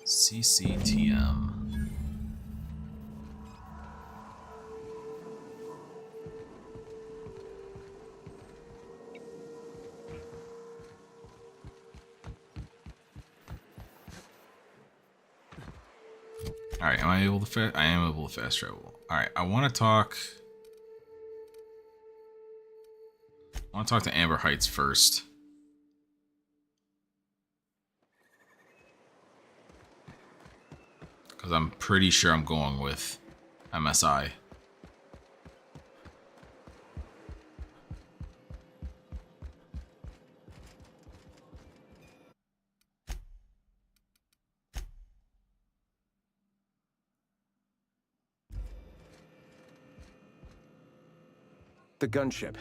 CCTM. Alright, am I able to I am able to fast travel. Alright, I want to talk to Amber Heights first. Because I'm pretty sure I'm going with MSI. The gunship.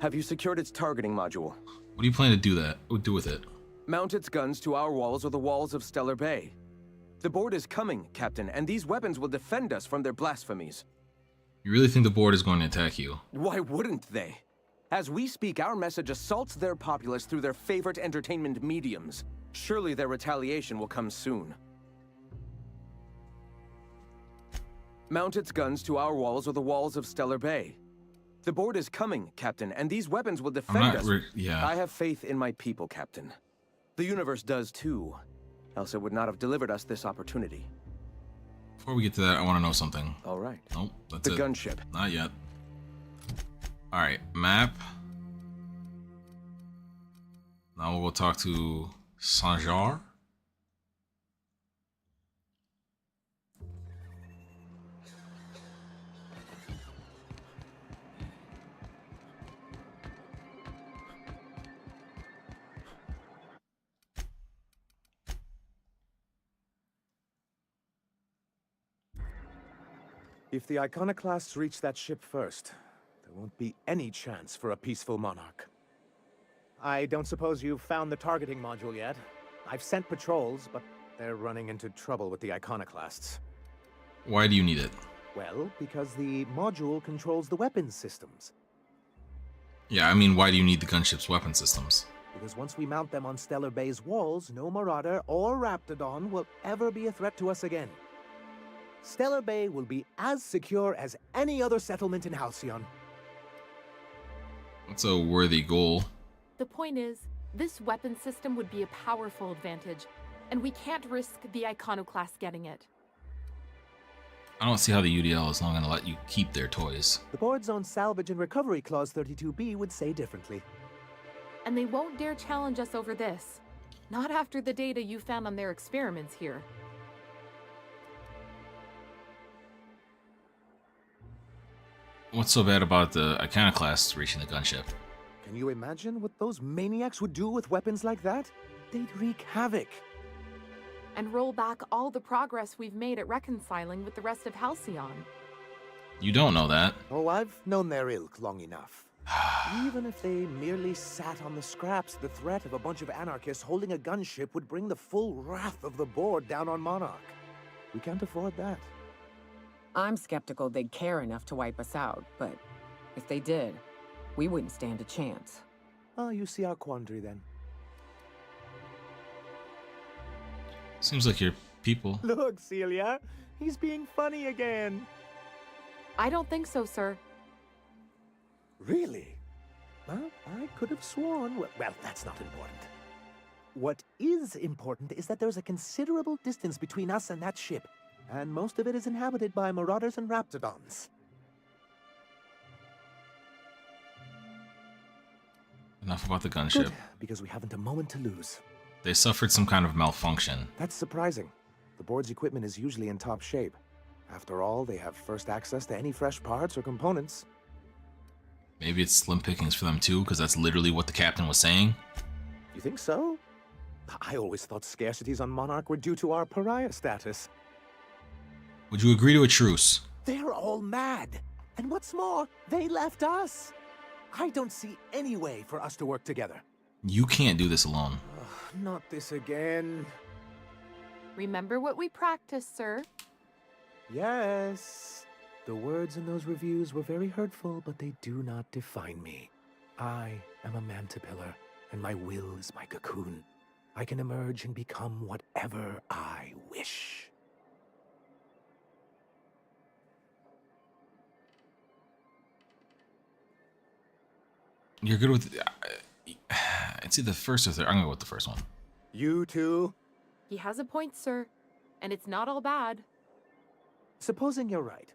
Have you secured its targeting module? What do you plan to do with it? Mount its guns to our walls or the walls of Stellar Bay. The board is coming, Captain, and these weapons will defend us from their blasphemies. You really think the board is going to attack you? Why wouldn't they? As we speak, our message assaults their populace through their favorite entertainment mediums. Surely their retaliation will come soon. Mount its guns to our walls or the walls of Stellar Bay. The board is coming, Captain, and these weapons will defend us. Yeah. I have faith in my people, Captain. The universe does too, else it would not have delivered us this opportunity. Before we get to that, I want to know something. All right. Nope, that's the it. Gunship. Not yet. All right, map. Now we'll go talk to Saint-Jean. If the Iconoclasts reach that ship first, there won't be any chance for a peaceful Monarch. I don't suppose you've found the targeting module yet. I've sent patrols, but they're running into trouble with the Iconoclasts. Why do you need it? Well, because the module controls the weapons systems. Yeah, I mean, why do you need the gunship's weapon systems? Because once we mount them on Stellar Bay's walls, no Marauder or Raptidon will ever be a threat to us again. Stellar Bay will be as secure as any other settlement in Halcyon. That's a worthy goal. The point is, this weapon system would be a powerful advantage, and we can't risk the Iconoclast getting it. I don't see how the UDL is not going to let you keep their toys. The board's own Salvage and Recovery Clause 32B would say differently. And they won't dare challenge us over this. Not after the data you found on their experiments here. What's so bad about the Iconoclasts reaching the gunship? Can you imagine what those maniacs would do with weapons like that? They'd wreak havoc. And roll back all the progress we've made at reconciling with the rest of Halcyon. You don't know that. Oh, I've known their ilk long enough. Even if they merely sat on the scraps, the threat of a bunch of anarchists holding a gunship would bring the full wrath of the board down on Monarch. We can't afford that. I'm skeptical they'd care enough to wipe us out, but if they did, we wouldn't stand a chance. Oh, you see our quandary then. Seems like your people. Look, Celia, he's being funny again. I don't think so, sir. Really? Well, I could have sworn... Well, that's not important. What is important is that there's a considerable distance between us and that ship, and most of it is inhabited by Marauders and Raptidons. Enough about the gunship. Good, because we haven't a moment to lose. They suffered some kind of malfunction. That's surprising. The board's equipment is usually in top shape. After all, they have first access to any fresh parts or components. Maybe it's slim pickings for them too, because that's literally what the captain was saying. You think so? I always thought scarcities on Monarch were due to our pariah status. Would you agree to a truce? They're all mad. And what's more, they left us. I don't see any way for us to work together. You can't do this alone. Not this again. Remember what we practiced, sir. Yes. The words in those reviews were very hurtful, but they do not define me. I am a mantipillar, and my will is my cocoon. I can emerge and become whatever I wish. You're good with... it's either the first or third. I'm gonna go with the first one. You too? He has a point, sir. And it's not all bad. Supposing you're right,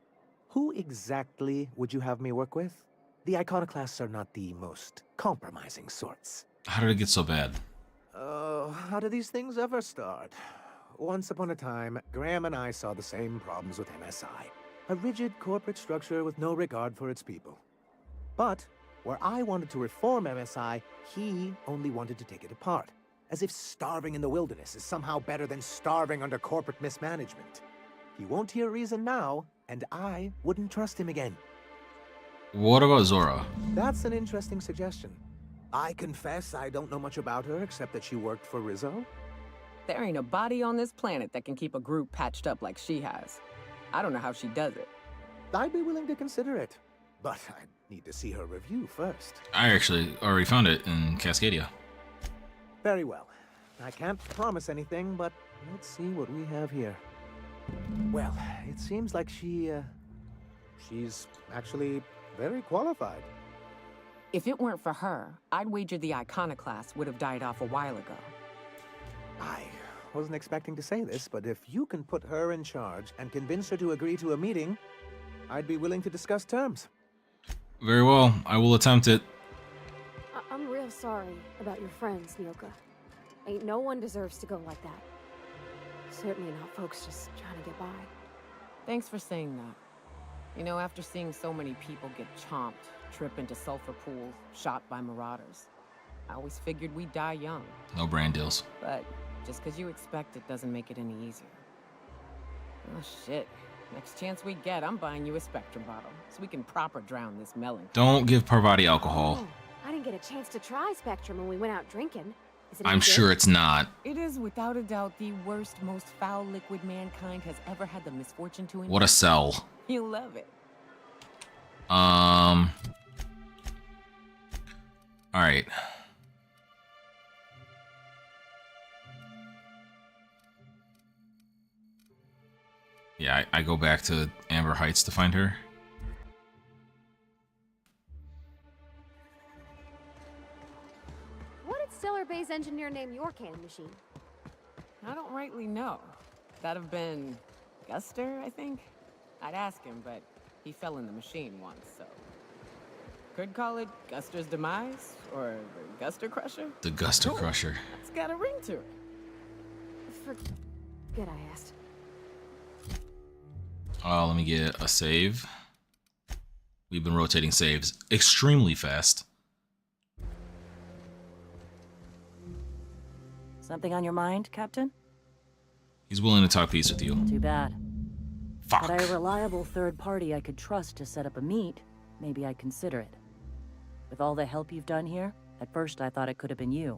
who exactly would you have me work with? The iconoclasts are not the most compromising sorts. How did it get so bad? How do these things ever start? Once upon a time, Graham and I saw the same problems with MSI. A rigid corporate structure with no regard for its people. But where I wanted to reform MSI, he only wanted to take it apart. As if starving in the wilderness is somehow better than starving under corporate mismanagement. He won't hear reason now, and I wouldn't trust him again. What about Zora? That's an interesting suggestion. I confess I don't know much about her except that she worked for Rizzo. There ain't a body on this planet that can keep a group patched up like she has. I don't know how she does it. I'd be willing to consider it, but I need to see her review first. I actually already found it in Cascadia. Very well. I can't promise anything, but let's see what we have here. Well, it seems like she's actually very qualified. If it weren't for her, I'd wager the iconoclast would have died off a while ago. I wasn't expecting to say this, but if you can put her in charge and convince her to agree to a meeting, I'd be willing to discuss terms. Very well. I will attempt it. I'm real sorry about your friends, Nyoka. Ain't no one deserves to go like that. Certainly not folks just trying to get by. Thanks for saying that. You know, after seeing so many people get chomped, trip into sulfur pools, shot by marauders, I always figured we'd die young. No brand deals. But just because you expect it doesn't make it any easier. Oh shit. Next chance we get, I'm buying you a Spectrum bottle, so we can proper drown this melon. Don't give Parvati alcohol. Oh, I didn't get a chance to try Spectrum when we went out drinking. Is it I'm any good? sure it's not. It is without a doubt the worst, most foul liquid mankind has ever had the misfortune to enjoy. What a sell. You'll love it. Alright. Yeah, I go back to Amber Heights to find her. What did Stellar Bay's engineer name your cannon machine? I don't rightly know. That'd have been Guster, I think? I'd ask him, but he fell in the machine once, so... Could call it Guster's Demise, or the Guster Crusher? The Guster Crusher. It's got a ring to it. Forget I asked. Let me get a save. We've been rotating saves extremely fast. Something on your mind, Captain? He's willing to talk peace with you. Too bad. Fuck. Had I a reliable third party I could trust to set up a meet, maybe I'd consider it. With all the help you've done here, at first I thought it could have been you.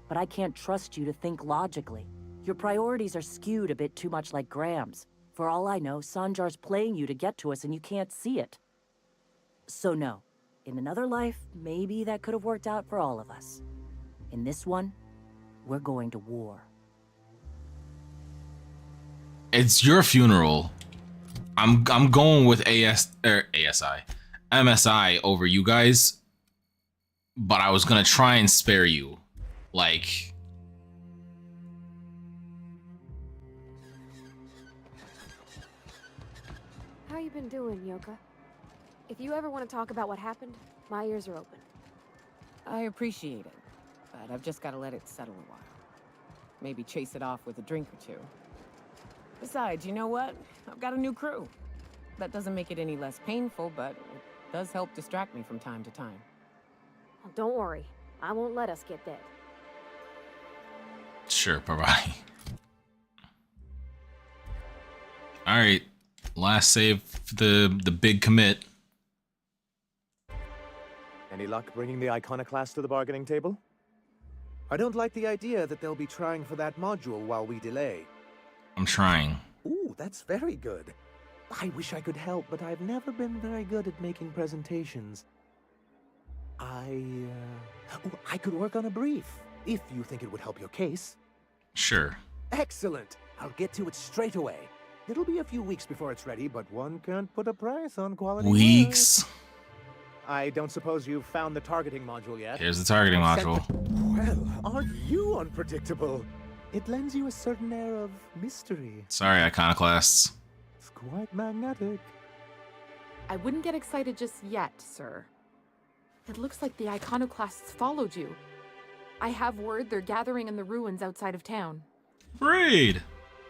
But I can't trust you to think logically. Your priorities are skewed a bit too much like Graham's. For all I know, Sanjar's playing you to get to us and you can't see it. So no. In another life, maybe that could have worked out for all of us. In this one, we're going to war. It's your funeral. I'm going with MSI over you guys. But I was gonna try and spare you. Like... How you been doing, Nyoka? If you ever want to talk about what happened, my ears are open. I appreciate it, but I've just got to let it settle a while. Maybe chase it off with a drink or two. Besides, you know what? I've got a new crew. That doesn't make it any less painful, but it does help distract me from time to time. Well, don't worry. I won't let us get dead. Sure, bye-bye. Alright. Last save for the big commit. Any luck bringing the iconoclast to the bargaining table? I don't like the idea that they'll be trying for that module while we delay. I'm trying. Ooh, that's very good. I wish I could help, but I've never been very good at making presentations. I could work on a brief, if you think it would help your case. Sure. Excellent. I'll get to it straight away. It'll be a few weeks before it's ready, but one can't put a price on quality. Weeks? Work. I don't suppose you've found the targeting module yet? Here's the targeting module. Well, aren't you unpredictable? It lends you a certain air of mystery. Sorry, iconoclasts. It's quite magnetic. I wouldn't get excited just yet, sir. It looks like the iconoclasts followed you. I have word they're gathering in the ruins outside of town. Raid!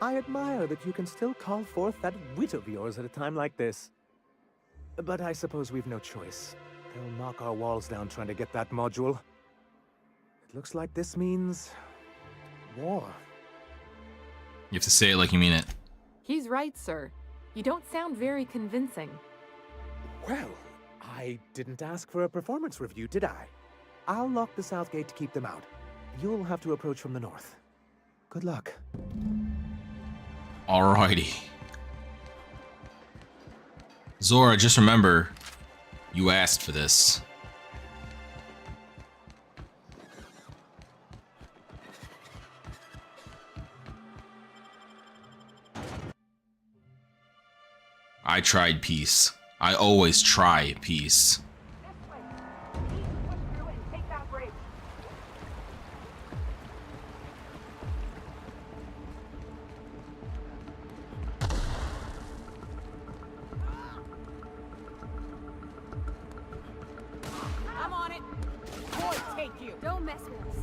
I admire that you can still call forth that wit of yours at a time like this. But I suppose we've no choice. They'll knock our walls down trying to get that module. It looks like this means war. You have to say it like you mean it. He's right, sir. You don't sound very convincing. Well, I didn't ask for a performance review, did I? I'll lock the south gate to keep them out. You'll have to approach from the north. Good luck. Alrighty. Zora, just remember, you asked for this. I tried peace. I always try peace. I'm on it. Boy, take you. Don't mess with us.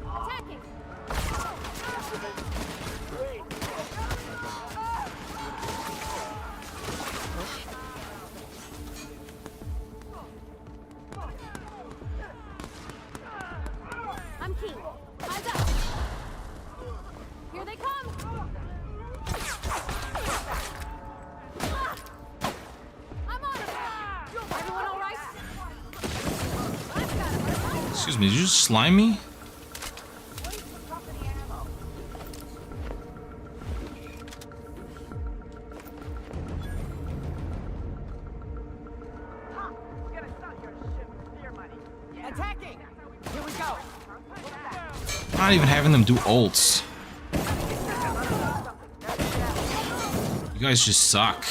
Attacking! I'm keen. Eyes up. Here they come. I'm on it. Everyone all right? Excuse me, did you just slime me? Attacking! Here we go. I'm not even having them do ults. You guys just suck.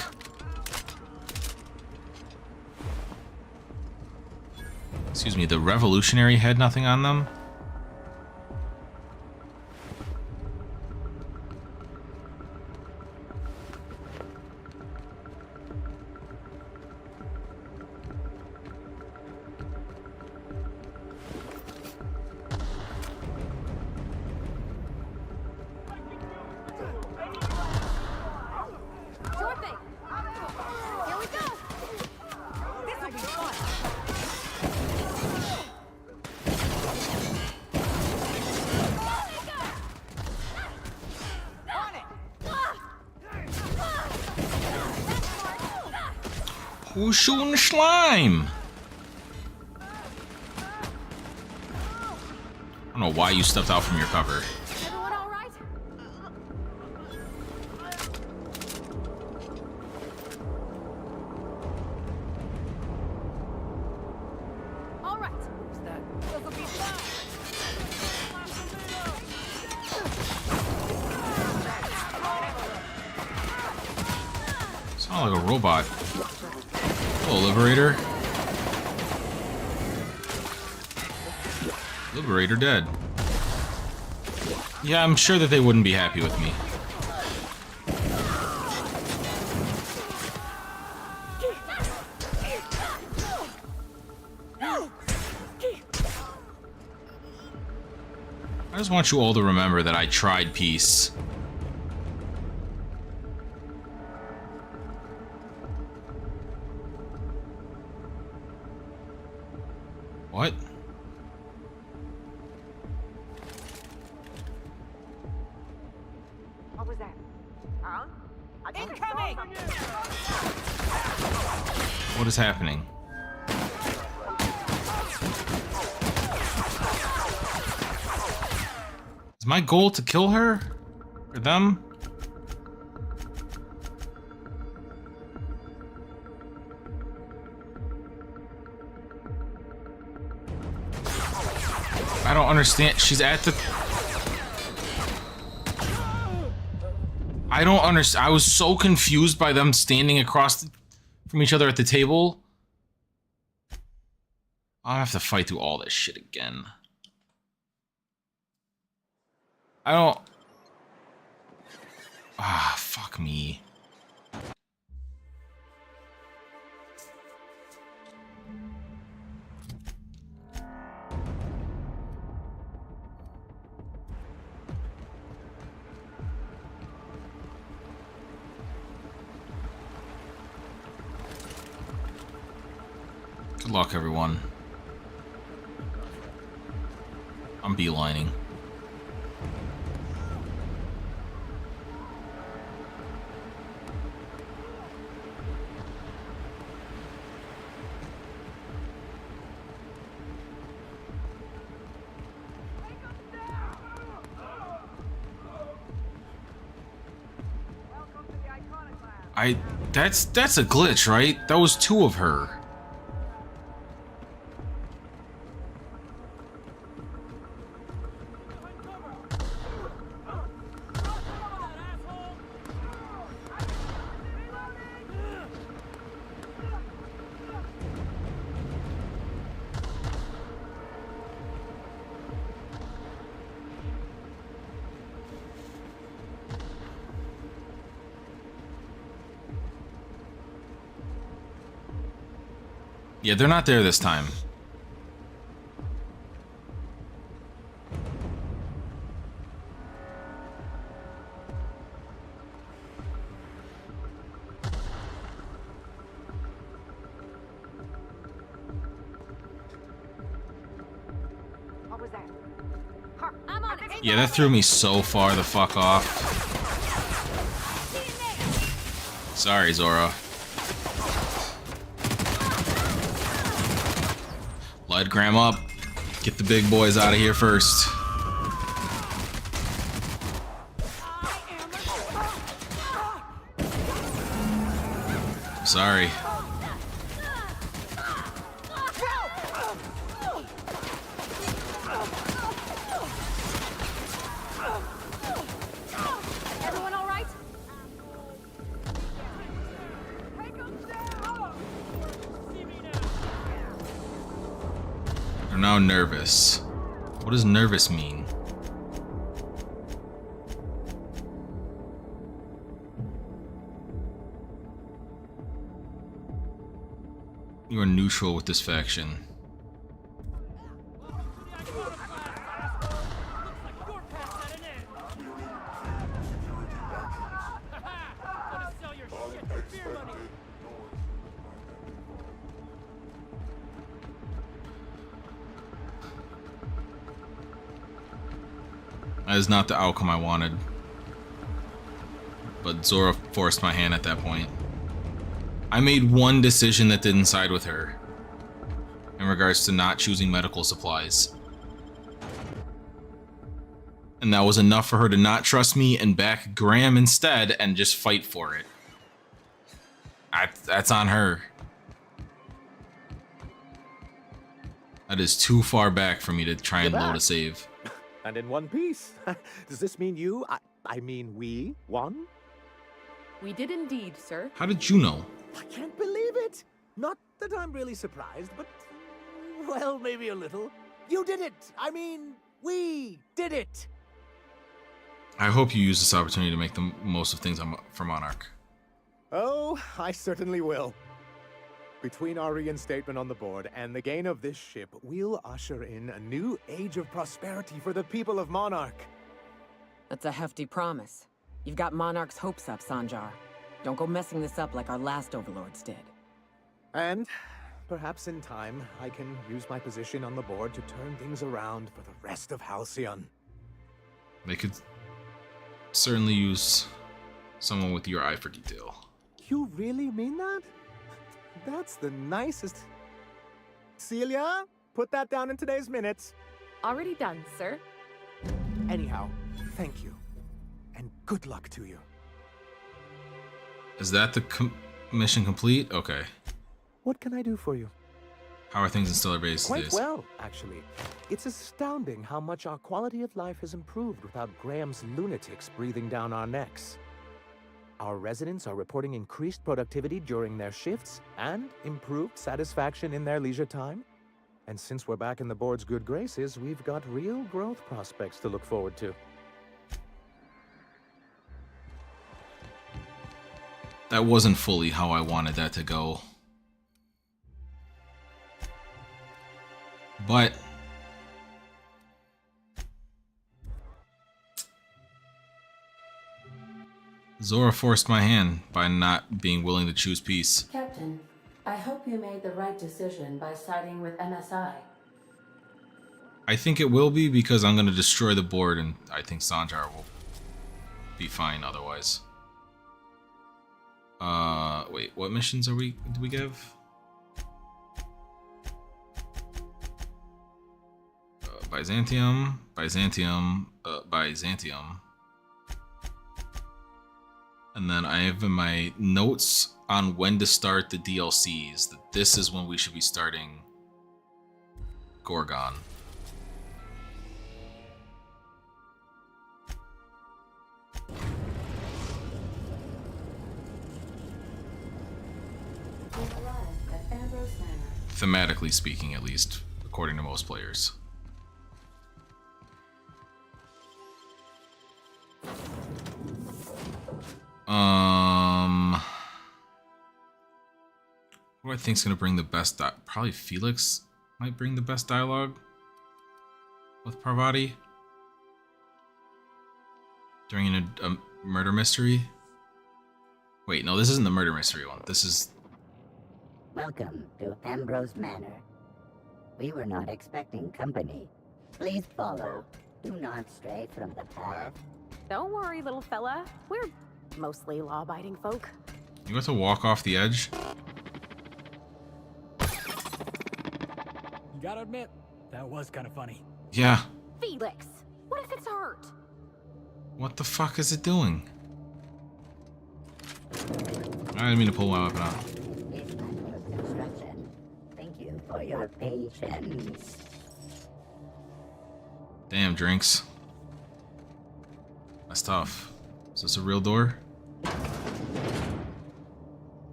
Excuse me, the revolutionary had nothing on them? Sure thing. Here we go. This'll be fun. On it. Who's shooting slime? I don't know why you stepped out from your cover. Everyone all right? All right. This'll be fun. Sound like a robot. Hello, Liberator. Liberator dead. Yeah, I'm sure that they wouldn't be happy with me. I just want you all to remember that I tried peace. What? What is happening? Is my goal to kill her? Or them? I don't understand. She's at the... I don't understand. I was so confused by them standing across from each other at the table. I'll have to fight through all this shit again. I don't... Ah, fuck me. Good luck, everyone. I'm beelining. That's a glitch, right? That was two of her. Yeah, they're not there this time. What was that? I'm on it. Yeah, that threw me so far the fuck off. Sorry, Zora. Light Graham up. Get the big boys out of here first. Sorry. Everyone all right? They're now nervous. What does nervous mean? You are neutral with this faction. That is not the outcome I wanted. But Zora forced my hand at that point. I made one decision that didn't side with her in regards to not choosing medical supplies. And that was enough for her to not trust me and back Graham instead and just fight for it. That's on her. That is too far back for me to try and load a save. And in one piece. Does this mean you, I mean we, won? We did indeed, sir. How did you know? I can't believe it! Not that I'm really surprised, but... well, maybe a little. You did it! I mean, we did it! I hope you use this opportunity to make the most of things for Monarch. Oh, I certainly will. Between our reinstatement on the board and the gain of this ship, we'll usher in a new age of prosperity for the people of Monarch. That's a hefty promise. You've got Monarch's hopes up, Sanjar. Don't go messing this up like our last overlords did. And perhaps in time, I can use my position on the board to turn things around for the rest of Halcyon. They could certainly use someone with your eye for detail. You really mean that? That's the nicest. Celia, put that down in today's minutes. Already done, sir. Anyhow, thank you. And good luck to you. Is that the mission complete? Okay. What can I do for you? How are things in Stellar Base Quite these days? well, actually. It's astounding how much our quality of life has improved without Graham's lunatics breathing down our necks. Our residents are reporting increased productivity during their shifts and improved satisfaction in their leisure time. And since we're back in the board's good graces, we've got real growth prospects to look forward to. That wasn't fully how I wanted that to go. But Zora forced my hand by not being willing to choose peace. Captain, I hope you made the right decision by siding with MSI. I think it will be because I'm going to destroy the board, and I think Sanjar will be fine otherwise. Wait, what missions do we give? Byzantium. And then I have in my notes on when to start the DLCs that this is when we should be starting Gorgon. Thematically speaking, at least, according to most players. Who do I think is going to bring the best? Probably Felix might bring the best dialogue with Parvati during a murder mystery. Wait, no, this isn't the murder mystery one. This is. Welcome to Ambrose Manor. We were not expecting company. Please follow. Do not stray from the path. Don't worry, little fella. We're mostly law-abiding folk. You want to walk off the edge? You gotta admit, that was kind of funny. Yeah. Felix, what if it's hurt? What the fuck is it doing? I didn't mean to pull my weapon out. Thank you for your patience. Damn, drinks. That's tough. Is this a real door?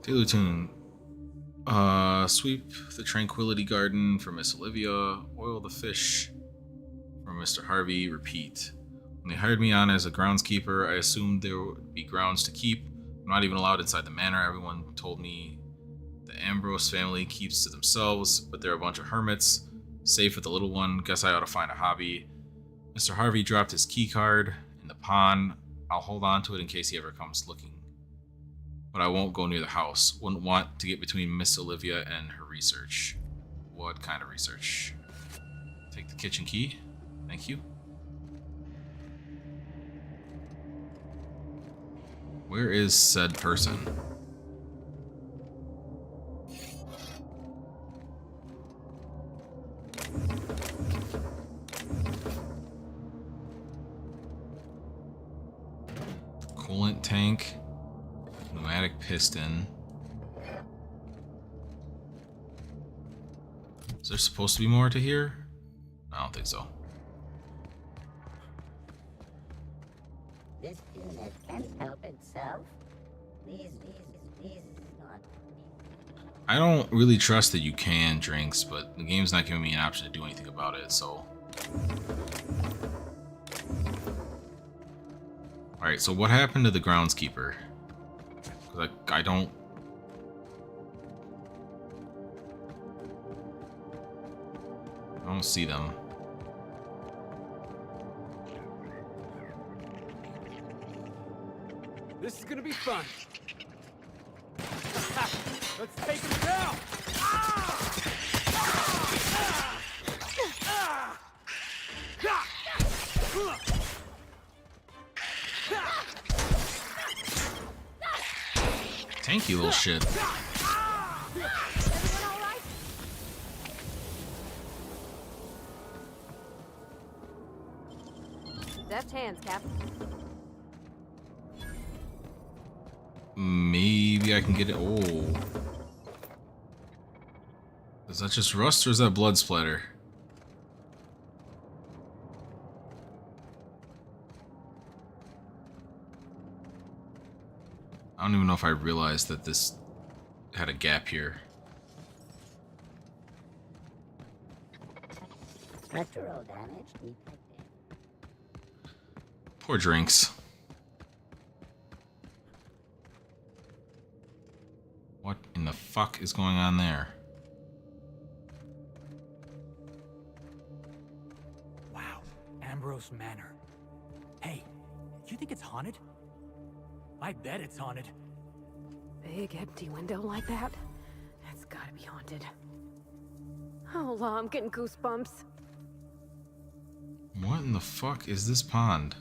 Taylor Tune. Sweep the Tranquility Garden for Miss Olivia. Oil the fish for Mr. Harvey. Repeat. When they hired me on as a groundskeeper, I assumed there would be grounds to keep. I'm not even allowed inside the manor. Everyone told me the Ambrose family keeps to themselves, but they're a bunch of hermits. Safe with the little one. Guess I ought to find a hobby. Mr. Harvey dropped his key card in the pond. I'll hold on to it in case he ever comes looking. But I won't go near the house. Wouldn't want to get between Miss Olivia and her research. What kind of research? Take the kitchen key. Thank you. Where is said person? Coolant tank. Pneumatic piston. Is there supposed to be more to here? I don't think so. This unit can't help itself. These not. I don't really trust that you can drinks, but the game's not giving me an option to do anything about it, so. Alright, so what happened to the groundskeeper? Because I don't see them. This is gonna be fun. Let's take him down. Tanky little shit. Deft hands, Cap. Maybe I can get it. Oh. Is that just rust or is that blood splatter? I don't even know if I realized that this had a gap here. Structural damage detected. Poor drinks. What in the fuck is going on there? Wow, Ambrose Manor. Hey, you think it's haunted? I bet it's haunted. Big empty window like that? That's gotta be haunted. Oh, I'm getting goosebumps. What in the fuck is this pond?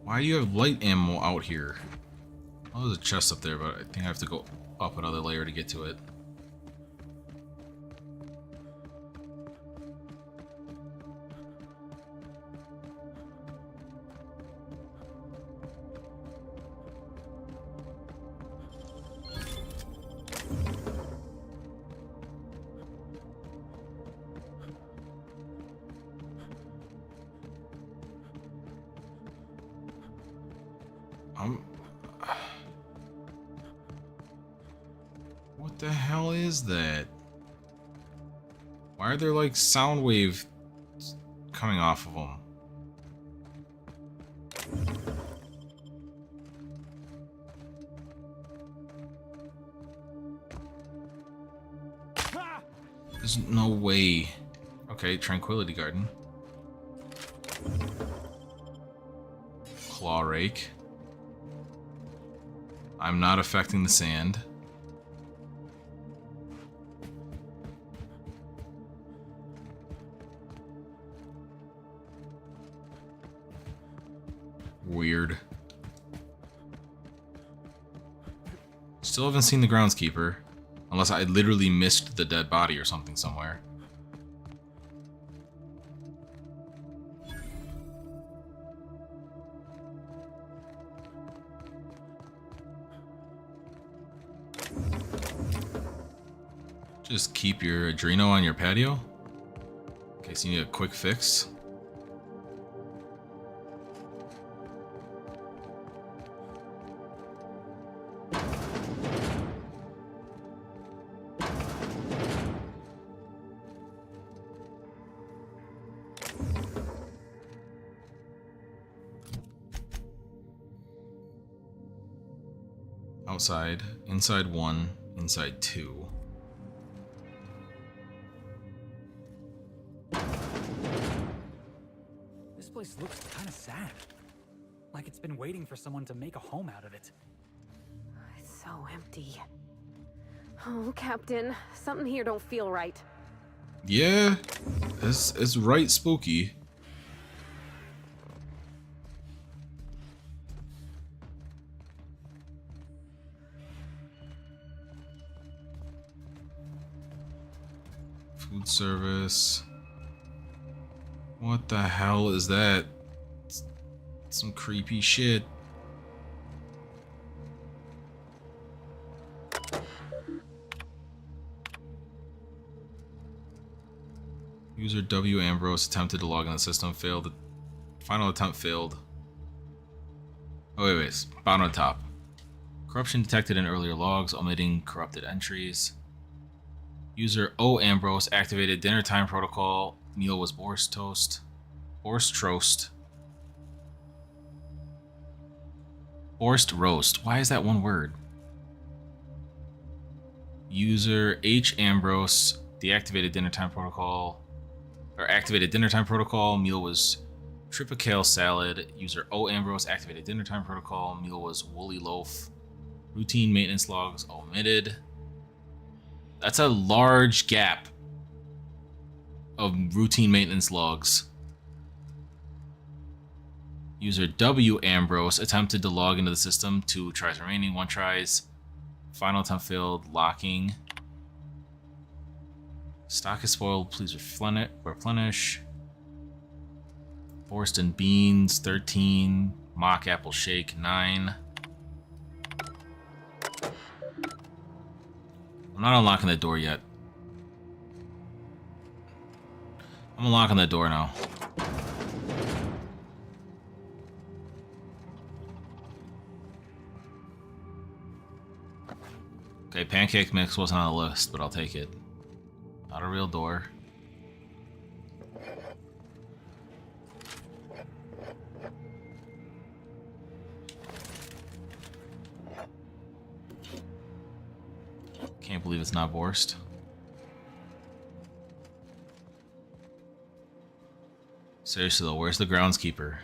Why do you have light ammo out here? Oh, there's a chest up there, but I think I have to go up another layer to get to it. What the hell is that? Why are there like sound waves coming off of them? There's no way. Okay, Tranquility Garden. Claw Rake. I'm not affecting the sand. Weird. Still haven't seen the groundskeeper. Unless I literally missed the dead body or something somewhere. Just keep your Adreno on your patio? In case you need a quick fix. Outside, inside 1, inside 2. This place looks kind of sad. Like it's been waiting for someone to make a home out of it. It's so empty. Oh, Captain, something here don't feel right. Yeah, it's right spooky. Food service. What the hell is that? It's some creepy shit. User W. Ambrose attempted to log in the system, failed. Final attempt failed. Oh, wait. Bottom of top. Corruption detected in earlier logs, omitting corrupted entries. User O. Ambrose activated dinner time protocol. Meal was borscht toast. Borscht roast. Borscht roast. Why is that one word? User H. Ambrose deactivated dinner time protocol. Or activated dinner time protocol. Meal was tripicale salad. User O. Ambrose activated dinner time protocol. Meal was woolly loaf. Routine maintenance logs omitted. That's a large gap of routine maintenance logs. User W. Ambrose attempted to log into the system. 2 tries remaining. 1 tries. Final attempt failed. Locking. Stock is spoiled. Please replenish. Forced and beans. 13. Mock apple shake. 9. I'm not unlocking the door yet. I'm unlocking the door now. Okay, pancake mix wasn't on the list, but I'll take it. Not a real door. Can't believe it's not Borst. Seriously though, where's the groundskeeper?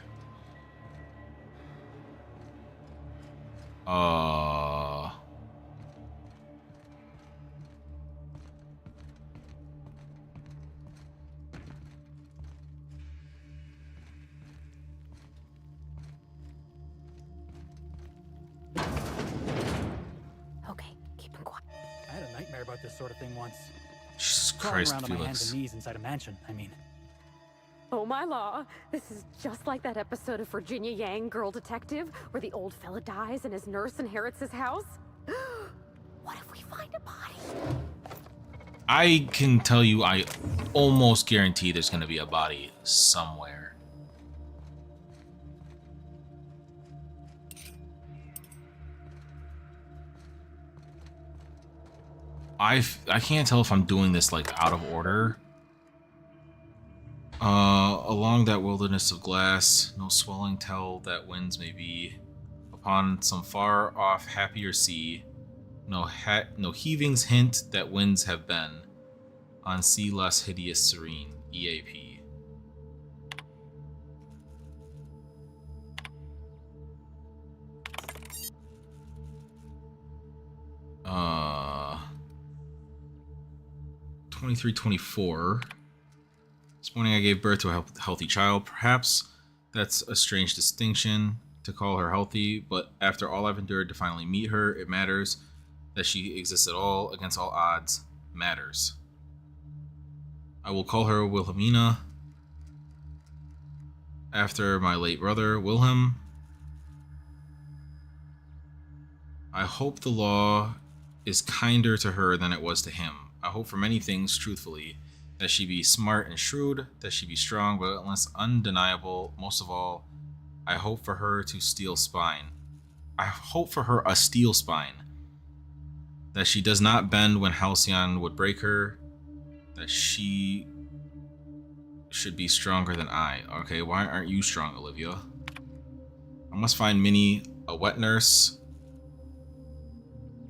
Okay, keep him quiet. I had a nightmare about this sort of thing once. Jesus Crawling Christ, around on my hands Felix. and knees inside a mansion, I mean. Oh my law, this is just like that episode of Virginia Yang, Girl Detective, where the old fella dies and his nurse inherits his house. What if we find a body? I can tell you, I almost guarantee there's going to be a body somewhere. I can't tell if I'm doing this like out of order. Along that wilderness of glass, no swelling tell that winds may be. Upon some far off happier sea, no heavings hint that winds have been. On sea less hideous serene, EAP. Uh, 23-24. This morning I gave birth to a healthy child. Perhaps that's a strange distinction to call her healthy, but after all I've endured to finally meet her, it matters that she exists at all, against all odds, matters. I will call her Wilhelmina, after my late brother, Wilhelm. I hope the law is kinder to her than it was to him. I hope for many things, truthfully, that she be smart and shrewd, that she be strong, but unless undeniable, most of all, I hope for her to steel spine. I hope for her a steel spine. That she does not bend when Halcyon would break her. That she should be stronger than I. Okay, why aren't you strong, Olivia? I must find Minnie a wet nurse.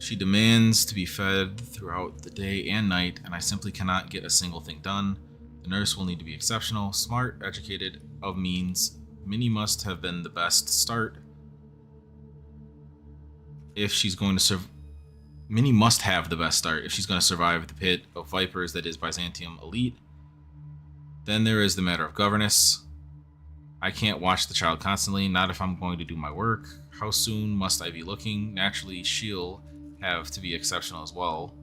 She demands to be fed throughout the day and night, and I simply cannot get a single thing done. The nurse will need to be exceptional, smart, educated, of means. Minnie must have been the best start if she's going to Minnie must have the best start if she's going to survive the pit of vipers that is Byzantium Elite. Then there is the matter of governess. I can't watch the child constantly, not if I'm going to do my work. How soon must I be looking? Naturally, she'll have to be exceptional as well.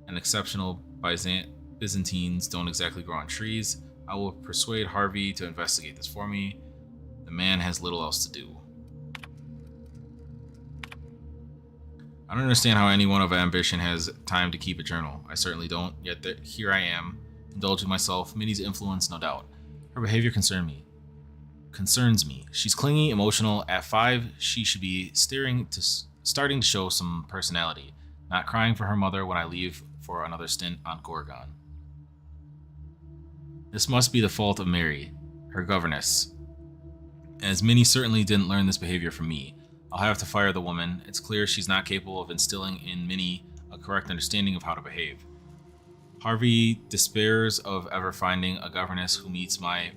And exceptional Byzantines don't exactly grow on trees. I will persuade Harvey to investigate this for me. The man has little else to do. I don't understand how anyone of ambition has time to keep a journal. I certainly don't, yet here I am, indulging myself. Minnie's influence, no doubt. Her behavior concerns me. She's clingy, emotional. At 5, she should be starting to show some personality, not crying for her mother when I leave for another stint on Gorgon. This must be the fault of Mary, her governess, as Minnie certainly didn't learn this behavior from me. I'll have to fire the woman. It's clear she's not capable of instilling in Minnie a correct understanding of how to behave. Harvey despairs of ever finding a governess who meets my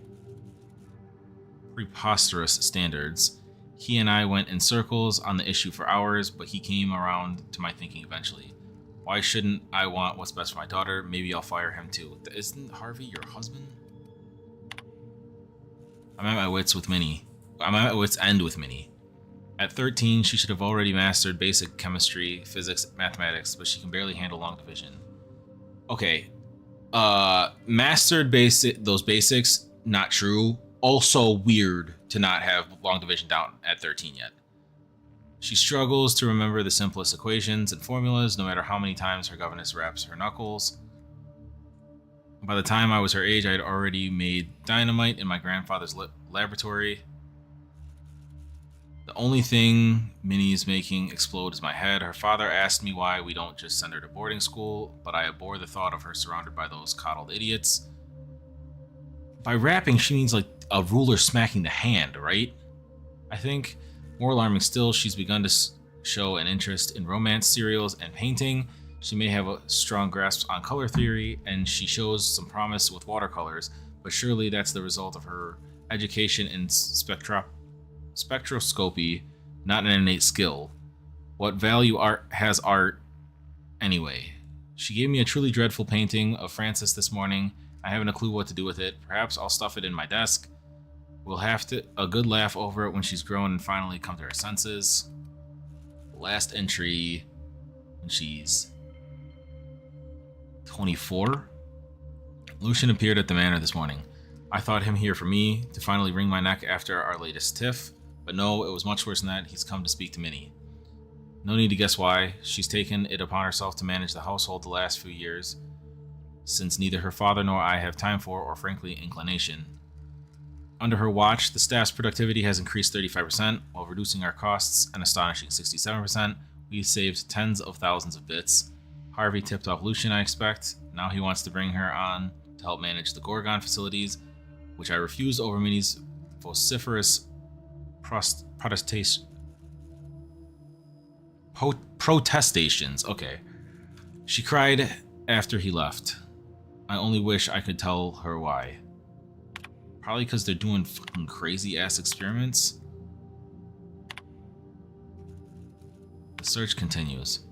preposterous standards. He and I went in circles on the issue for hours, but he came around to my thinking eventually. Why shouldn't I want what's best for my daughter? Maybe I'll fire him too. Isn't Harvey your husband? I'm at my wits end with Minnie. At 13, she should have already mastered basic chemistry, physics, mathematics, but she can barely handle long division. Okay. Mastered those basics, not true. Also weird to not have long division down at 13 yet. She struggles to remember the simplest equations and formulas, no matter how many times her governess raps her knuckles. By the time I was her age, I had already made dynamite in my grandfather's laboratory. The only thing Minnie's making explode is my head. Her father asked me why we don't just send her to boarding school, but I abhor the thought of her surrounded by those coddled idiots. By rapping, she means like a ruler smacking the hand, right? I think. More alarming still, she's begun to show an interest in romance serials and painting. She may have a strong grasp on color theory, and she shows some promise with watercolors, but surely that's the result of her education in spectroscopy, not an innate skill. What value has art anyway? She gave me a truly dreadful painting of Frances this morning. I haven't a clue what to do with it. Perhaps I'll stuff it in my desk. We'll have a good laugh over it when she's grown and finally come to her senses. Last entry when she's 24. Lucian appeared at the manor this morning. I thought him here for me, to finally wring my neck after our latest tiff, but no, it was much worse than that. He's come to speak to Minnie. No need to guess why. She's taken it upon herself to manage the household the last few years, since neither her father nor I have time for, or frankly, inclination. Under her watch, the staff's productivity has increased 35%, while reducing our costs an astonishing 67%. We saved tens of thousands of bits. Harvey tipped off Lucian, I expect. Now he wants to bring her on to help manage the Gorgon facilities, which I refused over Minnie's vociferous protestations. Okay. She cried after he left. I only wish I could tell her why. Probably because they're doing fucking crazy ass experiments. The search continues.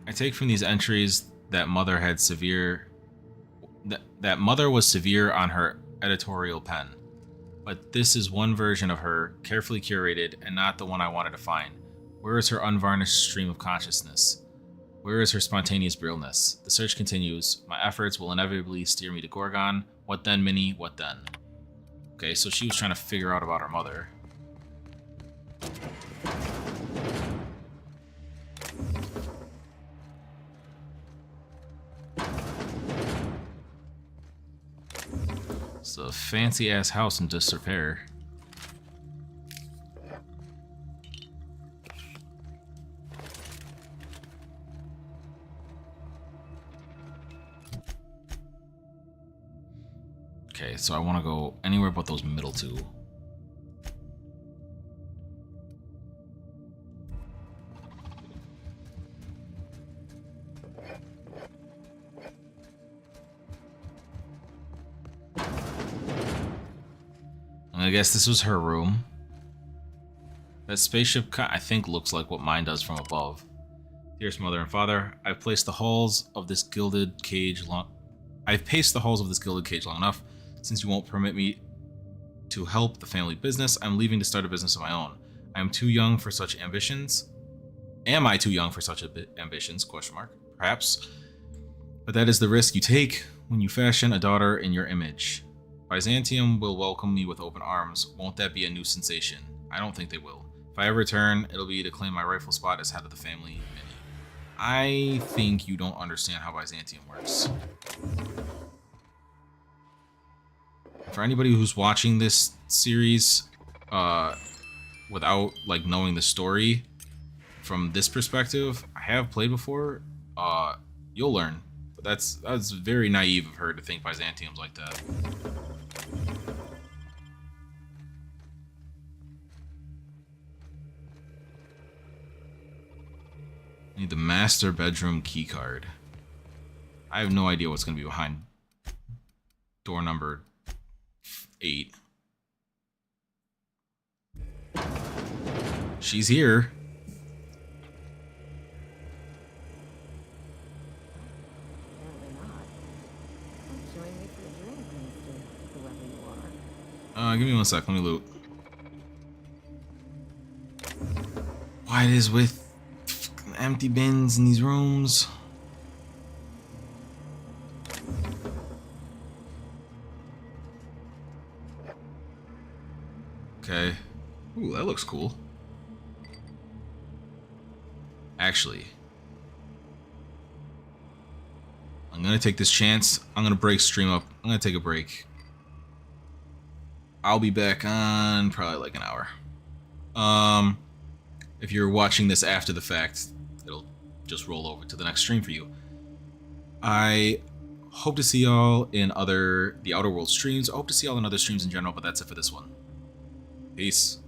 I take from these entries that Mother had that Mother was severe on her editorial pen. But this is one version of her, carefully curated, and not the one I wanted to find. Where is her unvarnished stream of consciousness? Where is her spontaneous brilliance? The search continues. My efforts will inevitably steer me to Gorgon. What then, Minnie? What then? Okay, so she was trying to figure out about her mother. It's a fancy-ass house in disrepair. Okay, so I want to go anywhere but those middle two. I guess this was her room. That spaceship, I think, looks like what mine does from above. Dearest Mother and Father, I've paced the halls of this gilded cage long enough. Since you won't permit me to help the family business, I'm leaving to start a business of my own. I am too young for such ambitions. Am I too young for such ambitions? Question mark. Perhaps. But that is the risk you take when you fashion a daughter in your image. Byzantium will welcome me with open arms. Won't that be a new sensation? I don't think they will. If I ever return, it'll be to claim my rightful spot as head of the family, Minnie. I think you don't understand how Byzantium works. For anybody who's watching this series without like knowing the story from this perspective, I have played before. You'll learn. But that's very naive of her to think Byzantium's like that. I need the master bedroom keycard. I have no idea what's going to be behind door number 8. She's here. Give me 1 sec. Let me loot. Why it is with empty bins in these rooms? Okay. Ooh, that looks cool. Actually, I'm gonna take this chance. I'm gonna break stream up. I'm gonna take a break. I'll be back on probably like an hour. If you're watching this after the fact, it'll just roll over to the next stream for you. I hope to see y'all in the Outer World streams. I hope to see y'all in other streams in general, but that's it for this one. Peace.